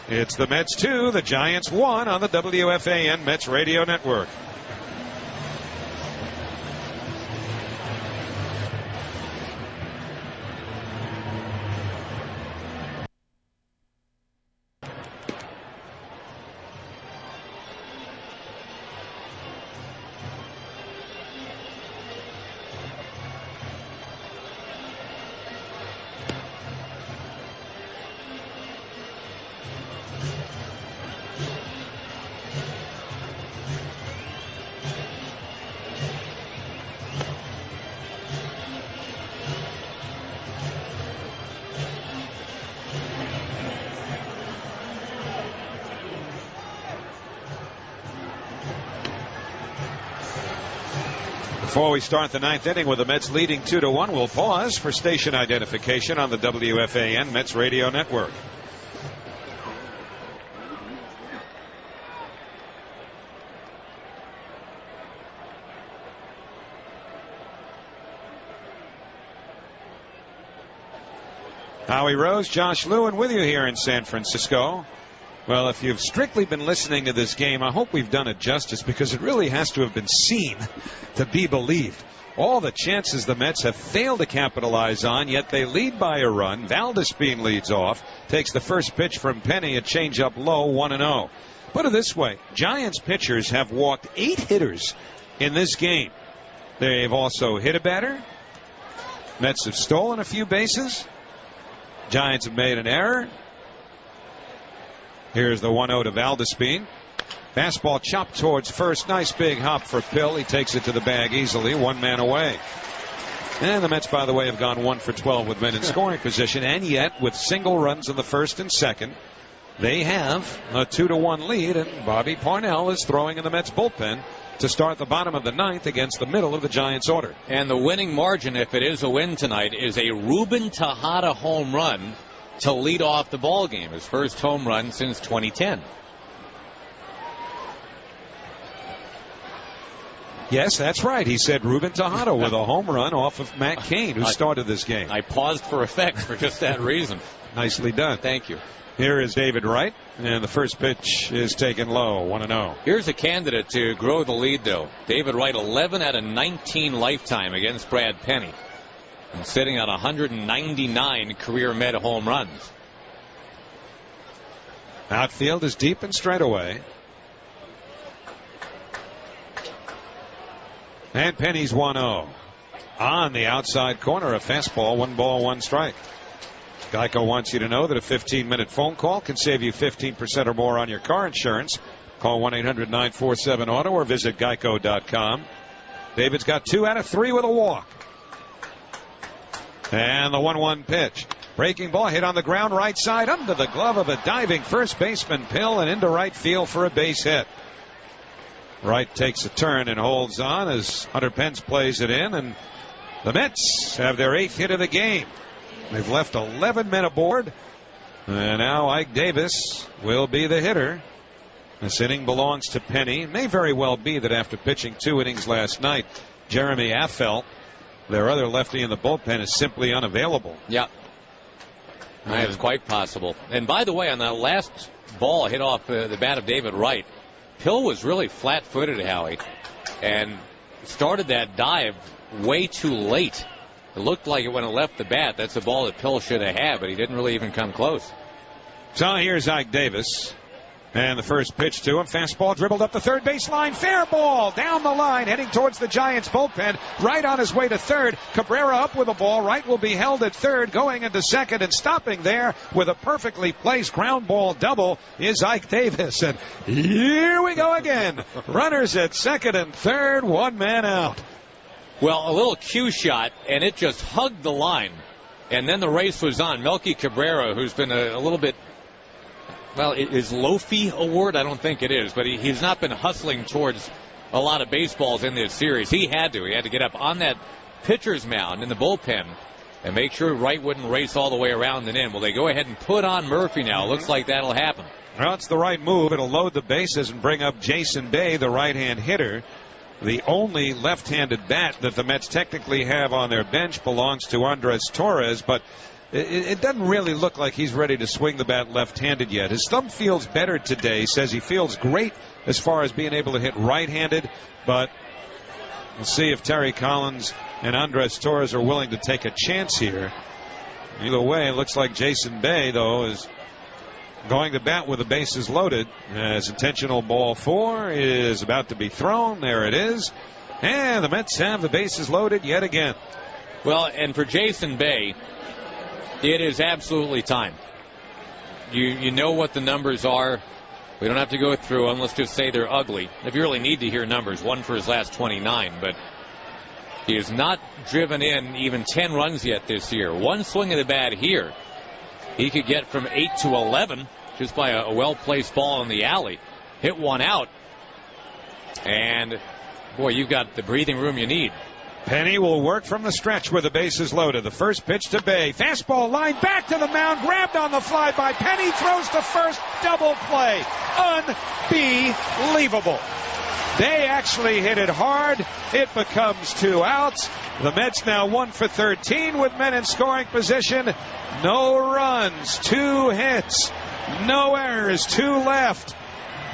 it's the Mets 2, the Giants 1 on the WFAN Mets Radio Network. Before we start the ninth inning with the Mets leading 2-1, we'll pause for station identification on the WFAN Mets radio network. Howie Rose, Josh Lewin with you here in San Francisco. Well, if you've strictly been listening to this game, I hope we've done it justice, because it really has to have been seen to be believed. All the chances the Mets have failed to capitalize on, yet they lead by a run. Valdespin leads off, takes the first pitch from Penny, a changeup low, 1-0. Put it this way, Giants pitchers have walked 8 hitters in this game. They've also hit a batter. Mets have stolen a few bases. Giants have made an error. Here's the 1-0 to Valdespin. Fastball chopped towards first. Nice big hop for Pill. He takes it to the bag easily. 1 man away. And the Mets, by the way, have gone 1 for 12 with men in scoring position. And yet, with single runs in the first and second, they have a 2-1 lead. And Bobby Parnell is throwing in the Mets bullpen to start the bottom of the ninth against the middle of the Giants order. And the winning margin, if it is a win tonight, is a Ruben Tejada home run to lead off the ball game. His first home run since 2010. Yes, that's right. He said Ruben Tejada with a home run off of Matt Cain, who started this game. I paused for effect for just that reason. Nicely done. Thank you. Here is David Wright, and the first pitch is taken low, 1-0. Here's a candidate to grow the lead, though. David Wright, 11 out of 19 lifetime against Brad Penny, and sitting on 199 career Met home runs. Outfield is deep and straight away. And Penny's 1-0. On the outside corner, a fastball, 1 ball, 1 strike. Geico wants you to know that a 15-minute phone call can save you 15% or more on your car insurance. Call 1-800-947-AUTO or visit geico.com. David's got 2 out of 3 with a walk. And the 1-1 pitch. Breaking ball hit on the ground right side under the glove of a diving first baseman Pill and into right field for a base hit. Wright takes a turn and holds on as Hunter Pence plays it in, and the Mets have their 8th hit of the game. They've left 11 men aboard, and now Ike Davis will be the hitter. This inning belongs to Penny. It may very well be that after pitching 2 innings last night, Jeremy Affeldt, their other lefty in the bullpen, is simply unavailable. Yeah. That's quite possible. And by the way, on that last ball hit off the bat of David Wright, Pill was really flat-footed, Howie, and started that dive way too late. It looked like it when it left the bat. That's a ball that Pill should have had, but he didn't really even come close. So here's Ike Davis. And the first pitch to him. Fastball dribbled up the third baseline. Fair ball down the line, heading towards the Giants bullpen. Right on his way to third. Cabrera up with the ball. Wright will be held at third, going into second, and stopping there with a perfectly placed ground ball double is Ike Davis. And here we go again. Runners at second and third, 1 man out. Well, a little cue shot, and it just hugged the line. And then the race was on. Melky Cabrera, who's been a little bit, well, is Loafy a word? I don't think it is, but he's not been hustling towards a lot of baseballs in this series. He had to get up on that pitcher's mound in the bullpen and make sure Wright wouldn't race all the way around and in. Well, they go ahead and put on Murphy now. Looks like that'll happen. Well, it's the right move. It'll load the bases and bring up Jason Bay, the right-hand hitter. The only left-handed bat that the Mets technically have on their bench belongs to Andres Torres, but it doesn't really look like he's ready to swing the bat left-handed yet. His thumb feels better today. Says he feels great as far as being able to hit right-handed, but we'll see if Terry Collins and Andres Torres are willing to take a chance here. Either way, it looks like Jason Bay, though, is going to bat with the bases loaded, as intentional ball 4 is about to be thrown. There it is. And the Mets have the bases loaded yet again. Well, and for Jason Bay, it is absolutely time. You know what the numbers are. We don't have to go through them. Let's just say they're ugly. If you really need to hear numbers, 1 for his last 29. But he has not driven in even 10 runs yet this year. 1 swing of the bat here, he could get from 8 to 11 just by a well-placed ball in the alley. Hit 1 out. And Boy, you've got the breathing room you need. Penny will work from the stretch with the bases loaded. The first pitch to Bay. Fastball line back to the mound. Grabbed on the fly by Penny. Throws to first. Double play. Unbelievable. They actually hit it hard. It becomes 2 outs. The Mets now 1 for 13 with men in scoring position. No runs, 2 hits, no errors, 2 left.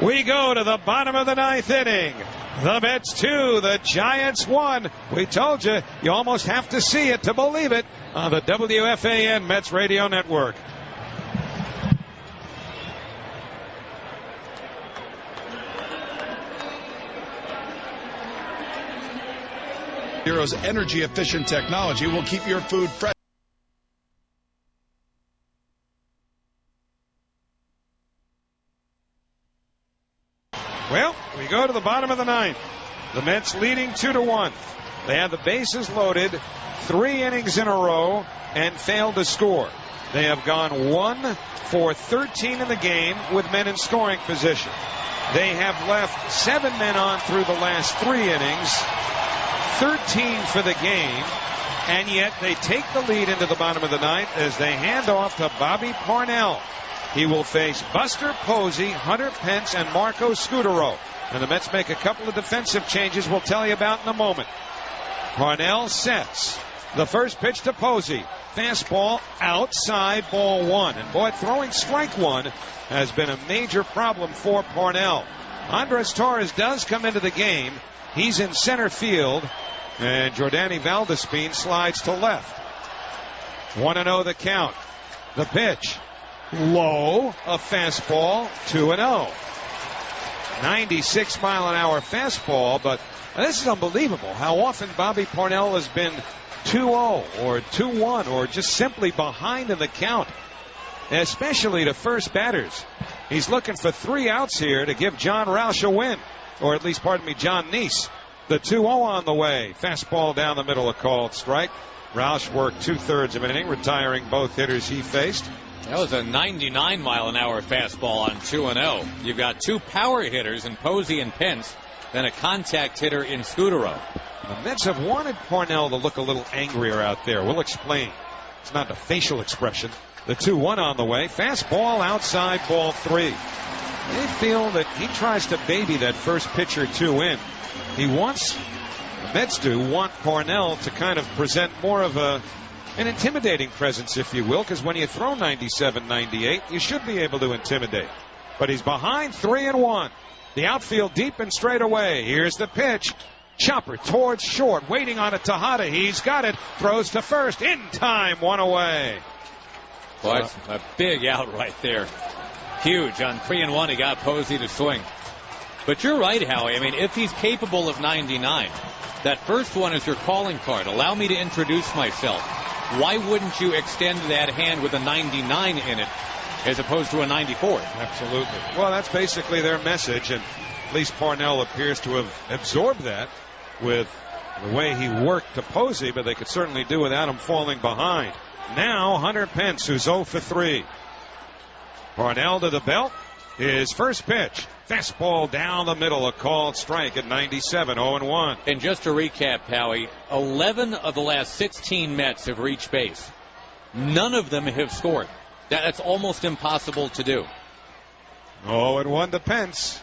We go to the bottom of the 9th inning. The Mets 2, the Giants 1. We told you, you almost have to see it to believe it on the WFAN Mets Radio Network. Hero's energy-efficient technology will keep your food fresh. Well, we go to the bottom of the 9th. The Mets leading 2-1. They have the bases loaded 3 innings in a row and failed to score. They have gone 1 for 13 in the game with men in scoring position. They have left 7 men on through the last 3 innings, 13 for the game, and yet they take the lead into the bottom of the 9th as they hand off to Bobby Parnell. He will face Buster Posey, Hunter Pence, and Marco Scutaro. And the Mets make a couple of defensive changes we'll tell you about in a moment. Parnell sets. The first pitch to Posey. Fastball outside, ball 1. And boy, throwing strike 1 has been a major problem for Parnell. Andres Torres does come into the game. He's in center field. And Jordany Valdespin slides to left. 1-0 the count. The pitch. Low, a fastball, 2-0. 96-mile-an-hour fastball, but this is unbelievable how often Bobby Parnell has been 2-0 or 2-1 or just simply behind in the count, especially to first batters. He's looking for 3 outs here to give John Roush a win, or at least, John Neese. The 2-0 on the way. Fastball down the middle, a called strike. Roush worked 2/3 of an inning, retiring both hitters he faced. That was a 99-mile-an-hour fastball on 2-0. You've got 2 power hitters in Posey and Pence, then a contact hitter in Scutaro. The Mets have wanted Parnell to look a little angrier out there. We'll explain. It's not a facial expression. The 2-1 on the way. Fastball outside, ball 3. They feel that he tries to baby that first pitch or 2 in. He wants, the Mets do, want Parnell to kind of present more of an intimidating presence, if you will, because when you throw 97, 98, you should be able to intimidate. But he's behind 3-1. The outfield deep and straight away. Here's the pitch. Chopper towards short, waiting on it. Tejada. He's got it. Throws to first. In time. 1 away. Boy, it's a big out right there. Huge. On 3-1, he got Posey to swing. But you're right, Howie. I mean, if he's capable of 99, that first one is your calling card. Allow me to introduce myself. Why wouldn't you extend that hand with a 99 in it as opposed to a 94? Absolutely. Well, that's basically their message, and at least Parnell appears to have absorbed that with the way he worked to Posey, but they could certainly do without him falling behind. Now Hunter Pence, who's 0 for 3. Parnell to the belt. His first pitch. Fastball down the middle, a called strike at 97, 0-1. And just to recap, Howie, 11 of the last 16 Mets have reached base. None of them have scored. That's almost impossible to do. 0-1 to Pence.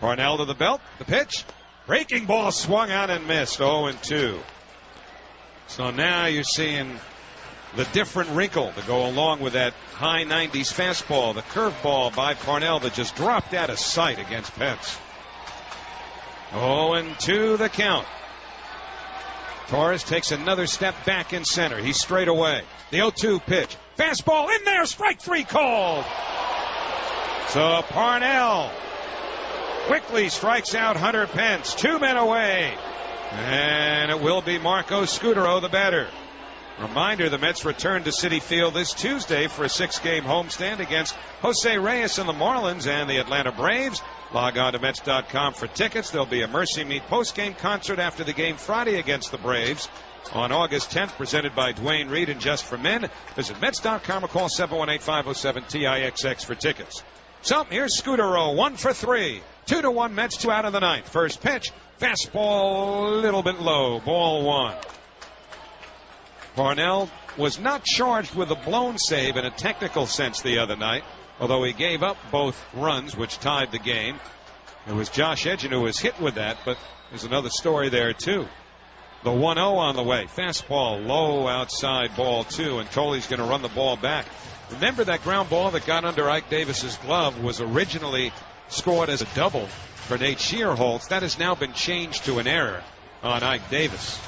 Parnell to the belt. The pitch. Breaking ball swung on and missed. 0-2. So now you're seeing the different wrinkle to go along with that high 90s fastball. The curveball by Parnell that just dropped out of sight against Pence. 0-2 the count. Torres takes another step back in center. He's straight away. The 0-2 pitch. Fastball in there. Strike 3 called. So Parnell quickly strikes out Hunter Pence. 2 men away. And it will be Marco Scutaro, the batter. Reminder, the Mets return to Citi Field this Tuesday for a 6-game homestand against Jose Reyes and the Marlins and the Atlanta Braves. Log on to Mets.com for tickets. There'll be a Mercy Meet post-game concert after the game Friday against the Braves on August 10th, presented by Dwayne Reed and Just for Men. Visit Mets.com or call 718-507-TIXX for tickets. So here's Scutaro, 1 for 3. 2-1 Mets, 2 out of the 9th. First pitch. Fastball a little bit low. Ball 1. Parnell was not charged with a blown save in a technical sense the other night, although he gave up both runs, which tied the game. It was Josh Edgen who was hit with that, but there's another story there, too. The 1-0 on the way. Fastball low outside, ball 2, and Tolley's going to run the ball back. Remember that ground ball that got under Ike Davis's glove was originally scored as a double for Nate Scheerholtz. That has now been changed to an error on Ike Davis.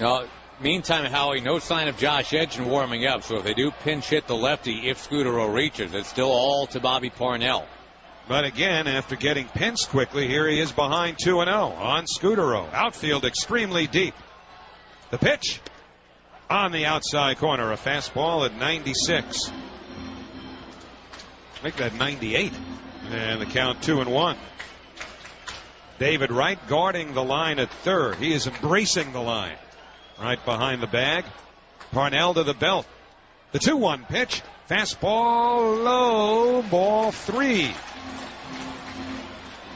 Now, meantime, Howie, no sign of Josh Edgen warming up, so if they do pinch hit the lefty, if Scudero reaches, it's still all to Bobby Parnell. But again, after getting pinched quickly, here he is behind 2-0 on Scudero. Outfield extremely deep. The pitch on the outside corner, a fastball at 96. Make that 98. And the count 2-1. David Wright guarding the line at third. He is embracing the line. Right behind the bag. Parnell to the belt. The 2-1 pitch. Fastball low. Ball 3.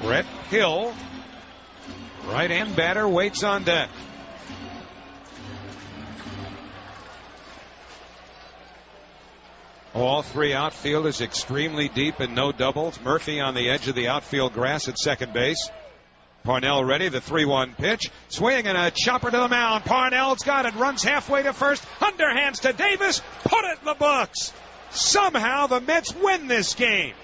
Brett Hill, right-hand batter, waits on deck. All three outfielders extremely deep and no doubles. Murphy on the edge of the outfield grass at second base. Parnell ready, the 3-1 pitch. Swing and a chopper to the mound. Parnell's got it, runs halfway to first. Underhands to Davis, put it in the books. Somehow the Mets win this game.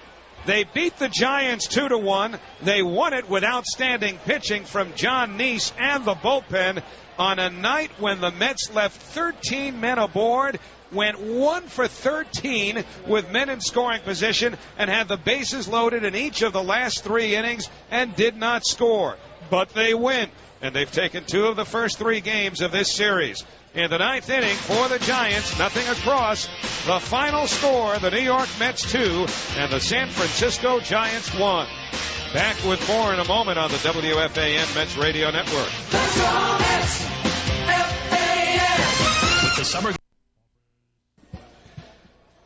They beat the Giants 2-1. They won it with outstanding pitching from John Neese and the bullpen on a night when the Mets left 13 men aboard, went 1 for 13 with men in scoring position, and had the bases loaded in each of the last 3 innings and did not score. But they win, and they've taken 2 of the first 3 games of this series. In the 9th inning for the Giants, nothing across. The final score, the New York Mets 2 and the San Francisco Giants 1. Back with more in a moment on the WFAN Mets Radio Network. Let's go Mets! FAN! With the summer.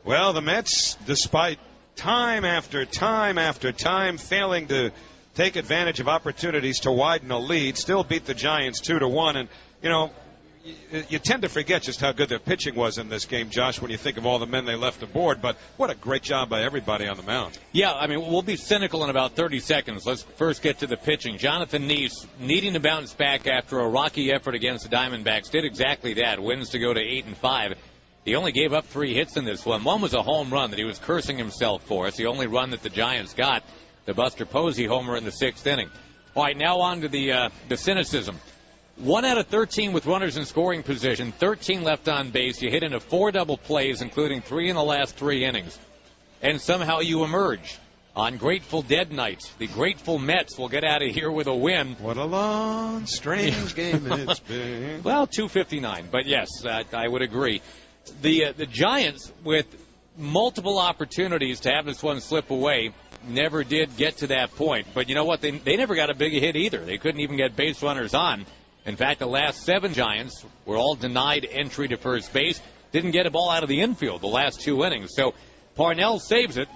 Well, the Mets, despite time after time after time failing to take advantage of opportunities to widen a lead, still beat the Giants 2-1. And, you know, you tend to forget just how good their pitching was in this game, Josh, when you think of all the men they left aboard. But what a great job by everybody on the mound. Yeah, I mean, we'll be cynical in about 30 seconds. Let's first get to the pitching. Jonathan Neese, needing to bounce back after a rocky effort against the Diamondbacks, did exactly that. Wins to go to 8-5. He only gave up 3 hits in this one. One was a home run that he was cursing himself for. It's the only run that the Giants got, the Buster Posey homer in the 6th inning. All right, now on to the cynicism. 1 out of 13 with runners in scoring position, 13 left on base. You hit into 4 double plays, including 3 in the last 3 innings. And somehow you emerge on Grateful Dead night. The Grateful Mets will get out of here with a win. What a long, strange game it's been. Well, 259, but yes, I would agree. The Giants, with multiple opportunities to have this one slip away, never did get to that point. But you know what? They never got a big hit either. They couldn't even get base runners on. In fact, the last 7 Giants were all denied entry to first base. Didn't get a ball out of the infield the last 2 innings. So Parnell saves it.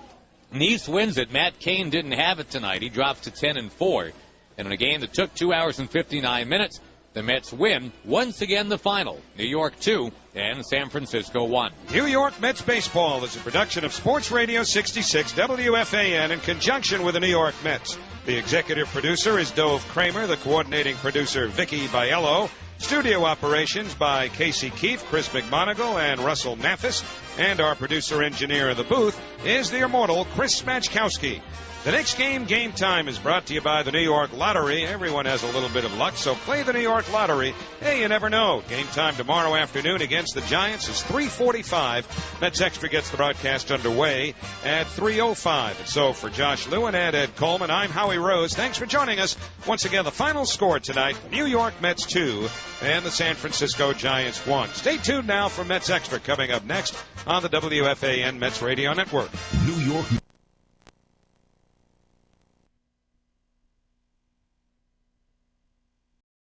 Neese wins it. Matt Cain didn't have it tonight. He drops to 10-4. And in a game that took 2 hours and 59 minutes, the Mets win once again the final. New York 2 and San Francisco 1. New York Mets baseball is a production of Sports Radio 66 WFAN in conjunction with the New York Mets. The executive producer is Dove Kramer, the coordinating producer Vicky Biello. Studio operations by Casey Keefe, Chris McMonigal, and Russell Mathis. And our producer engineer in the booth is the immortal Chris Smachkowski. The next game, Game Time, is brought to you by the New York Lottery. Everyone has a little bit of luck, so play the New York Lottery. Hey, you never know. Game Time tomorrow afternoon against the Giants is 3:45. Mets Extra gets the broadcast underway at 3:05. And so for Josh Lewin and Ed Coleman, I'm Howie Rose. Thanks for joining us. Once again, the final score tonight, New York Mets 2 and the San Francisco Giants 1. Stay tuned now for Mets Extra coming up next on the WFAN Mets Radio Network. New York